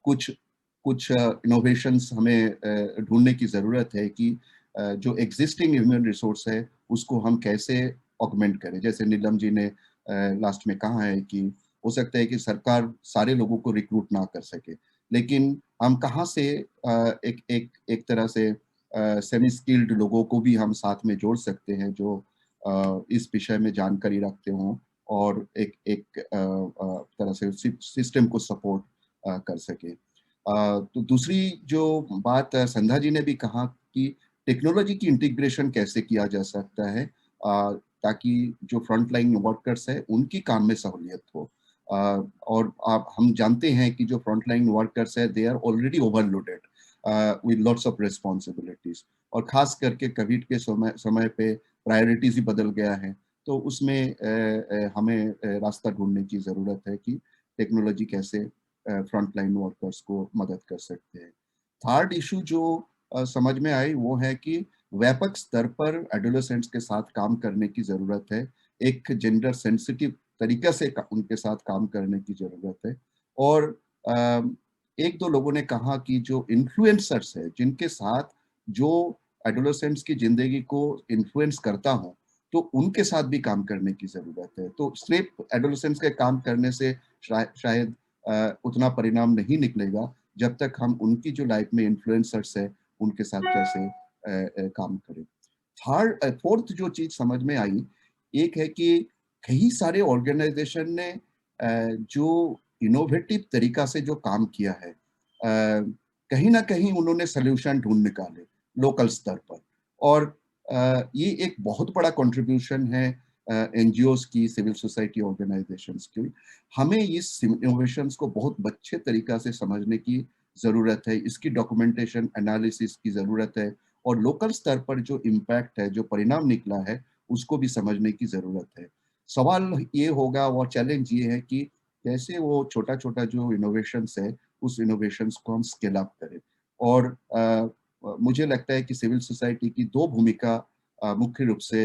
कुछ इनोवेशंस हमें ढूंढने की ज़रूरत है कि जो एग्जिस्टिंग ह्यूमन रिसोर्स है उसको हम कैसे ऑगमेंट करें। जैसे नीलम जी ने लास्ट में कहा है कि हो सकता है कि सरकार सारे लोगों को रिक्रूट ना कर सके, लेकिन हम कहाँ से एक तरह से सेमी स्किल्ड लोगों को भी हम साथ में जोड़ सकते हैं जो इस विषय में जानकारी रखते हों और एक तरह से सिस्टम को सपोर्ट कर सके। तो दूसरी जो बात संध्या जी ने भी कहा कि टेक्नोलॉजी की इंटीग्रेशन कैसे किया जा सकता है ताकि जो फ्रंटलाइन वर्कर्स है उनकी काम में सहूलियत हो। और हम जानते हैं कि जो फ्रंटलाइन वर्कर्स है they are already overloaded with lots of responsibilities, और खास करके कोविड के समय पे प्रायोरिटीज ही बदल गया है, तो उसमें हमें रास्ता ढूंढने की ज़रूरत है कि टेक्नोलॉजी कैसे फ्रंटलाइन वर्कर्स को मदद कर सकते हैं। थर्ड इशू जो समझ में आई वो है कि व्यापक स्तर पर एडोलेसेंट्स के साथ काम करने की ज़रूरत है, एक जेंडर सेंसिटिव तरीके से उनके साथ काम करने की ज़रूरत है। और एक दो लोगों ने कहा कि जो इन्फ्लुएंसर्स है जिनके साथ जो एडोलेसेंट्स की ज़िंदगी को इन्फ्लुएंस करता हो, तो उनके साथ भी काम करने की ज़रूरत है। तो सिर्फ एडोलेसेंट्स के काम करने से शायद उतना परिणाम नहीं निकलेगा जब तक हम उनकी जो लाइफ में इन्फ्लुएंसर्स है उनके साथ कैसे काम करें। फोर्थ जो चीज़ समझ में आई, एक है कि कई सारे ऑर्गेनाइजेशन ने जो इनोवेटिव तरीका से जो काम किया है, कहीं ना कहीं उन्होंने सोल्यूशन ढूंढ निकाले लोकल स्तर पर, और ये एक बहुत बड़ा कंट्रीब्यूशन है एनजीओज की, सिविल सोसाइटी ऑर्गेनाइजेशंस की। हमें इस इनोवेशंस को बहुत अच्छे तरीका से समझने की ज़रूरत है, इसकी डॉक्यूमेंटेशन एनालिसिस की ज़रूरत है, और लोकल स्तर पर जो इम्पैक्ट है, जो परिणाम निकला है, उसको भी समझने की ज़रूरत है। सवाल ये होगा और चैलेंज ये है कि कैसे वो छोटा छोटा जो इनोवेशंस है, उस इनोवेशंस को हम स्केल अप करें। और मुझे लगता है कि सिविल सोसाइटी की दो भूमिका मुख्य रूप से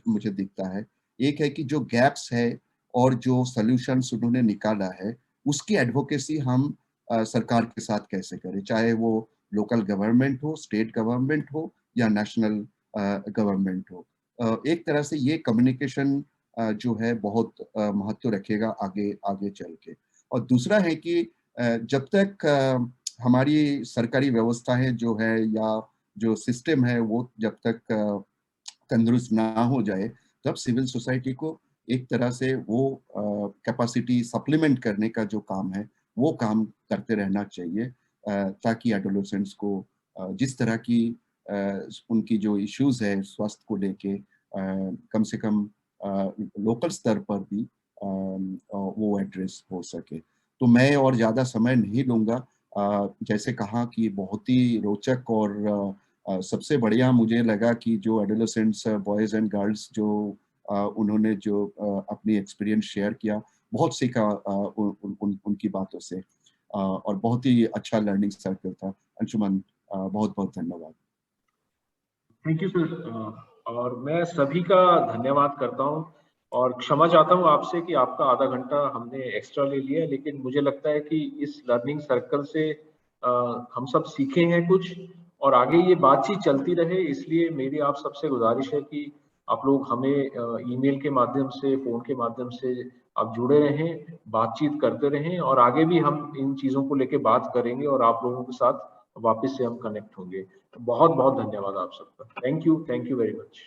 मुझे दिखता है। एक है कि जो गैप्स है और जो सॉल्यूशंस उन्होंने निकाला है, उसकी एडवोकेसी हम सरकार के साथ कैसे करें, चाहे वो लोकल गवर्नमेंट हो, स्टेट गवर्नमेंट हो या नेशनल गवर्नमेंट हो। एक तरह से ये कम्युनिकेशन जो है बहुत महत्व रखेगा आगे आगे चल के। और दूसरा है कि जब तक हमारी सरकारी व्यवस्थाएं जो है या जो सिस्टम है वो जब तक तंदुरुस्त ना हो जाए, तब सिविल सोसाइटी को एक तरह से वो कैपेसिटी सप्लीमेंट करने का जो काम है वो काम करते रहना चाहिए, ताकि एडोलेसेंट्स को जिस तरह की उनकी जो इश्यूज है स्वास्थ्य को लेके कम से कम लोकल स्तर पर भी वो एड्रेस हो सके। तो मैं और ज़्यादा समय नहीं लूँगा। जैसे कहा कि बहुत ही रोचक और सबसे बढ़िया मुझे लगा कि जो एडोलेसेंट्स बॉयज़ एंड गर्ल्स जो उन्होंने जो अपनी एक्सपीरियंस शेयर किया, बहुत सीखा उनकी बातों से, और बहुत ही अच्छा लर्निंग सर्कल था। अंशुमन, बहुत बहुत धन्यवाद।
Thank you sir. और मैं सभी का धन्यवाद करता हूँ और क्षमा चाहता हूँ आपसे कि आपका आधा घंटा हमने एक्स्ट्रा ले लिया, लेकिन मुझे लगता है कि इस लर्निंग सर्कल से हम सब सीखे हैं कुछ, और आगे ये बातचीत चलती रहे। इसलिए मेरी आप सबसे गुजारिश है कि आप लोग हमें ईमेल के माध्यम से, फोन के माध्यम से आप जुड़े रहें, बातचीत करते रहें, और आगे भी हम इन चीजों को लेके बात करेंगे और आप लोगों के साथ वापस से हम कनेक्ट होंगे। बहुत बहुत धन्यवाद आप सबका। Thank you very much.